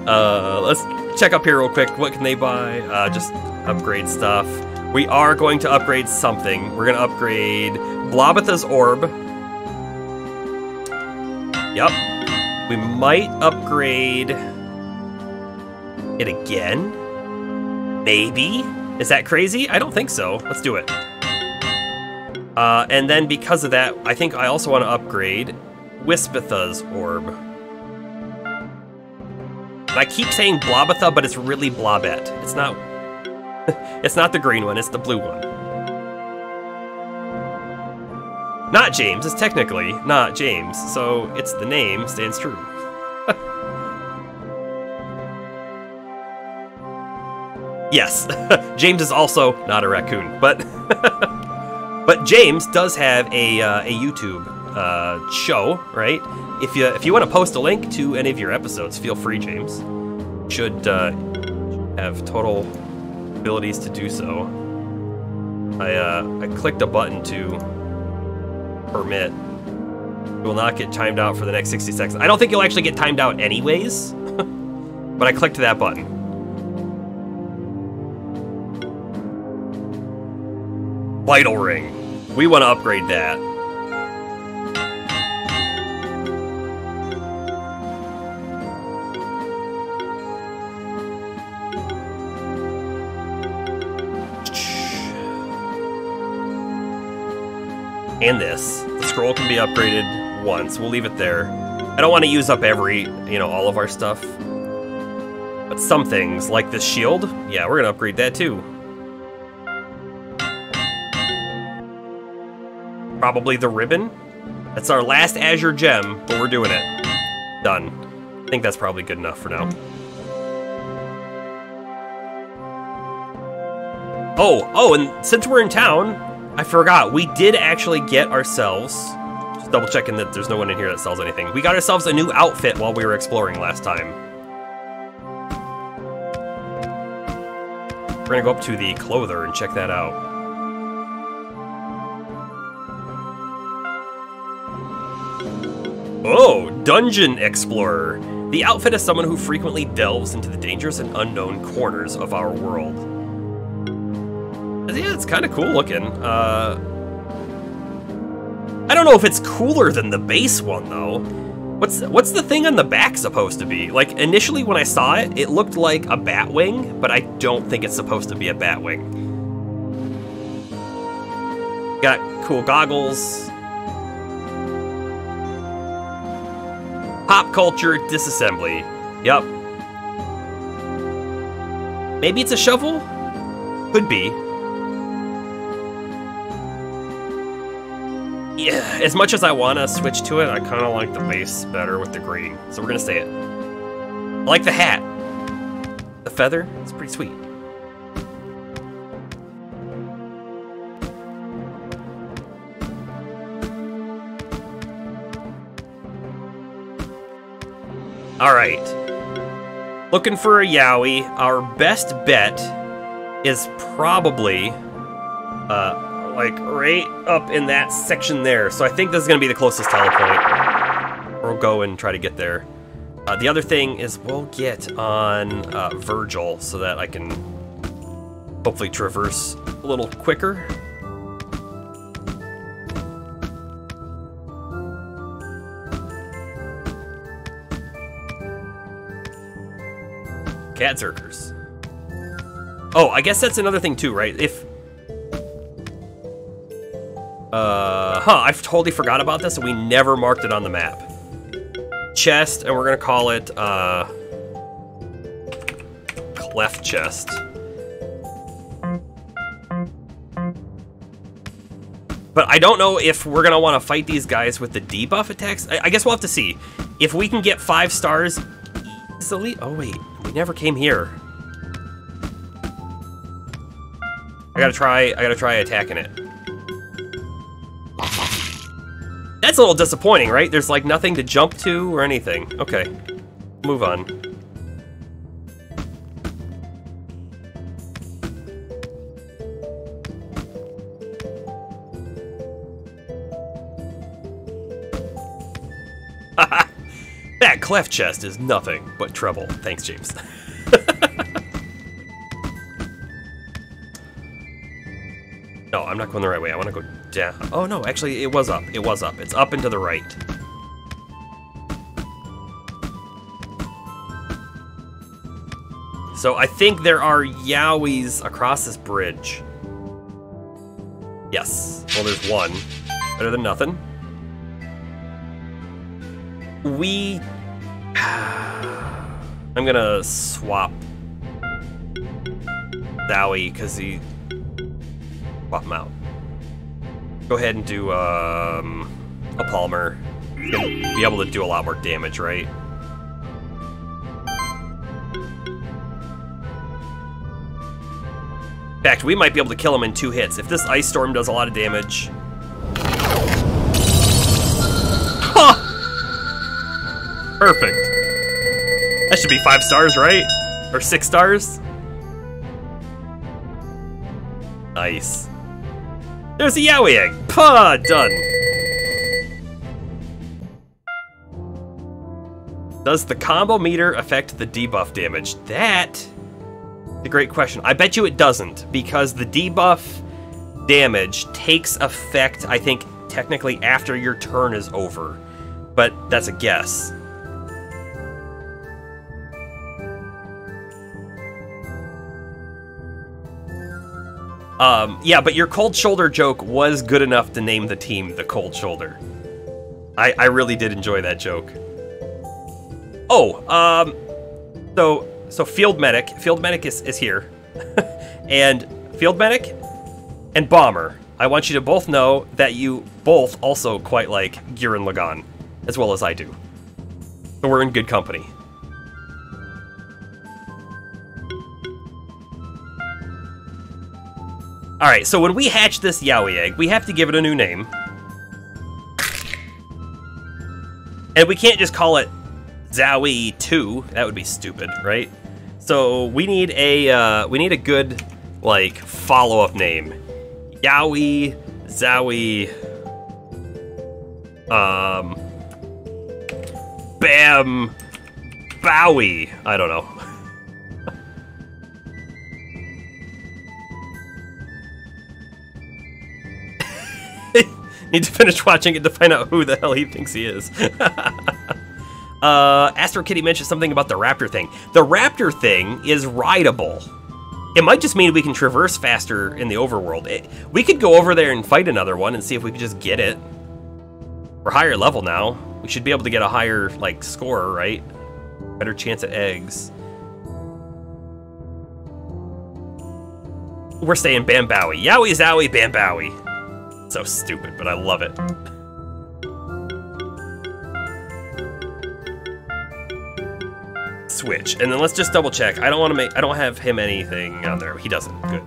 Let's check up here real quick. What can they buy? Just upgrade stuff. We are going to upgrade something. We're going to upgrade Blobitha's Orb. Yep. We might upgrade it again? Maybe? Is that crazy? I don't think so. Let's do it. And then because of that, I think I also want to upgrade Wispitha's Orb. And I keep saying Blobitha, but it's really Blobette. It's not... it's not the green one, it's the blue one. Not James, it's technically not James, so it's the name stands true. Yes, James is also not a raccoon, but but James does have a YouTube show, right? If you want to post a link to any of your episodes, feel free, James. Should have total abilities to do so. I clicked a button to permit. You will not get timed out for the next 60 seconds. I don't think you'll actually get timed out anyways, but I clicked that button. Vital Ring. We want to upgrade that. And this. The scroll can be upgraded once. We'll leave it there. I don't want to use up all of our stuff. But some things, like this shield, yeah, we're going to upgrade that too. Probably the ribbon. That's our last Azure gem, but we're doing it. Done. I think that's probably good enough for now. Oh, and since we're in town, I forgot, we did actually get ourselves, just double checking that there's no one in here that sells anything. We got ourselves a new outfit while we were exploring last time. We're gonna go up to the clother and check that out. Oh, Dungeon Explorer. The outfit is someone who frequently delves into the dangerous and unknown corners of our world. Yeah, it's kind of cool looking. I don't know if it's cooler than the base one, though. What's the thing on the back supposed to be? Like, initially when I saw it, it looked like a bat wing, but I don't think it's supposed to be a bat wing. Got cool goggles. Pop culture disassembly. Yep. Maybe it's a shovel? Could be. Yeah, as much as I want to switch to it, I kind of like the base better with the green. So we're going to say it. I like the hat. The feather, it's pretty sweet. All right. Looking for a Yowie. Our best bet is probably like right up in that section there. So I think this is gonna be the closest teleport. We'll go and try to get there. The other thing is we'll get on Virgil so that I can hopefully traverse a little quicker. Cat Zerkers. Oh, I guess that's another thing too, right? If... I totally forgot about this and we never marked it on the map. Chest, and we're gonna call it, Cleft Chest. But I don't know if we're gonna want to fight these guys with the debuff attacks. I guess we'll have to see. If we can get 5 stars easily... Oh wait, we never came here. I gotta try attacking it. That's a little disappointing, right? There's like nothing to jump to or anything. Okay, move on. That cleft chest is nothing but trouble. Thanks, James. No, I'm not going the right way. I want to go down. Oh, no, actually, it was up. It was up. It's up and to the right. So I think there are Yowies across this bridge. Yes. Well, there's one. Better than nothing. I'm gonna swap Zowie because he... Swap him out. Go ahead and do a Palmer. He'll be able to do a lot more damage, right? In fact, we might be able to kill him in 2 hits. If this Ice Storm does a lot of damage... Huh! Perfect. That should be 5 stars, right? Or 6 stars? Nice. There's a Yowie egg. Puh, done. Does the combo meter affect the debuff damage? That's a great question. I bet you it doesn't, because the debuff damage takes effect, I think, technically after your turn is over. But that's a guess. Yeah, but your Cold Shoulder joke was good enough to name the team the Cold Shoulder. I really did enjoy that joke. Oh, so Field Medic. Field Medic is here. And Field Medic and Bomber. I want you to both know that you both also quite like Gurren Lagann, as well as I do. So we're in good company. Alright, so when we hatch this Yowie egg, we have to give it a new name. And we can't just call it Zowie 2. That would be stupid, right? So we need a good, like, follow-up name. Yowie, Zowie, Bam, Bowie. I don't know. Need to finish watching it to find out who the hell he thinks he is. Astro Kitty mentioned something about the raptor thing. The raptor thing is rideable. It might just mean we can traverse faster in the overworld. We could go over there and fight another one and see if we could just get it. We're higher level now. We should be able to get a higher, like, score, right? Better chance at eggs. We're saying Bambowie. Yowie zowie Bambowie. So stupid, but I love it. Switch, and then let's just double check. I don't have him anything on there. He doesn't. Good.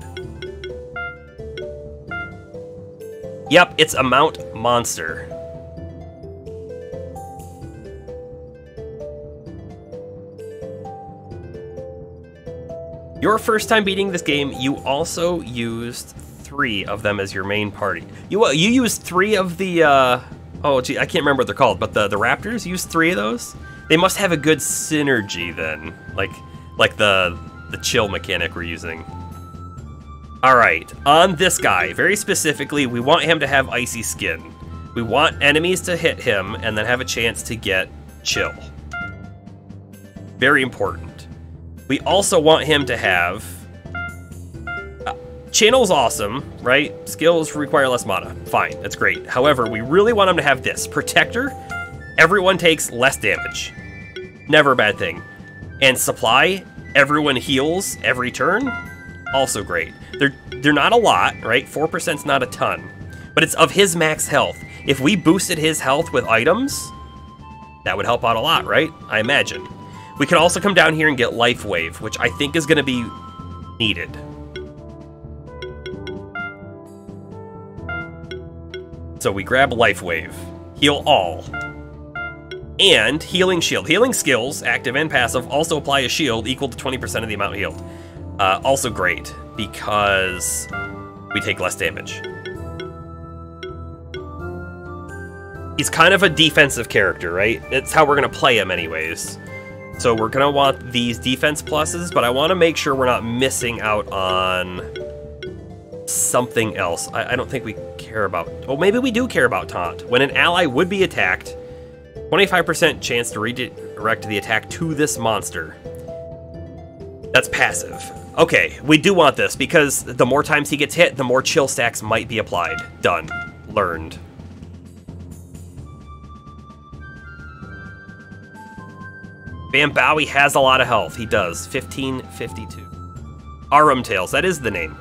Yep, it's a Mount Monster. Your first time beating this game, you also used 3 of them as your main party. You used 3 of the, oh gee, I can't remember what they're called, but the Raptors, you used 3 of those? They must have a good synergy then, like the chill mechanic we're using. All right, on this guy, very specifically, we want him to have icy skin. We want enemies to hit him and then have a chance to get chill. Very important. We also want him to have... channel's awesome, right? Skills require less mana. Fine, that's great. However, we really want him to have this. Protector, everyone takes less damage. Never a bad thing. And supply, everyone heals every turn. Also great. They're not a lot, right? 4%'s not a ton. But it's of his max health. If we boosted his health with items, that would help out a lot, right? I imagine. We can also come down here and get Life Wave, which I think is going to be needed. So we grab Life Wave, heal all, and Healing Shield. Healing skills, active and passive, also apply a shield equal to 20% of the amount healed. Also great, because we take less damage. He's kind of a defensive character, right? It's how we're going to play him anyways. So we're going to want these defense pluses, but I want to make sure we're not missing out on something else. I don't think we care about... Oh, maybe we do care about Taunt. When an ally would be attacked, 25% chance to redirect the attack to this monster. That's passive. Okay, we do want this, because the more times he gets hit, the more chill stacks might be applied. Done. Learned. Bambowie has a lot of health. He does. 1552. Arum Tails. That is the name.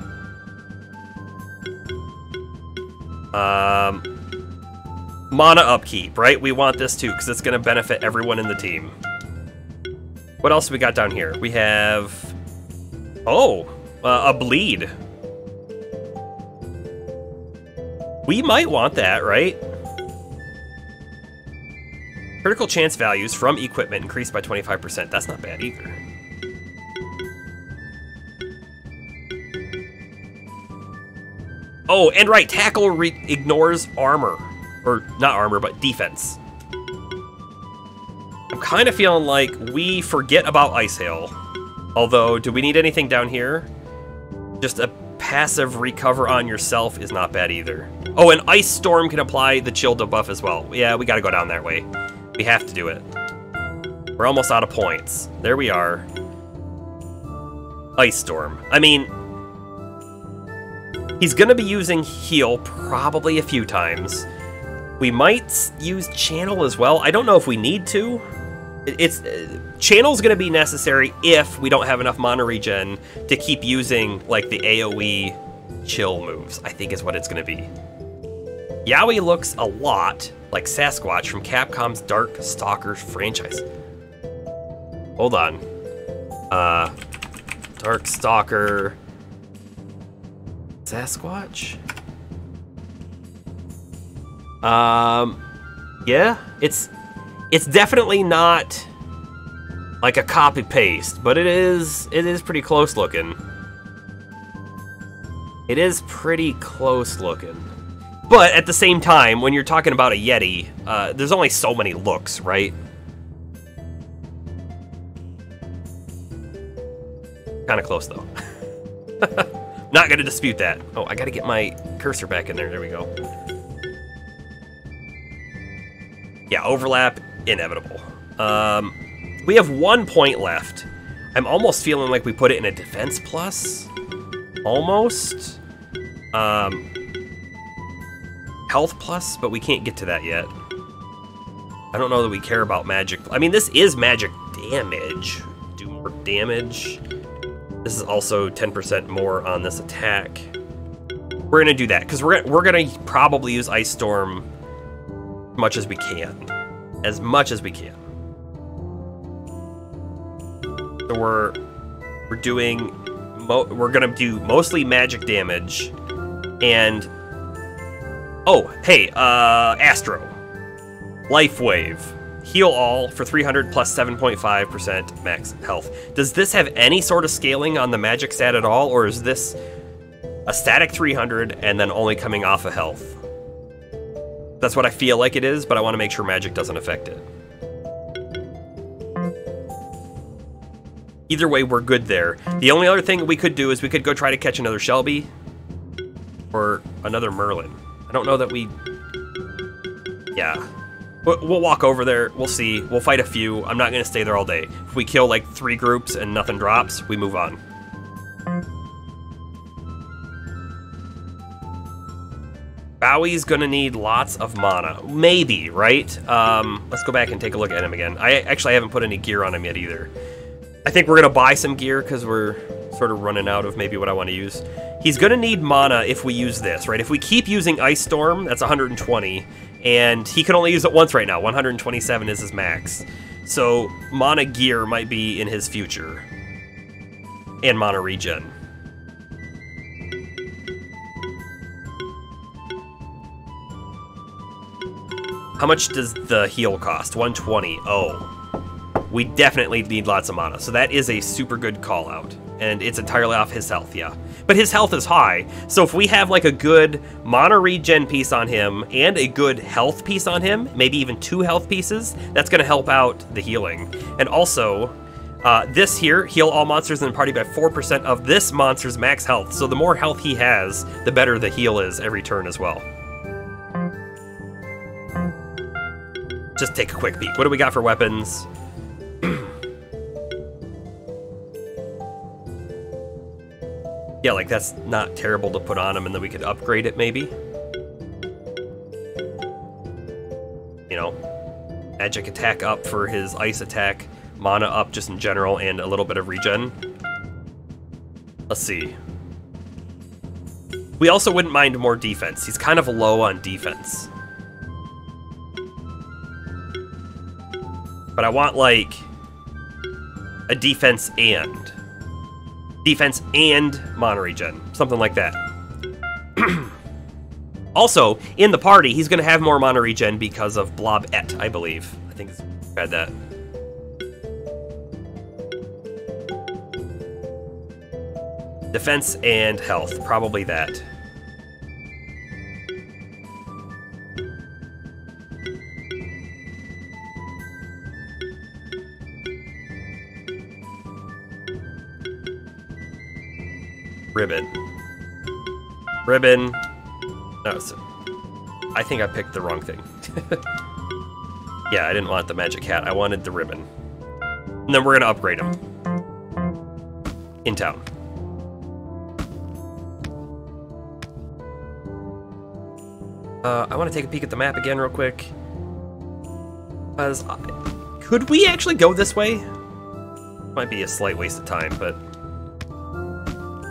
Mana upkeep, right? We want this too, because it's going to benefit everyone in the team. What else we got down here? We have... Oh! A bleed. We might want that, right? Critical chance values from equipment increased by 25%. That's not bad either. Oh, and right, tackle ignores armor. Or not armor, but defense. I'm kind of feeling like we forget about Ice Hail. Although, do we need anything down here? Just a passive recover on yourself is not bad either. Oh, and Ice Storm can apply the chill debuff as well. Yeah, we gotta go down that way. We have to do it. We're almost out of points. There we are. Ice Storm. I mean, he's gonna be using heal probably a few times. We might use channel as well. I don't know if we need to. Channel's gonna be necessary if we don't have enough mana regen to keep using like the AoE chill moves, I think is what it's gonna be. Yowie looks a lot like Sasquatch from Capcom's Dark Stalkers franchise. Hold on. Dark Stalker... Sasquatch? Yeah, it's definitely not like a copy-paste, but it is pretty close looking. It is pretty close looking. But at the same time, when you're talking about a Yeti, there's only so many looks, right? Kind of close, though. Not gonna dispute that. Oh, I gotta get my cursor back in there. There we go. Yeah, overlap, inevitable. We have 1 point left. I'm almost feeling like we put it in a defense plus. Almost. Health plus, but we can't get to that yet. I don't know that we care about magic. I mean, this is magic damage. Do more damage. This is also 10% more on this attack. We're gonna do that, because we're gonna probably use Ice Storm as much as we can. As much as we can. So we're gonna do mostly magic damage, and oh, hey, Astro. Life Wave. Heal all for 300 plus 7.5% max health. Does this have any sort of scaling on the magic stat at all, or is this a static 300 and then only coming off of health? That's what I feel like it is, but I want to make sure magic doesn't affect it. Either way, we're good there. The only other thing we could do is we could go try to catch another Shelby or another Merlin. I don't know that we... Yeah. We'll walk over there. We'll see. We'll fight a few. I'm not going to stay there all day. If we kill like 3 groups and nothing drops, we move on. Bowie's going to need lots of mana. Maybe, right? Let's go back and take a look at him again. I haven't put any gear on him yet either. I think we're going to buy some gear because we're sort of running out of maybe what I want to use. He's going to need mana if we use this, right? If we keep using Ice Storm, that's 120, and he can only use it once right now. 127 is his max. So mana gear might be in his future. And mana regen. How much does the heal cost? 120. Oh. We definitely need lots of mana, so that is a super good call out. And it's entirely off his health, yeah. But his health is high, so if we have like a good mana regen piece on him and a good health piece on him, maybe even 2 health pieces, that's gonna help out the healing. And also, this here, heal all monsters in the party by 4% of this monster's max health. So the more health he has, the better the heal is every turn as well. Just take a quick peek. What do we got for weapons? Yeah, like that's not terrible to put on him, and then we could upgrade it maybe. You know, magic attack up for his ice attack, mana up just in general, and a little bit of regen. Let's see. We also wouldn't mind more defense. He's kind of low on defense. But I want like a defense and mana regen, something like that. Also, in the party, he's going to have more mana regen because of Blob-et, I believe. I think it's had that. Defense and health, probably that. Ribbon. No, I think I picked the wrong thing. Yeah, I didn't want the magic hat. I wanted the ribbon. And then we're gonna upgrade him. In town. I want to take a peek at the map again real quick. Could we actually go this way? Might be a slight waste of time, but...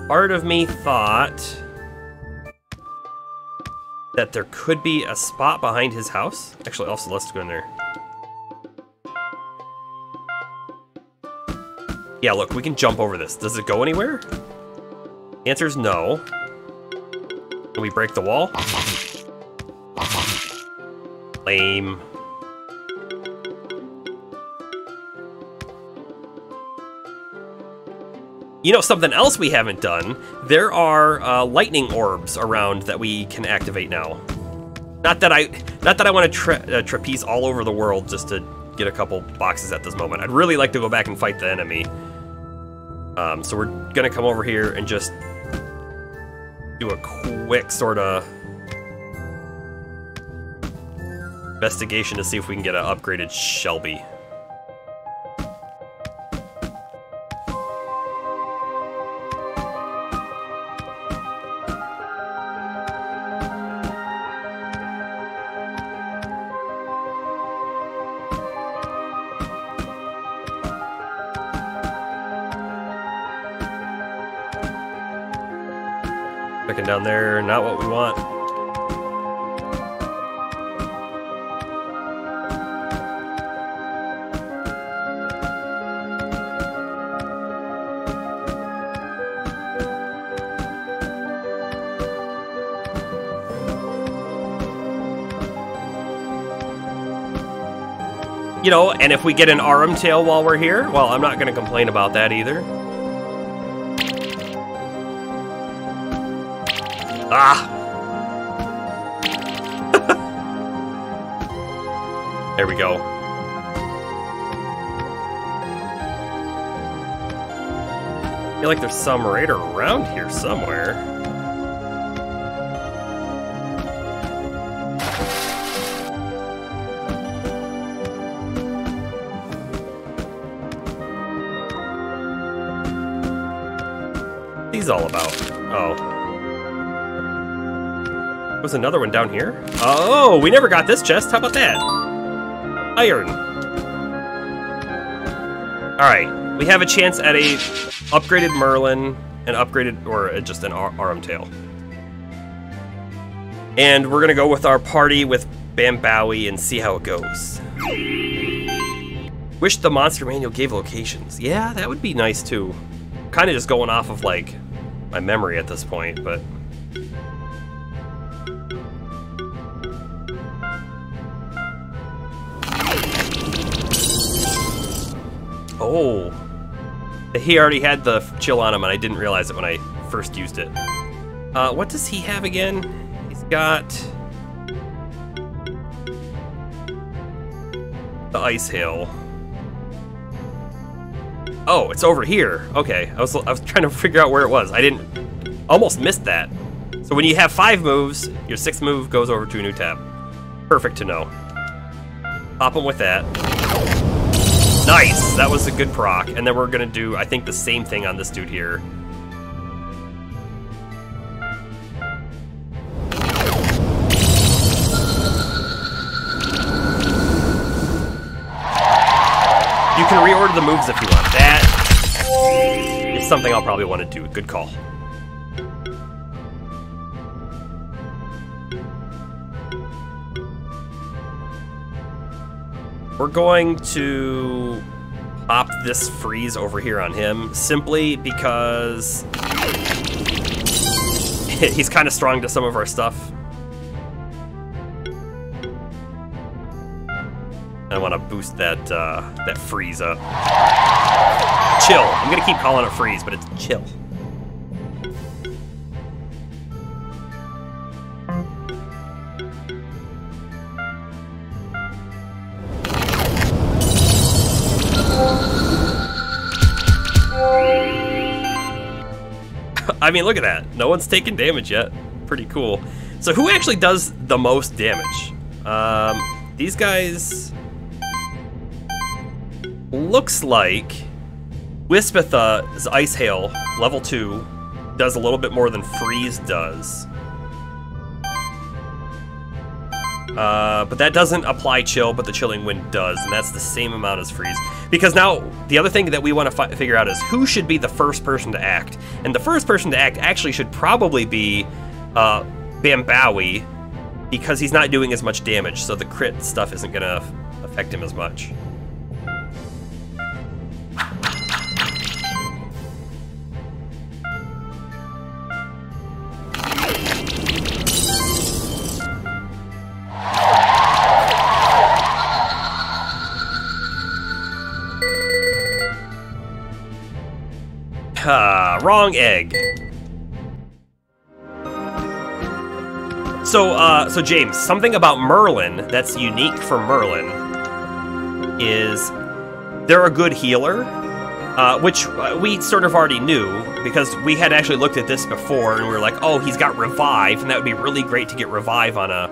Part of me thought that there could be a spot behind his house. Actually, also, let's go in there. Yeah, look, we can jump over this. Does it go anywhere? The answer is no. Can we break the wall? Lame. You know, something else we haven't done, there are lightning orbs around that we can activate now. Not that I want to trapeze all over the world just to get a couple boxes at this moment. I'd really like to go back and fight the enemy. So we're gonna come over here and just do a quick sort of investigation to see if we can get an upgraded Shelby. Picking down there, not what we want. You know, and if we get an Arum tail while we're here, well, I'm not going to complain about that either. Ah! There we go. I feel like there's some raider around here somewhere. He's all about. Oh. Was another one down here? Oh, we never got this chest. How about that? Iron. Alright, we have a chance at a upgraded Merlin, an upgraded, or just an Arum tail. And we're gonna go with our party with Bambowie and see how it goes. Wish the monster manual gave locations. Yeah, that would be nice too. Kind of just going off of like my memory at this point, but oh, he already had the chill on him and I didn't realize it when I first used it. What does he have again? He's got the ice hail. Oh, it's over here. Okay, I was trying to figure out where it was. I almost missed that. So when you have 5 moves, your 6th move goes over to a new tab. Perfect to know. Pop him with that. Nice, that was a good proc. And then we're gonna do, I think, the same thing on this dude here. You can reorder the moves if you want. That is something I'll probably want to do. Good call. We're going to pop this freeze over here on him simply because he's kind of strong to some of our stuff. I want to boost that that freeze up. Chill. I'm gonna keep calling it freeze, but it's chill. I mean, look at that. No one's taken damage yet. Pretty cool. So who actually does the most damage? These guys... Looks like Wispitha's Ice Hail, level 2, does a little bit more than Freeze does. But that doesn't apply Chill, but the Chilling Wind does, and that's the same amount as Freeze. Because now, the other thing that we want to figure out is who should be the first person to act. And the first person to act actually should probably be Bambowie, because he's not doing as much damage, so the crit stuff isn't going to affect him as much. Wrong egg. So James, something about Merlin that's unique for Merlin is they're a good healer, which we sort of already knew because we had actually looked at this before and we were like, oh, he's got Revive, and that would be really great to get Revive on a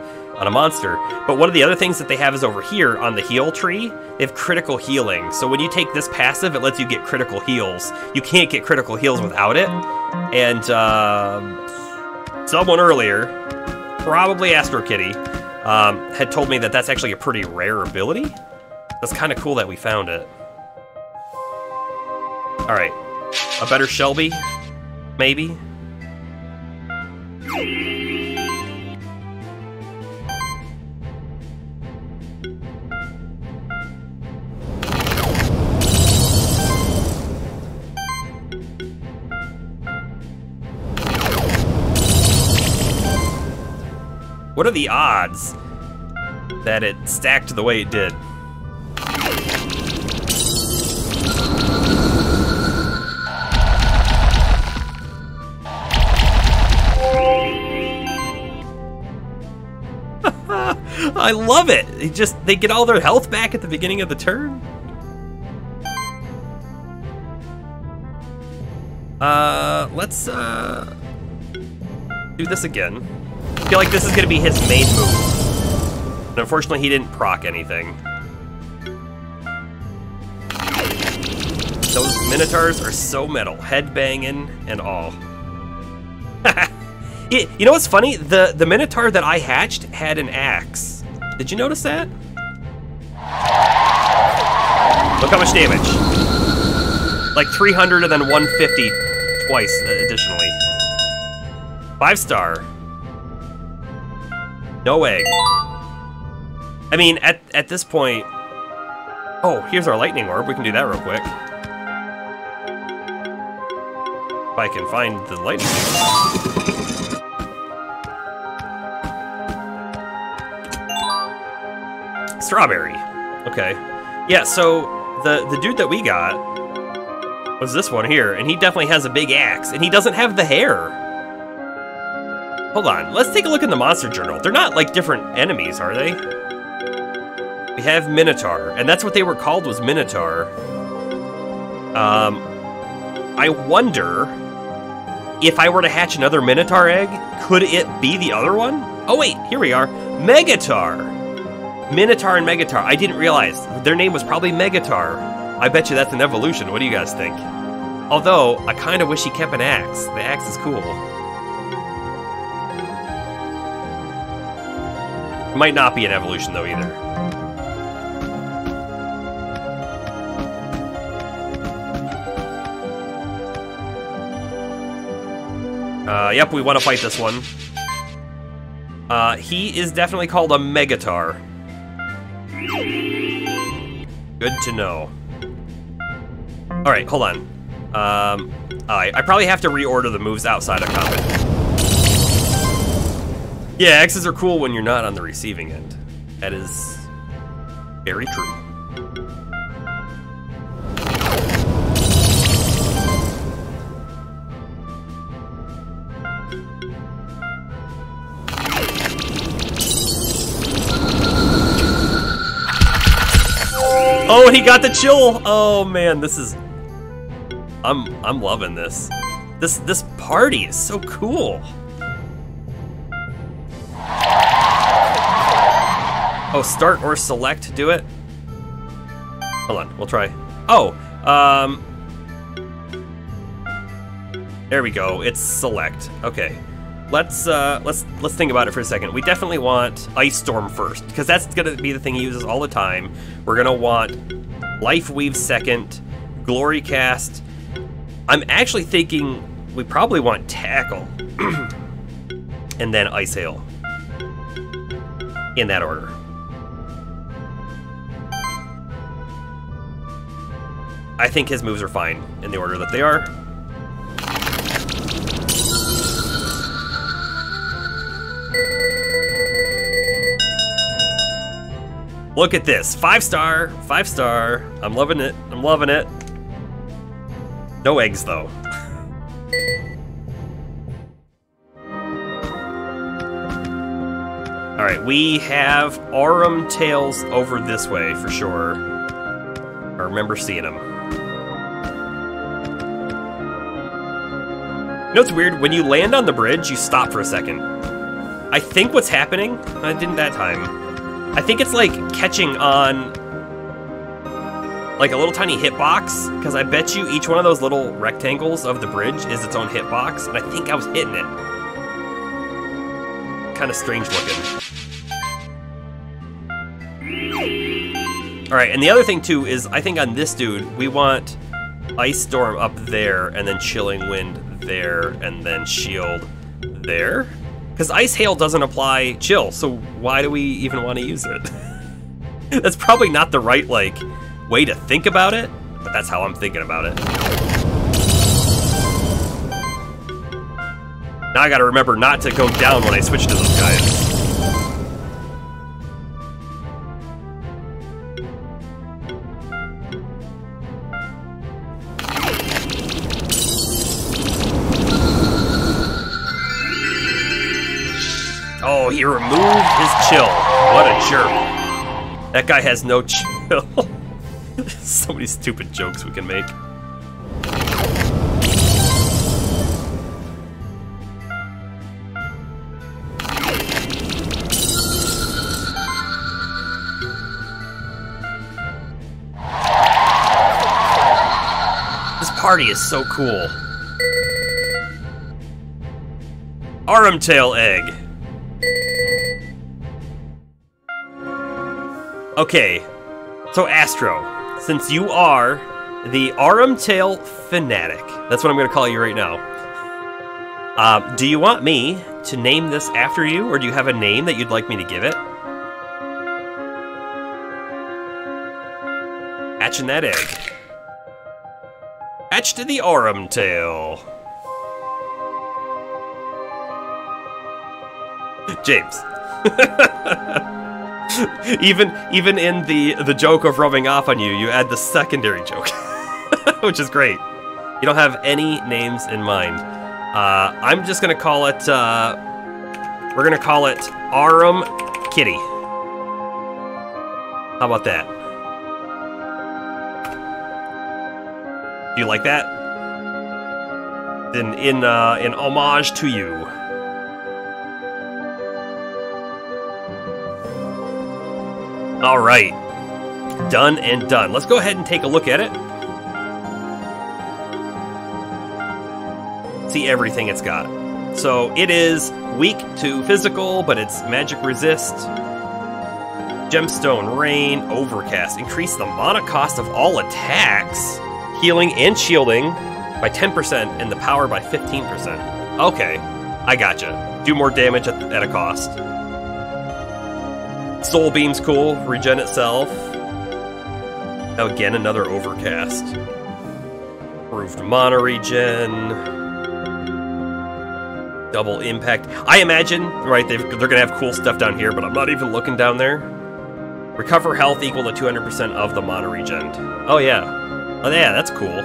monster. But one of the other things that they have is over here on the heal tree, they have critical healing. So when you take this passive, it lets you get critical heals. You can't get critical heals without it. And someone earlier, probably AstroKitty, had told me that that's actually a pretty rare ability. That's kind of cool that we found it. All right, a better Shelby, maybe. What are the odds that it stacked the way it did? I love it. They get all their health back at the beginning of the turn. Let's do this again. I feel like this is gonna be his main move. And unfortunately, he didn't proc anything. Those Minotaurs are so metal, head banging and all. You know what's funny? The Minotaur that I hatched had an axe. Did you notice that? Look how much damage. Like 300 and then 150 twice additionally. 5-star. No egg. I mean, at this point... Oh, here's our lightning orb. We can do that real quick. If I can find the lightning orb. Strawberry. Okay. Yeah, so the dude that we got was this one here, and he definitely has a big axe, and he doesn't have the hair. Hold on, let's take a look in the monster journal. They're not like different enemies, are they? We have Minotaur, and that's what they were called, was Minotaur. I wonder if I were to hatch another Minotaur egg, could it be the other one? Oh wait, here we are. Megatar. Minotaur and Megatar. I didn't realize. Their name was probably Megatar. I bet you that's an evolution. What do you guys think? Although, I kind of wish he kept an axe. The axe is cool. Might not be an evolution, though, either. Yep, we want to fight this one. He is definitely called a Megatar. Good to know. Alright, hold on. I probably have to reorder the moves outside of combat. Yeah, X's are cool when you're not on the receiving end. That is very true. Oh, and he got the chill. Oh man, this is... I'm loving this. This party is so cool. Oh, start or select to do it? Hold on, we'll try. Oh, there we go. It's select. Okay. Let's think about it for a second. We definitely want Ice Storm first, because that's gonna be the thing he uses all the time. We're gonna want Life Weave second, Glory Cast. I'm actually thinking we probably want Tackle, and then Ice Hail. In that order. I think his moves are fine in the order that they are. Look at this, 5-star, 5-star. I'm loving it, I'm loving it. No eggs though. All right, we have Aurum Tails over this way for sure. I remember seeing them. You know what's weird? When you land on the bridge, you stop for a second. I think what's happening, I didn't that time. I think it's like catching on like a little tiny hitbox, because I bet you each one of those little rectangles of the bridge is its own hitbox, and I think I was hitting it. Kind of strange looking. All right, and the other thing too is I think on this dude, we want Ice Storm up there, and then Chilling Wind there, and then Shield there. Because Ice Hail doesn't apply Chill, so why do we even want to use it? That's probably not the right, like, way to think about it, but that's how I'm thinking about it. Now I gotta remember not to go down when I switch to those guys. Oh, he removed his chill. What a jerk. That guy has no chill. So many stupid jokes we can make. This party is so cool. Armtail egg. Okay, so Astro, since you are the Armtail fanatic, that's what I'm going to call you right now. Do you want me to name this after you, or do you have a name that you'd like me to give it? Hatching that egg. Hatch to the Armtail. James. Even in the joke of rubbing off on you, you add the secondary joke, which is great. You don't have any names in mind. I'm just gonna call it. We're gonna call it Arum Kitty. How about that? Do you like that? In homage to you. All right, done and done. Let's go ahead and take a look at it. See everything it's got. So it is weak to physical, but it's magic resist. Gemstone, Rain, Overcast. Increase the mana cost of all attacks, healing and shielding by 10% and the power by 15%. Okay, I gotcha. Do more damage at a cost. Soul Beam's cool, regen itself. Now again, another Overcast. Improved mana regen. Double impact. I imagine, right, they're gonna have cool stuff down here, but I'm not even looking down there. Recover health equal to 200% of the mana regen. Oh yeah. Oh yeah, that's cool.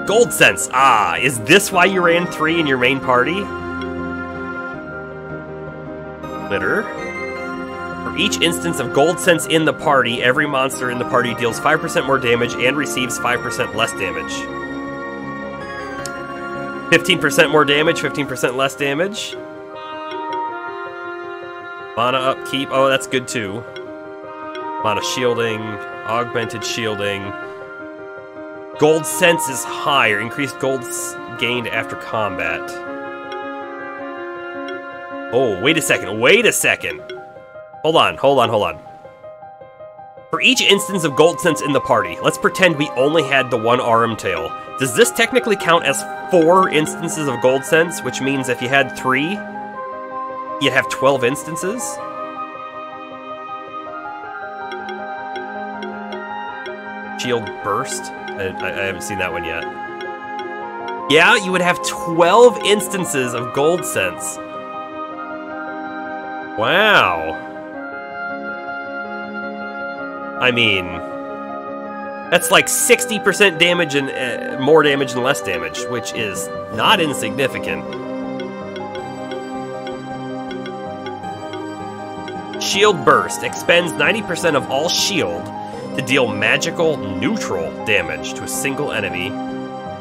Gold Sense. Ah, is this why you ran 3 in your main party? For each instance of Gold Sense in the party, every monster in the party deals 5% more damage and receives 5% less damage. 15% more damage, 15% less damage. Mana upkeep, oh that's good too. Mana shielding, augmented shielding. Gold Sense is higher, increased gold gained after combat. Oh, wait a second. Hold on. For each instance of Gold Sense in the party, let's pretend we only had the one Armtail. Does this technically count as 4 instances of Gold Sense, which means if you had 3, you'd have 12 instances? Shield Burst? I haven't seen that one yet. Yeah, you would have 12 instances of Gold Sense. Wow. I mean, that's like 60% damage and more damage and less damage, which is not insignificant. Shield Burst expends 90% of all shield to deal magical neutral damage to a single enemy,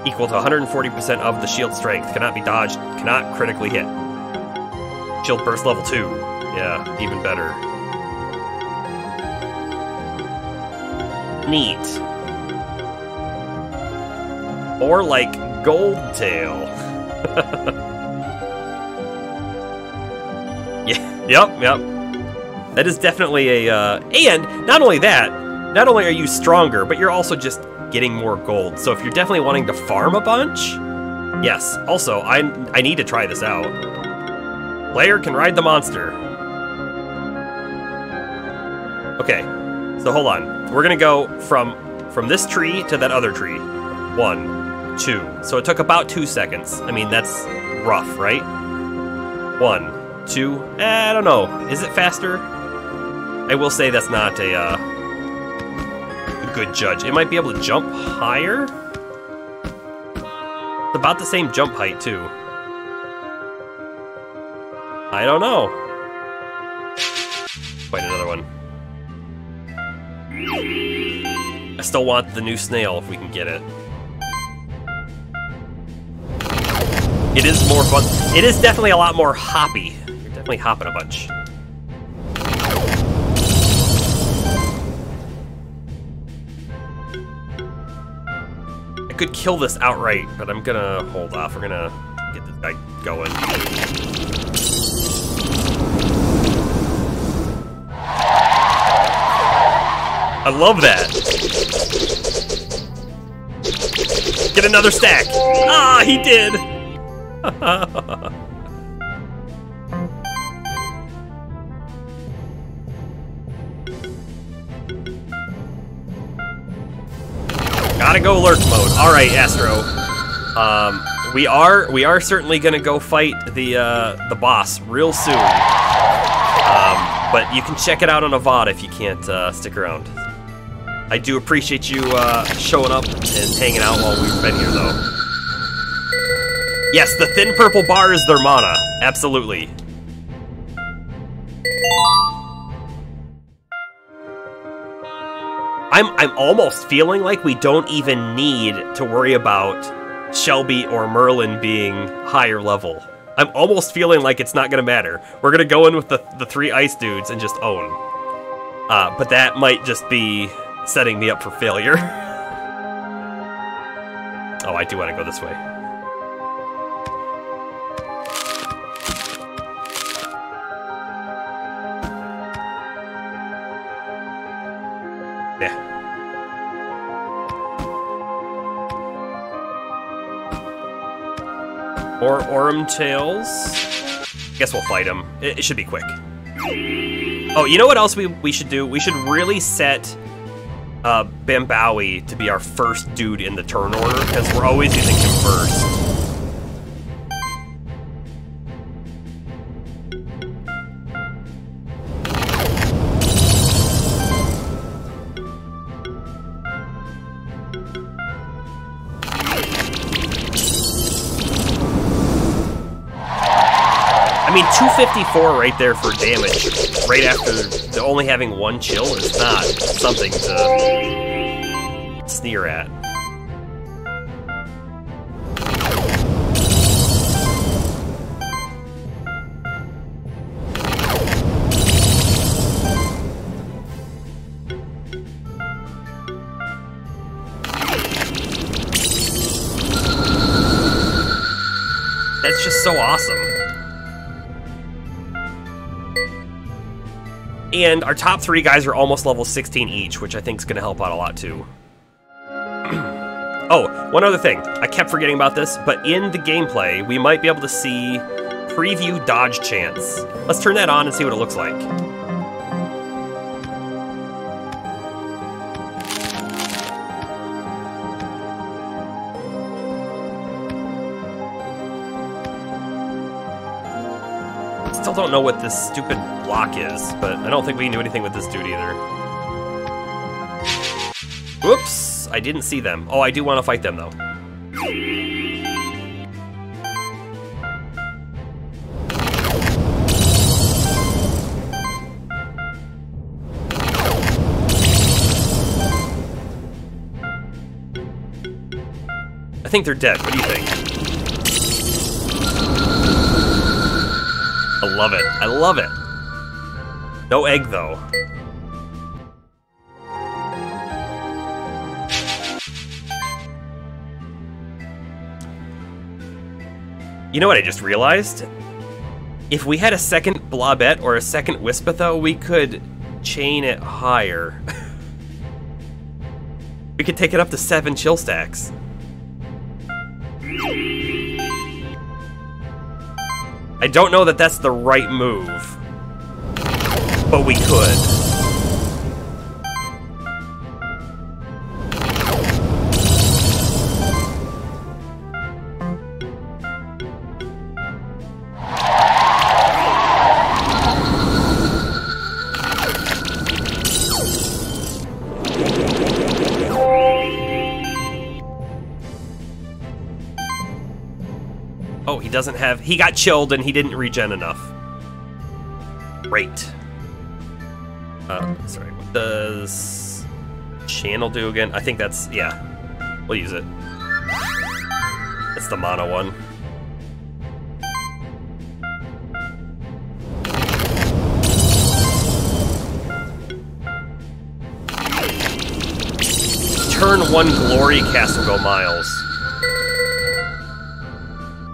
equal to 140% of the shield strength. Cannot be dodged, cannot critically hit. Shield Burst level 2. Yeah, even better. Neat. Or like Gold Tail. Yeah, yep. That is definitely a, and not only that, not only are you stronger, but you're also just getting more gold. So if you're definitely wanting to farm a bunch, Yes, also, I need to try this out. Player can ride the monster. Okay, so hold on. We're gonna go from this tree to that other tree. 1, 2. So it took about 2 seconds. I mean, that's rough, right? 1, 2. I don't know. Is it faster? I will say that's not a good judge. It might be able to jump higher. It's about the same jump height, too. I don't know. Fight another one. I still want the new snail if we can get it. It is more fun. It is definitely a lot more hoppy. You're definitely hopping a bunch. I could kill this outright, but I'm gonna hold off. We're gonna get this guy going. I love that. Get another stack. Ah, he did. Gotta go lurk mode. All right, Astro. We are certainly gonna go fight the boss real soon. But you can check it out on a VOD if you can't stick around. I do appreciate you showing up and hanging out while we've been here, though. Yes, the thin purple bar is their mana. Absolutely. I'm almost feeling like we don't even need to worry about Shelby or Merlin being higher level. I'm almost feeling like it's not gonna matter. We're gonna go in with the 3 ice dudes and just own. But that might just be setting me up for failure. Oh, I do want to go this way. Yeah. Or Orem Tails. Guess we'll fight him. It should be quick. Oh, you know what else we should do? We should really set Bambowie to be our first dude in the turn order, because we're always using him first. I mean, 254 right there for damage, right after only having 1 chill is not something to sneer at. That's just so awesome. And our top 3 guys are almost level 16 each, which I think is going to help out a lot too. Oh, one other thing. I kept forgetting about this, but in the gameplay, we might be able to see preview dodge chance. Let's turn that on and see what it looks like. Still don't know what this stupid block is, but I don't think we can do anything with this dude either. Whoops! I didn't see them. Oh, I do want to fight them, though. I think they're dead. What do you think? I love it. I love it. No egg, though. You know what I just realized? If we had a second Blobette or a second Wispatho, we could chain it higher. We could take it up to 7 chill stacks. I don't know that that's the right move, but we could. Oh, he doesn't have... He got chilled and he didn't regen enough. Great. Sorry, what does channel do again? I think that's... Yeah, we'll use it. It's the mono one. Turn 1 glory cast will go miles.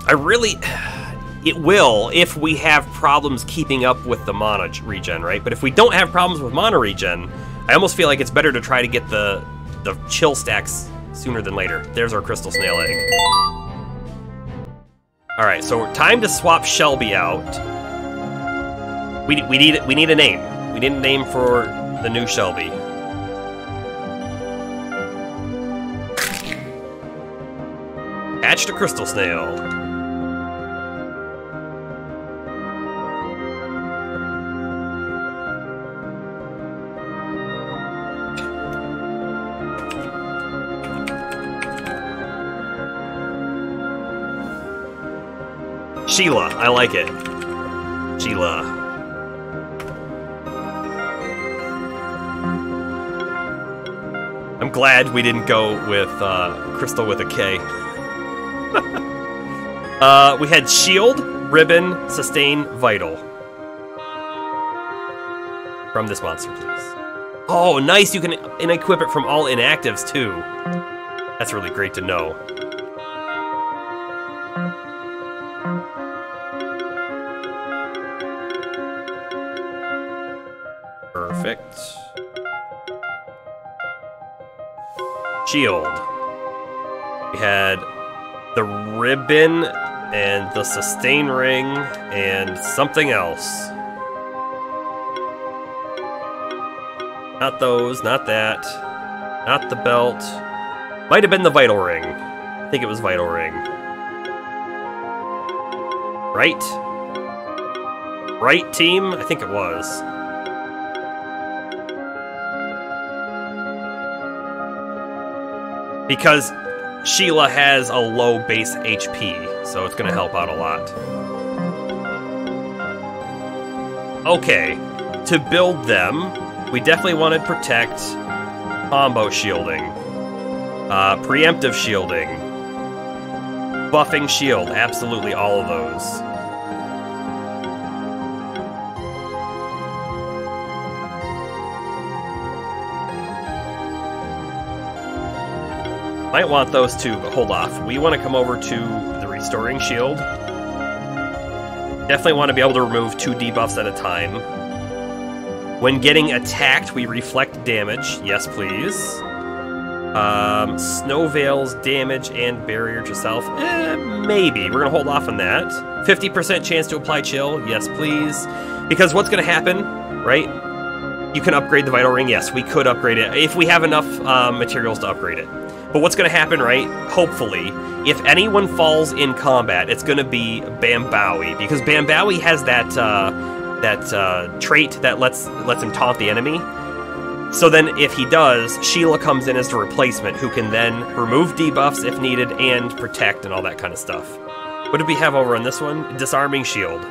I really... It will if we have problems keeping up with the mana regen, right? But if we don't have problems with mana regen, I almost feel like it's better to try to get the chill stacks sooner than later. There's our crystal snail egg. Alright, so time to swap Shelby out. We need a name. We need a name for the new Shelby. Hatched a crystal snail. Sheila, I like it. Sheila. I'm glad we didn't go with Crystal with a K. We had Shield, Ribbon, Sustain, Vital. From this monster, please. Oh, nice! You can equip it from all inactives, too. That's really great to know. Perfect. Shield. We had the ribbon and the sustain ring and something else. Not those, not that. Not the belt. Might have been the vital ring. I think it was vital ring. Right? Right, team? I think it was. Because Sheila has a low base HP, so it's going to help out a lot. Okay, to build them, we definitely wanted Protect, Combo Shielding, Preemptive Shielding, Buffing Shield, absolutely all of those. Might want those too, but hold off. We want to come over to the Restoring Shield. Definitely want to be able to remove 2 debuffs at a time. When getting attacked, we reflect damage. Yes, please. Snow Veil's damage and barrier to self. Maybe. We're going to hold off on that. 50% chance to apply chill. Yes, please. Because what's going to happen, right? You can upgrade the Vital Ring. Yes, we could upgrade it if we have enough materials to upgrade it. But what's going to happen, right? Hopefully, if anyone falls in combat, it's going to be Bambowie, because Bambowie has that trait that lets him taunt the enemy. So then, if he does, Sheila comes in as the replacement, who can then remove debuffs if needed and protect and all that kind of stuff. What did we have over on this one? Disarming Shield.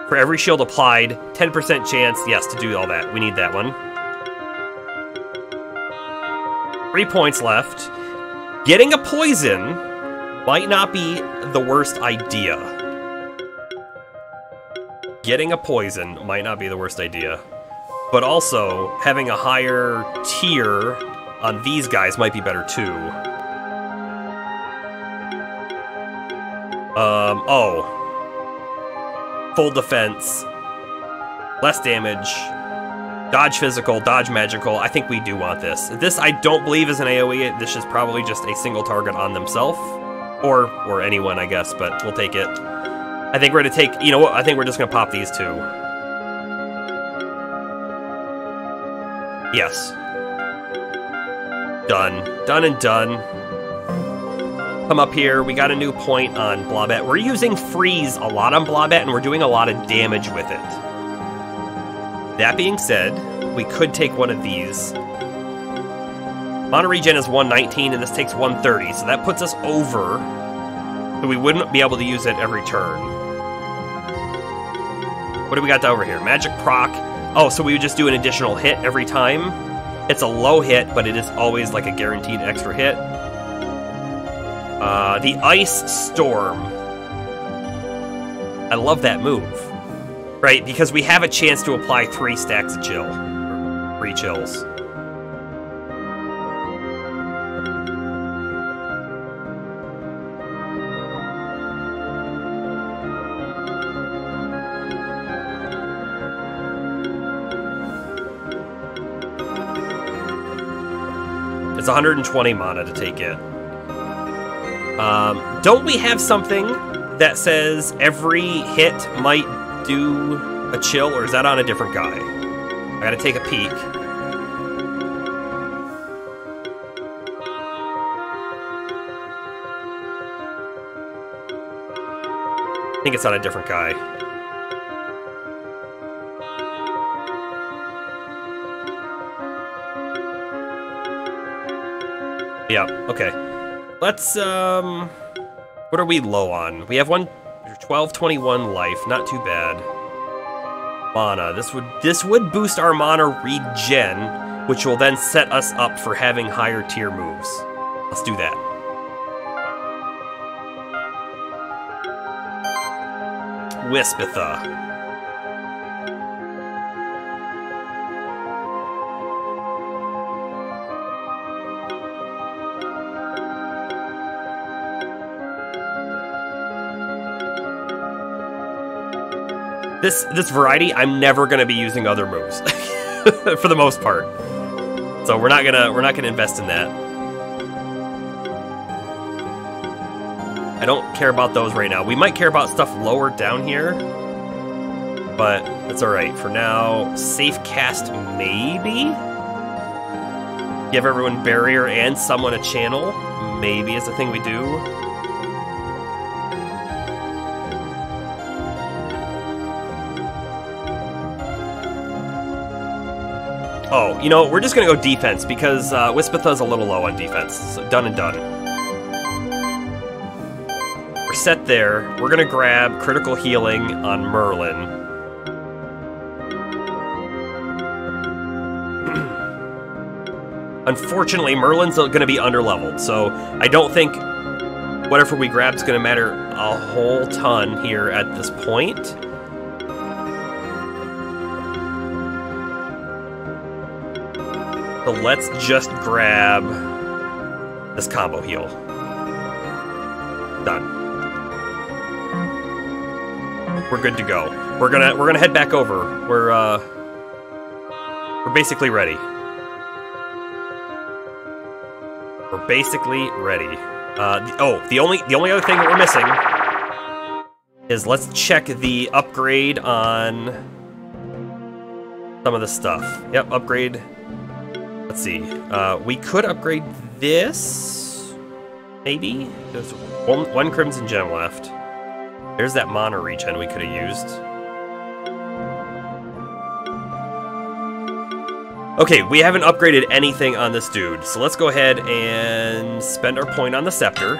For every shield applied, 10% chance, yes, to do all that. We need that one. 3 points left. Getting a poison might not be the worst idea. Getting a poison might not be the worst idea. But also, having a higher tier on these guys might be better too. Full defense. Less damage. Dodge physical, dodge magical. I think we do want this. This I don't believe is an AoE. This is probably just a single target on themselves. Or anyone, I guess, but we'll take it. I think we're gonna take, you know what, I think we're just gonna pop these two. Yes. Done. Done and done. Come up here, we got a new point on Blobbat. We're using Freeze a lot on Blobbat, and we're doing a lot of damage with it. That being said, we could take one of these. Mana regen is 119, and this takes 130, so that puts us over. So we wouldn't be able to use it every turn. What do we got over here? Magic proc. Oh, so we would just do an additional hit every time? It's a low hit, but it is always like a guaranteed extra hit. The Ice Storm. I love that move. Right, because we have a chance to apply 3 stacks of chill. 3 chills. It's 120 mana to take it. Don't we have something that says every hit might do a chill, or is that on a different guy? I gotta take a peek. I think it's on a different guy. Yeah, okay. Let's, what are we low on? We have 1221 life, not too bad. Mana, this would boost our mana regen, which will then set us up for having higher tier moves. Let's do that. Wispitha. This variety, I'm never gonna be using other moves for the most part. So we're not gonna invest in that. I don't care about those right now. We might care about stuff lower down here, but that's all right for now. Safe cast, maybe. Give everyone barrier and someone a channel, maybe is the thing we do. Oh, you know, we're just gonna go defense because Wispitha's a little low on defense. So done and done. We're set there. We're gonna grab critical healing on Merlin. Unfortunately, Merlin's gonna be underleveled, so I don't think whatever we grab is gonna matter a whole ton here at this point. So let's just grab this combo heal. Done. We're good to go. We're gonna head back over. We're basically ready. We're basically ready. The only other thing that we're missing is let's check the upgrade on some of the stuff. Yep, upgrade. Let's see. We could upgrade this, maybe? There's one Crimson Gem left. There's that mana regen we could have used. Okay, we haven't upgraded anything on this dude, so let's go ahead and spend our point on the scepter.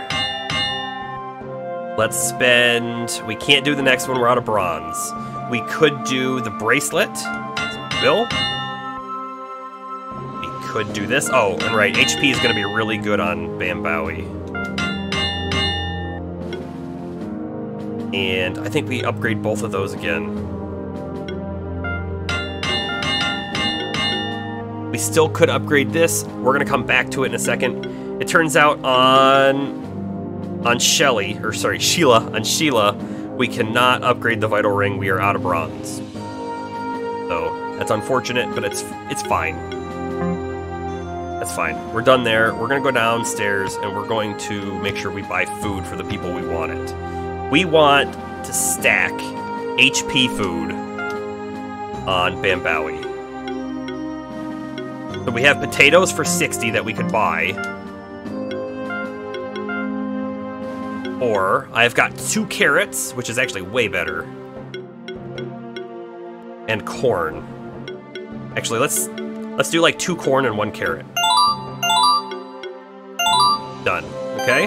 Let's spend... We can't do the next one, we're out of bronze. We could do the bracelet. Bill? Could do this. Oh, and right, HP is going to be really good on Bambowie. And I think we upgrade both of those again. We still could upgrade this. We're going to come back to it in a second. It turns out on Sheila, we cannot upgrade the Vital Ring. We are out of bronze. So, that's unfortunate, but it's fine. That's fine. We're done there. We're going to go downstairs, and we're going to make sure we buy food for the people we want it. We want to stack HP food on Bambowie. So we have potatoes for 60 that we could buy. Or I've got 2 carrots, which is actually way better. And corn. Actually, let's do like 2 corn and 1 carrot. Done. Okay.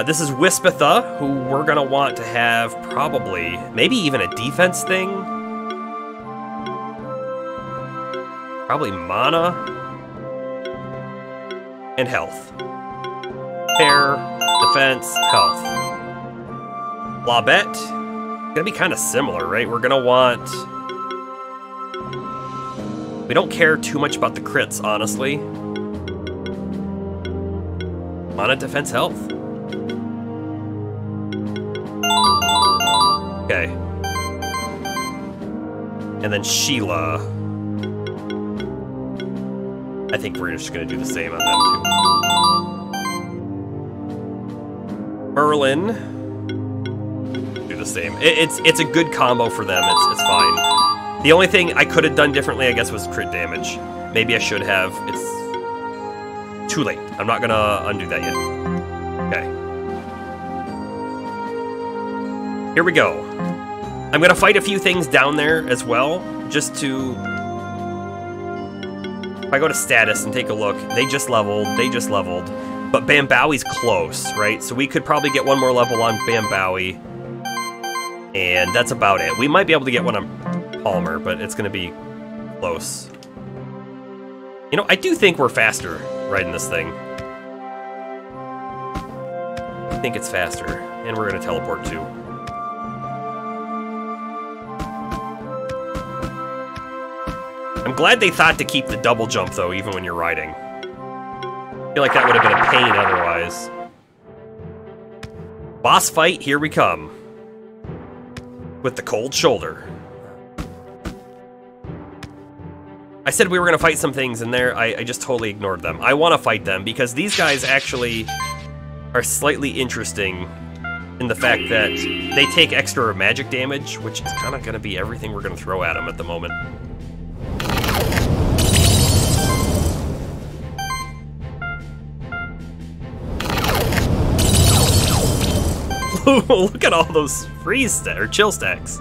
This is Wispatha, who we're gonna want to have probably, maybe even a defense thing. Probably mana and health. Fair, defense, health. Labette, gonna be kind of similar, right? We're gonna want. We don't care too much about the crits, honestly. Mana, defense, health. Okay. And then Sheila. I think we're just gonna do the same on them too. Merlin. Do the same. It's a good combo for them. It's fine. The only thing I could have done differently, I guess, was crit damage. Maybe I should have. It's too late. I'm not gonna undo that yet. Okay. Here we go. I'm gonna fight a few things down there as well, just to... If I go to status and take a look, they just leveled, but Bambowie's close, right? So we could probably get 1 more level on Bambowie, and that's about it. We might be able to get one on Palmer, but it's gonna be close. You know, I do think we're faster riding this thing. I think it's faster, and we're gonna teleport too. I'm glad they thought to keep the double jump, though, even when you're riding. I feel like that would have been a pain otherwise. Boss fight, here we come. With the cold shoulder. I said we were going to fight some things in there. I just totally ignored them. I want to fight them because these guys actually are slightly interesting in the fact that they take extra magic damage, which is kind of going to be everything we're going to throw at them at the moment. Look at all those freeze or chill stacks.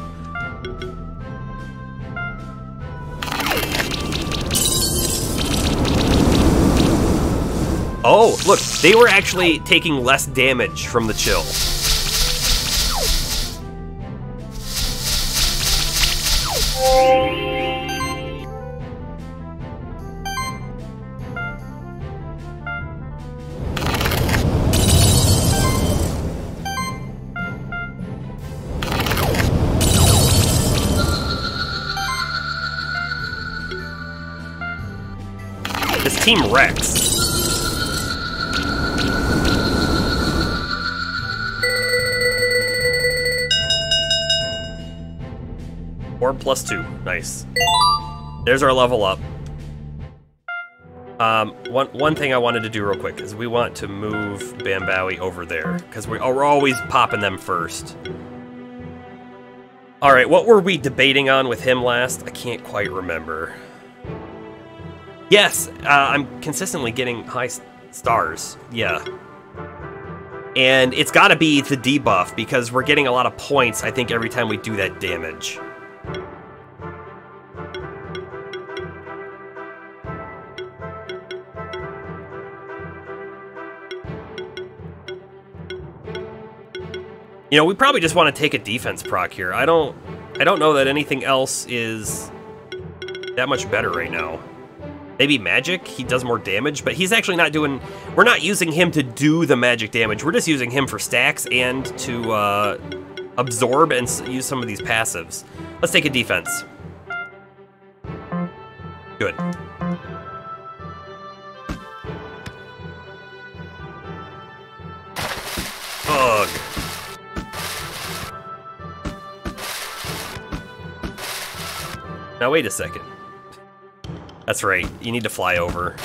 Oh, look, they were actually taking less damage from the chill. This team wrecks. 4 plus 2, nice. There's our level up. One thing I wanted to do real quick is we want to move Bambowie over there because we're always popping them first. All right, what were we debating on with him last? I can't quite remember. Yes, I'm consistently getting high stars. Yeah. And it's got to be the debuff because we're getting a lot of points, I think, every time we do that damage. You know, we probably just want to take a defense proc here. I don't know that anything else is that much better right now. Maybe magic, he does more damage, but he's actually not doing... We're not using him to do the magic damage. We're just using him for stacks and to absorb and use some of these passives. Let's take a defense. Good. Ugh. Now wait a second. That's right, you need to fly over.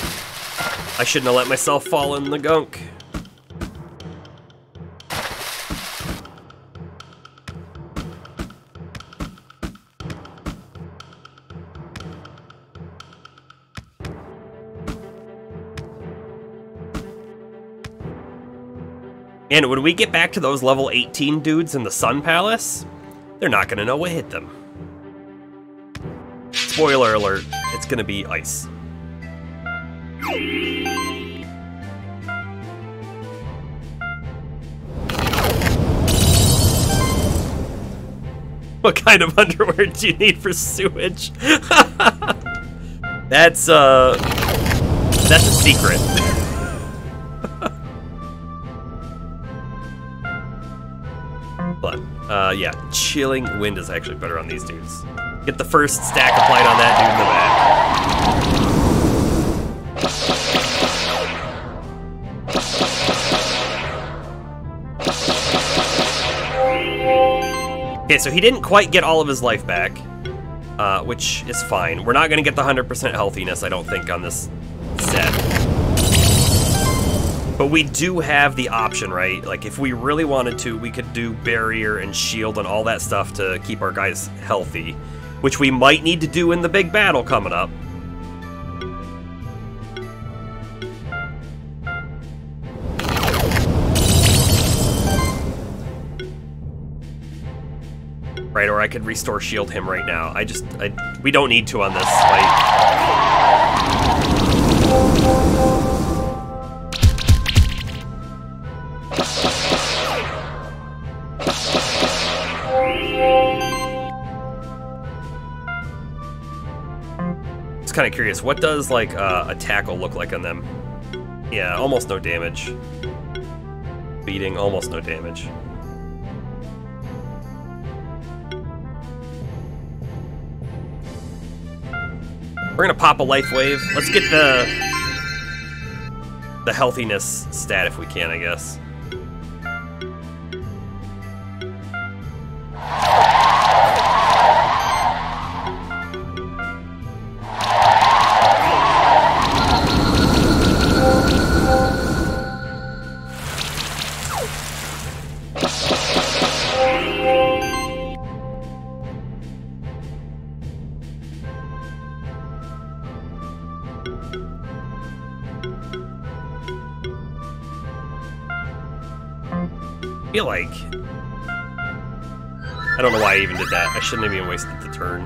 I shouldn't have let myself fall in the gunk. And when we get back to those level 18 dudes in the Sun Palace, they're not gonna know what hit them. Spoiler alert, it's gonna be ice. What kind of underwear do you need for sewage? That's a secret. But, yeah, chilling wind is actually better on these dudes. Get the first stack applied on that dude in the back. Okay, so he didn't quite get all of his life back, which is fine. We're not going to get the 100% healthiness, I don't think, on this set. But we do have the option, right? Like, if we really wanted to, we could do barrier and shield and all that stuff to keep our guys healthy, which we might need to do in the big battle coming up. Right, or I could restore shield him right now. We don't need to on this fight. Just kind of curious, what does like a tackle look like on them? Yeah, almost no damage. Beating, almost no damage. We're gonna pop a life wave. Let's get the healthiness stat if we can, I guess. I feel like... I don't know why I even did that. I shouldn't have even wasted the turn.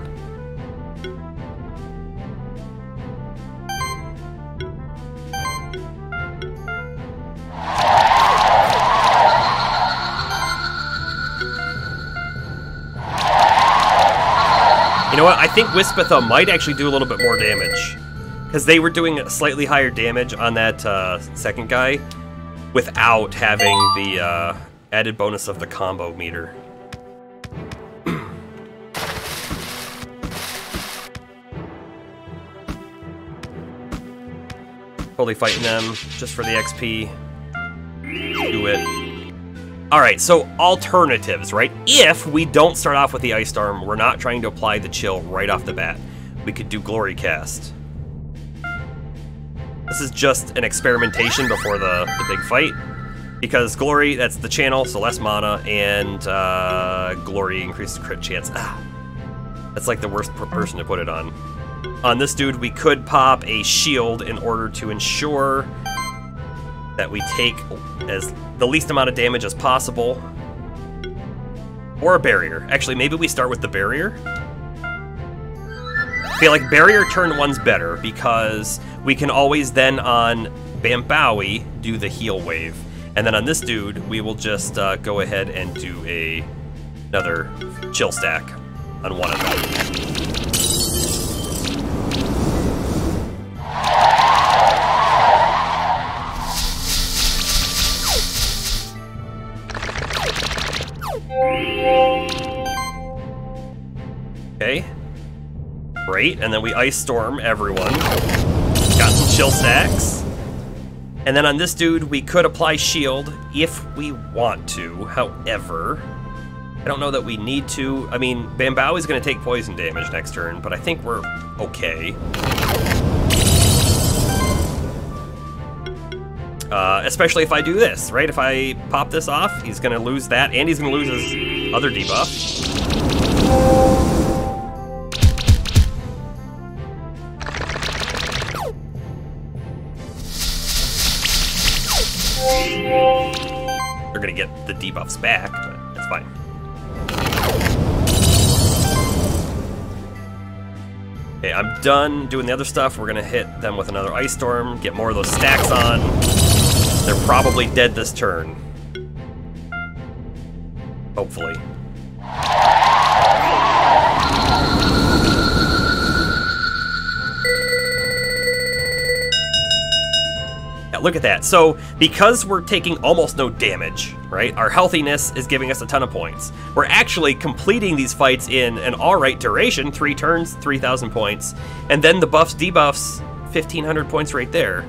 You know what? I think Wispatha might actually do a little bit more damage. Because they were doing a slightly higher damage on that second guy without having the added bonus of the combo meter. Totally fighting them just for the XP. Do it. Alright, so alternatives, right? If we don't start off with the Ice Storm, we're not trying to apply the chill right off the bat. We could do Glory Cast. This is just an experimentation before the big fight. Because Glory, that's the channel, so less mana, and Glory increases crit chance. That's like the worst person to put it on. On this dude, we could pop a shield in order to ensure that we take as the least amount of damage as possible. Or a barrier. Actually, maybe we start with the barrier. I feel like barrier turn 1's better because we can always then on Bambowie do the heal wave. And then on this dude, we will just go ahead and do another chill stack on one of them. Okay. Great, and then we Ice Storm everyone. Got some chill stacks. And then on this dude, we could apply shield if we want to. However, I don't know that we need to. I mean, Bambowie's going to take poison damage next turn, but I think we're okay. Especially if I do this, right? If I pop this off, he's going to lose that, and he's going to lose his other debuff. They're to get the debuffs back, but that's fine. Okay, I'm done doing the other stuff. We're gonna hit them with another Ice Storm, get more of those stacks on. They're probably dead this turn. Hopefully. Yeah, look at that. So, because we're taking almost no damage, right? Our healthiness is giving us a ton of points. We're actually completing these fights in an alright duration, 3 turns, 3,000 points. And then the buffs, debuffs, 1,500 points right there.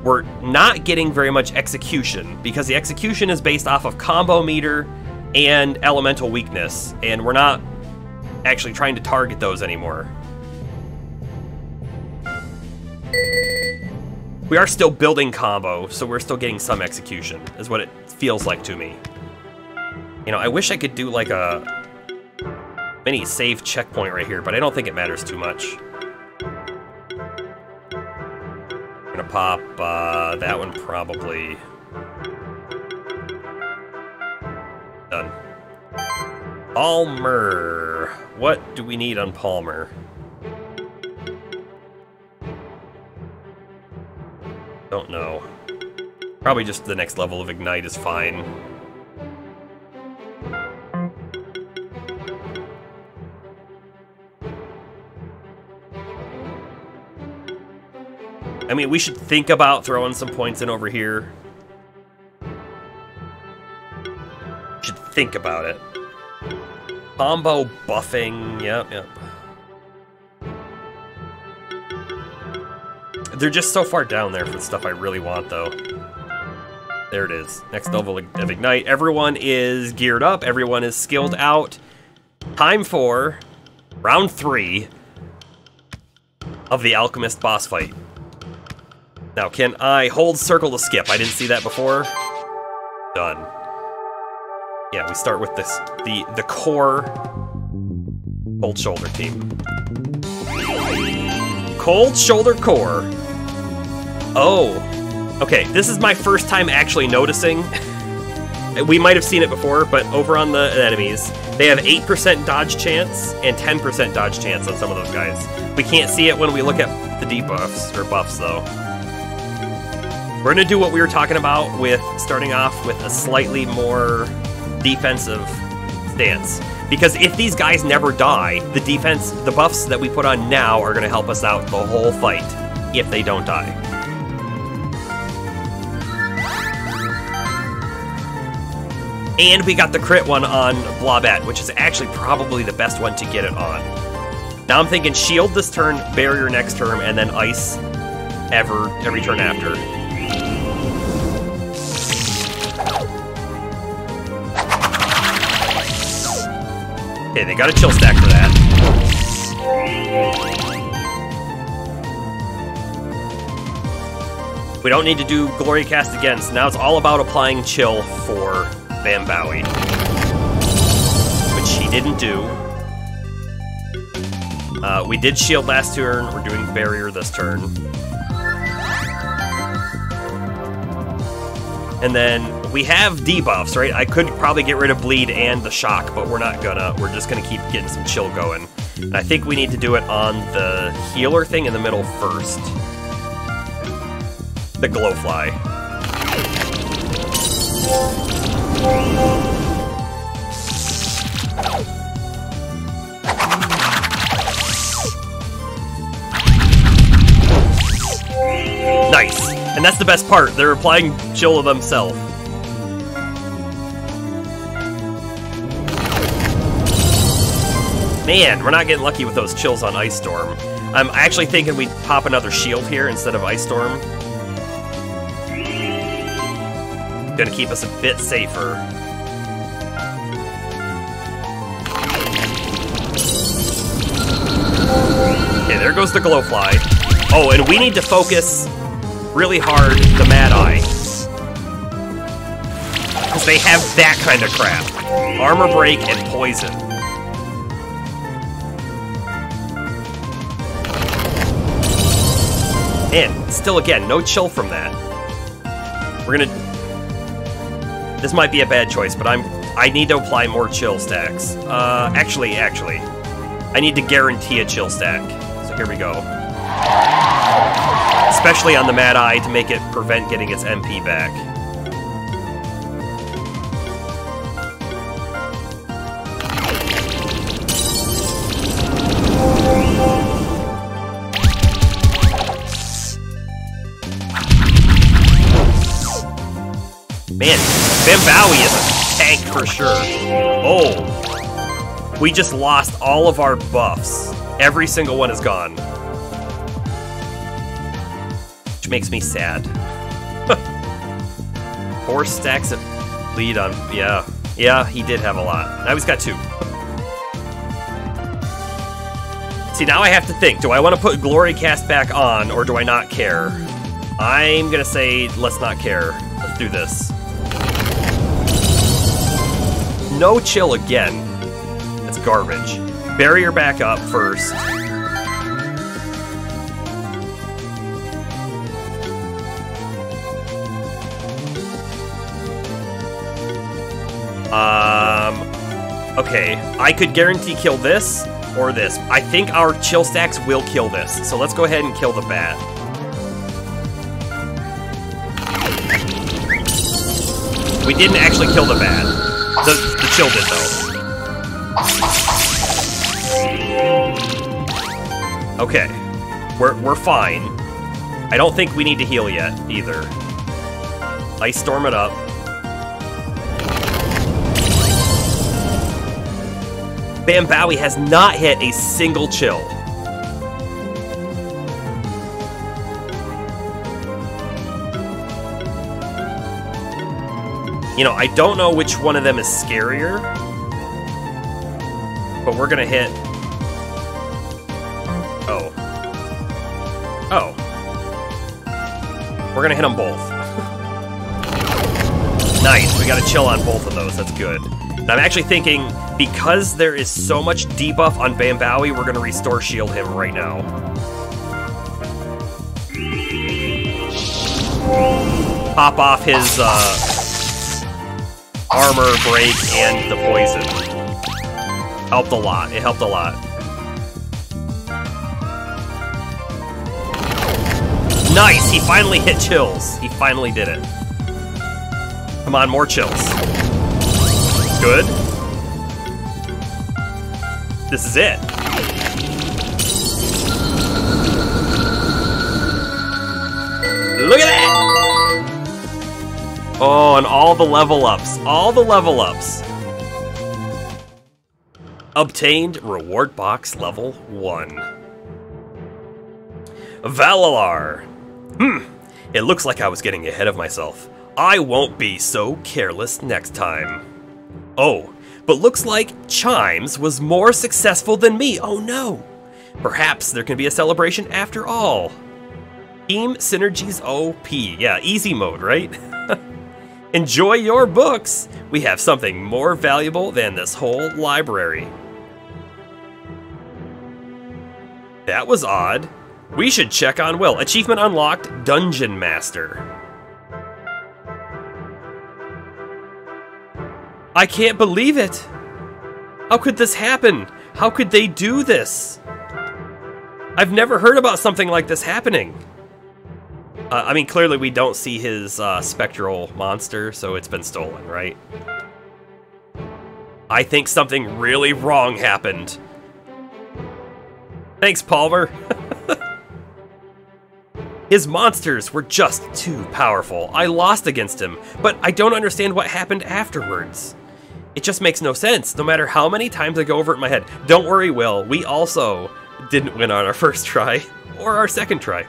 We're not getting very much execution, because the execution is based off of combo meter and elemental weakness, and we're not actually trying to target those anymore. We are still building combo, so we're still getting some execution, is what it feels like to me. You know, I wish I could do like a mini save checkpoint right here, but I don't think it matters too much. I'm gonna pop that one probably. Done. Palmer. What do we need on Palmer? Don't know. Probably just the next level of Ignite is fine. I mean, we should think about throwing some points in over here. Should think about it. Combo buffing, yep. They're just so far down there for the stuff I really want, though. There it is. Next level of Ignite. Everyone is geared up. Everyone is skilled out. Time for round 3 of the Alchemist boss fight. Now, can I hold circle to skip? I didn't see that before. Done. Yeah, we start with this, the core cold shoulder team. Cold shoulder core. Oh, okay, this is my first time actually noticing. We might have seen it before, but over on the enemies, they have 8% dodge chance and 10% dodge chance on some of those guys. We can't see it when we look at the debuffs, or buffs though. We're gonna do what we were talking about with starting off with a slightly more defensive stance. Because if these guys never die, the buffs that we put on now are gonna help us out the whole fight, if they don't die. And we got the crit one on Blobette, which is actually probably the best one to get it on. Now I'm thinking shield this turn, barrier next turn, and then ice every turn after. Okay, they got a chill stack for that. We don't need to do Glory Cast again, so now it's all about applying chill for Bam Bowie. Which he didn't do. We did shield last turn, we're doing barrier this turn. And then we have debuffs, right? I could probably get rid of bleed and the shock, but we're not gonna. We're just gonna keep getting some chill going. And I think we need to do it on the healer thing in the middle first. The Glowfly. Nice. And that's the best part. They're applying chill to themselves. Man, we're not getting lucky with those chills on Ice Storm. I'm actually thinking we'd pop another shield here instead of Ice Storm. Gonna keep us a bit safer. Okay, there goes the Glowfly. Oh, and we need to focus really hard the Mad Eye. Because they have that kind of crap. Armor break and poison. And still again, no chill from that. We're gonna... This might be a bad choice, but I need to apply more chill stacks. Actually, I need to guarantee a chill stack. So here we go. Especially on the Mad Eye to make it prevent getting its MP back. Man, Bambowie is a tank for sure. Oh, we just lost all of our buffs. Every single one is gone. Which makes me sad. 4 stacks of lead on, yeah, he did have a lot. Now he's got 2. See, now I have to think, do I want to put Glory Cast back on, or do I not care? I'm gonna say, let's not care. Let's do this. No chill again. That's garbage. Barrier back up first. Okay, I could guarantee kill this or this. I think our chill stacks will kill this, so let's go ahead and kill the bat. We didn't actually kill the bat. The chill did, though. Okay, we're fine. I don't think we need to heal yet either. Ice Storm it up. Bambowie has not hit a single chill. You know, I don't know which one of them is scarier, but we're gonna hit... Oh. Oh. We're gonna hit them both. Nice, we got a chill on both of those, that's good. And I'm actually thinking, because there is so much debuff on Bambowie, we're gonna restore shield him right now. Pop off his, armor, break, and the poison. Helped a lot. It helped a lot. Nice! He finally hit chills. He finally did it. Come on, more chills. Good. This is it. Look at that! Oh, and all the level ups. All the level ups. Obtained reward box level 1. Valalar. It looks like I was getting ahead of myself. I won't be so careless next time. Oh, but looks like Chimes was more successful than me. Oh no. Perhaps there can be a celebration after all. Team Synergy's OP. Yeah, easy mode, right? Enjoy your books! We have something more valuable than this whole library. That was odd. We should check on Will. Achievement unlocked, Dungeon Master. I can't believe it! How could this happen? How could they do this? I've never heard about something like this happening. I mean, clearly we don't see his spectral monster, so it's been stolen, right? I think something really wrong happened. Thanks, Palmer. His monsters were just too powerful. I lost against him, but I don't understand what happened afterwards. It just makes no sense, no matter how many times I go over it in my head. Don't worry, Will. We also didn't win on our first try, or our second try.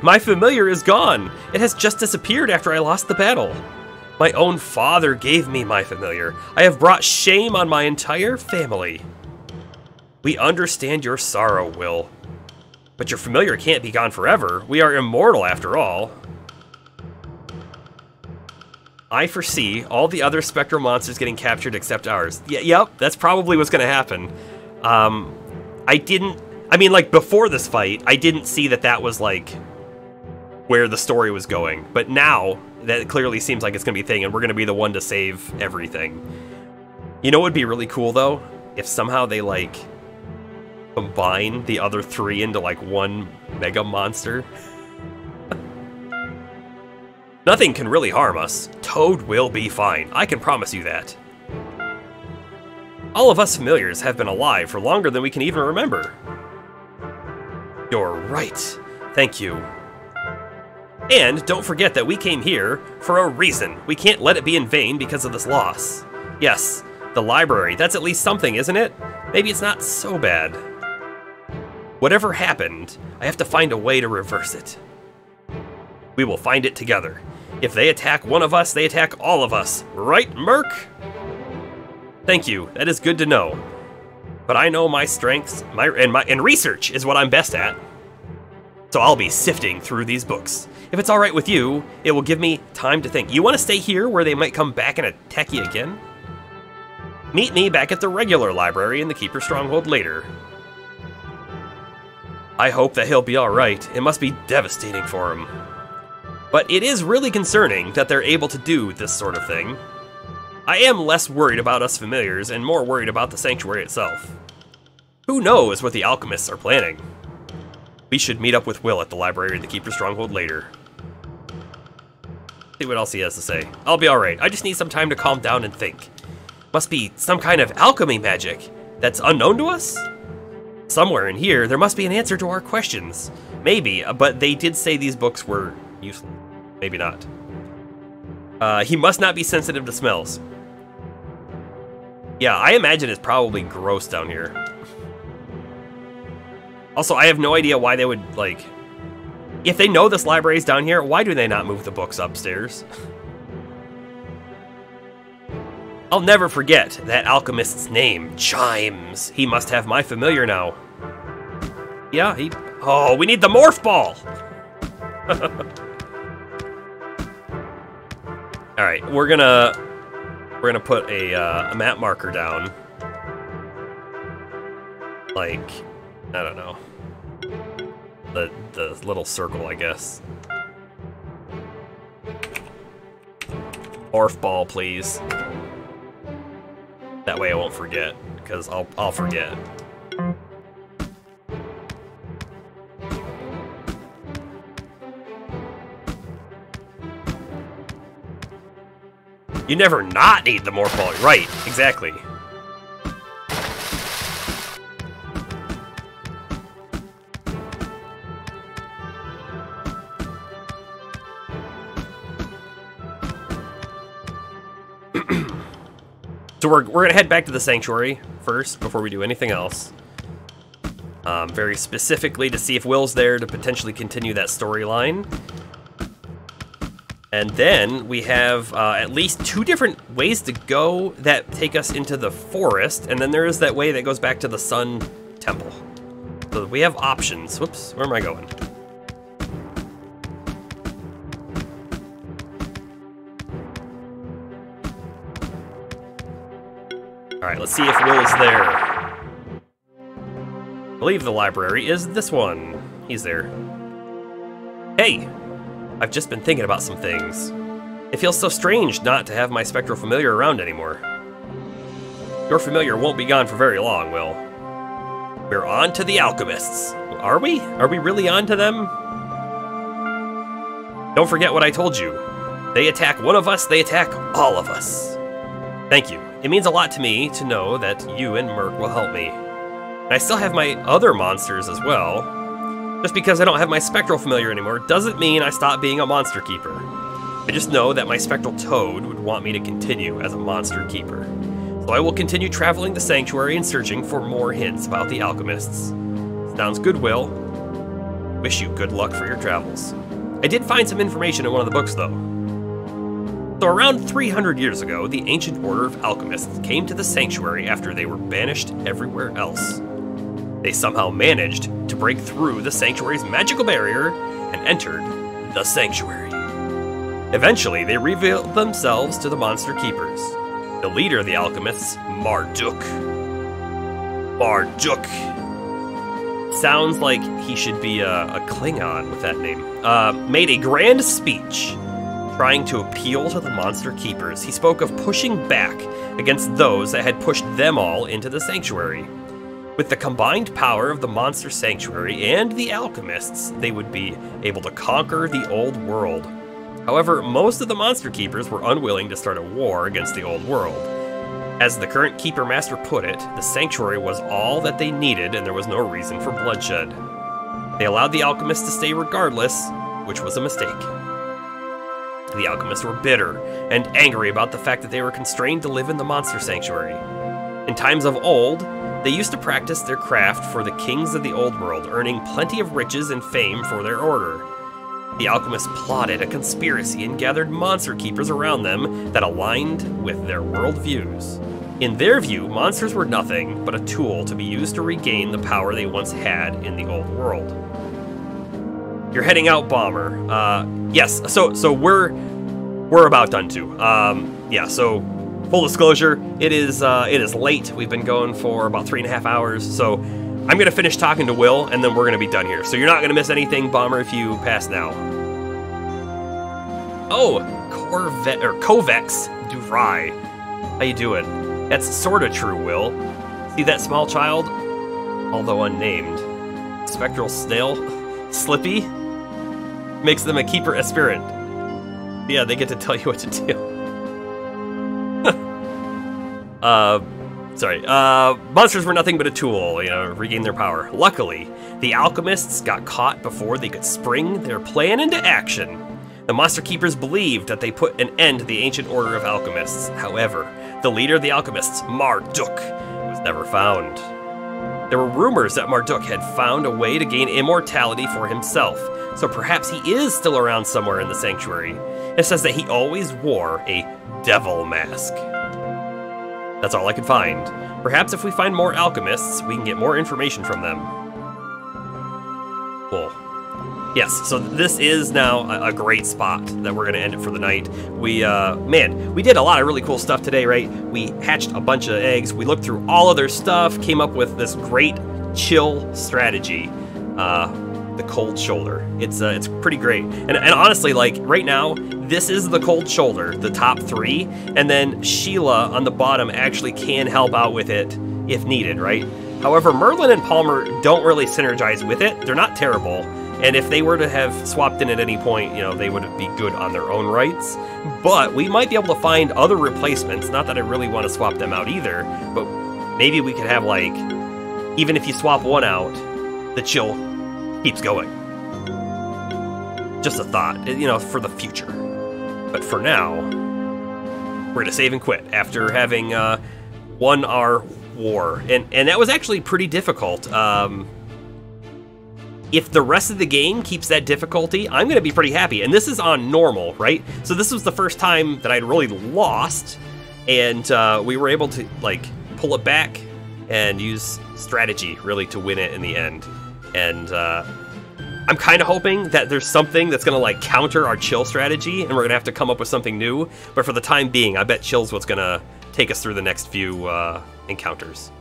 My familiar is gone. It has just disappeared after I lost the battle. My own father gave me my familiar. I have brought shame on my entire family. We understand your sorrow, Will. But your familiar can't be gone forever. We are immortal after all. I foresee all the other spectral monsters getting captured except ours. Yep, that's probably what's gonna happen. I mean, like, before this fight, I didn't see that that was, like, where the story was going. But now, that clearly seems like it's gonna be a thing, and we're gonna be the one to save everything. You know what would be really cool, though? If somehow they, like, combine the other 3 into, like, one mega monster. Nothing can really harm us. Toad will be fine. I can promise you that. All of us familiars have been alive for longer than we can even remember. You're right. Thank you. And don't forget that we came here for a reason. We can't let it be in vain because of this loss. Yes, the library. That's at least something, isn't it? Maybe it's not so bad. Whatever happened, I have to find a way to reverse it. We will find it together. If they attack one of us, they attack all of us. Right, Merc? Thank you. That is good to know. But I know my strengths, and research is what I'm best at. So I'll be sifting through these books. If it's all right with you, it will give me time to think. You want to stay here where they might come back and attack you again? Meet me back at the regular library in the Keeper Stronghold later. I hope that he'll be all right. It must be devastating for him. But it is really concerning that they're able to do this sort of thing. I am less worried about us familiars and more worried about the sanctuary itself. Who knows what the alchemists are planning? We should meet up with Will at the library of the Keeper Stronghold later. See what else he has to say. I'll be alright. I just need some time to calm down and think. Must be some kind of alchemy magic that's unknown to us? Somewhere in here, there must be an answer to our questions. Maybe, but they did say these books were useless. Maybe not. He must not be sensitive to smells. Yeah, I imagine it's probably gross down here. Also, I have no idea why they would, like... If they know this library's down here, why do they not move the books upstairs? I'll never forget that alchemist's name, Chimes. He must have my familiar now. Yeah, he... Oh, we need the morph ball! Alright, we're gonna put a map marker down. Like, I don't know. The little circle, I guess. Morph ball, please. That way I won't forget, because I'll forget. You never not need the morph ball. Right, exactly. So we're gonna head back to the sanctuary first before we do anything else. Very specifically to see if Will's there to potentially continue that storyline. And then we have at least 2 different ways to go that take us into the forest, and then there is that way that goes back to the Sun Temple. So we have options. Whoops, where am I going? Alright, let's see if Will is there. I believe the library is this one. He's there. Hey! I've just been thinking about some things. It feels so strange not to have my spectral familiar around anymore. Your familiar won't be gone for very long, Will. We're on to the alchemists. Are we? Are we really on to them? Don't forget what I told you. They attack one of us, they attack all of us. Thank you. It means a lot to me to know that you and Merc will help me. And I still have my other monsters as well. Just because I don't have my spectral familiar anymore doesn't mean I stop being a monster keeper. I just know that my spectral toad would want me to continue as a monster keeper. So I will continue traveling the sanctuary and searching for more hints about the alchemists. Sounds good, Will. Wish you good luck for your travels. I did find some information in one of the books, though. So around 300 years ago, the ancient order of alchemists came to the sanctuary after they were banished everywhere else. They somehow managed to break through the sanctuary's magical barrier and entered the sanctuary. Eventually, they revealed themselves to the monster keepers. The leader of the alchemists, Marduk. Marduk. Sounds like he should be a Klingon with that name. Made a grand speech, Trying to appeal to the monster keepers, he spoke of pushing back against those that had pushed them all into the sanctuary. With the combined power of the monster sanctuary and the alchemists, they would be able to conquer the old world. However, most of the monster keepers were unwilling to start a war against the old world. As the current keeper master put it, the sanctuary was all that they needed and there was no reason for bloodshed. They allowed the alchemists to stay regardless, which was a mistake. The alchemists were bitter and angry about the fact that they were constrained to live in the monster sanctuary. In times of old, they used to practice their craft for the kings of the old world, earning plenty of riches and fame for their order. The alchemists plotted a conspiracy and gathered monster keepers around them that aligned with their worldviews. In their view, monsters were nothing but a tool to be used to regain the power they once had in the old world. You're heading out, Bomber. Yes, so we're about done too. Yeah, so full disclosure, it is late. We've been going for about 3.5 hours, so I'm gonna finish talking to Will, and then we're gonna be done here. So you're not gonna miss anything, Bomber, if you pass now. Oh, Corvette or Kovex Durai. How you doing? That's sorta true, Will. See that small child? Although unnamed. Spectral snail? Slippy? Makes them a keeper aspirant. Yeah, they get to tell you what to do. Sorry. Monsters were nothing but a tool, regain their power. Luckily, the alchemists got caught before they could spring their plan into action. The monster keepers believed that they put an end to the ancient order of alchemists. However, the leader of the alchemists, Marduk, was never found. There were rumors that Marduk had found a way to gain immortality for himself, so perhaps he is still around somewhere in the sanctuary. It says that he always wore a devil mask. That's all I could find. Perhaps if we find more alchemists, we can get more information from them. Cool. Yes, so this is now a great spot that we're gonna end it for the night. We did a lot of really cool stuff today, right? We hatched a bunch of eggs, we looked through all of their stuff, came up with this great chill strategy. The cold shoulder. It's pretty great. And honestly, like, right now, this is the cold shoulder, the top 3, and then Sheila on the bottom actually can help out with it if needed, right? However, Merlin and Palmer don't really synergize with it. They're not terrible, and if they were to have swapped in at any point, they would be good on their own rights. But we might be able to find other replacements, not that I really want to swap them out either, but maybe we could have, like, even if you swap one out, the chill keeps going. Just a thought, for the future. But for now, we're gonna save and quit after having won our war. And that was actually pretty difficult. If the rest of the game keeps that difficulty, I'm gonna be pretty happy. And this is on normal, right? So this was the first time that I'd really lost, and we were able to, like, pull it back and use strategy, really, to win it in the end. And I'm kind of hoping that there's something that's going to, like, counter our chill strategy, and we're going to have to come up with something new. But for the time being, I bet chill's what's going to take us through the next few encounters.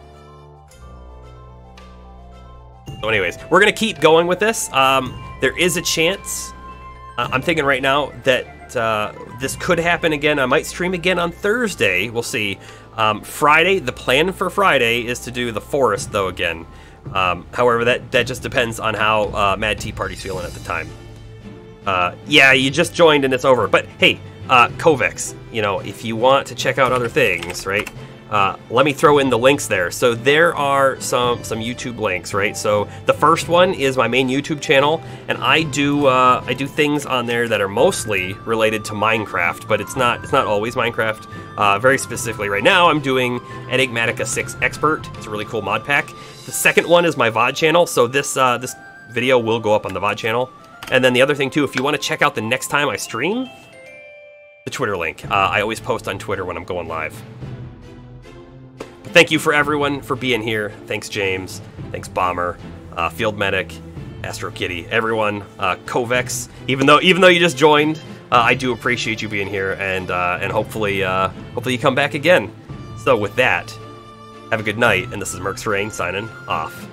So anyways, we're going to keep going with this. There is a chance, I'm thinking right now, that this could happen again. I might stream again on Thursday. We'll see. Friday, the plan for Friday is to do the forest, though, again. However, that just depends on how Mad Tea Party's feeling at the time. Yeah, you just joined and it's over. But hey, Kovex, if you want to check out other things, right? Let me throw in the links there. So there are some YouTube links, right? So the first one is my main YouTube channel, and I do things on there that are mostly related to Minecraft, but it's not always Minecraft. Very specifically, right now I'm doing Enigmatica 6 Expert. It's a really cool mod pack. The second one is my VOD channel, so this video will go up on the VOD channel. And then the other thing too, if you want to check out the next time I stream, the Twitter link. I always post on Twitter when I'm going live. Thank you for everyone for being here. Thanks, James. Thanks, Bomber, Field Medic, Astro Kitty, everyone, Kovex. Even though you just joined, I do appreciate you being here, and hopefully you come back again. So with that, have a good night, and this is Mercs Rain signing off.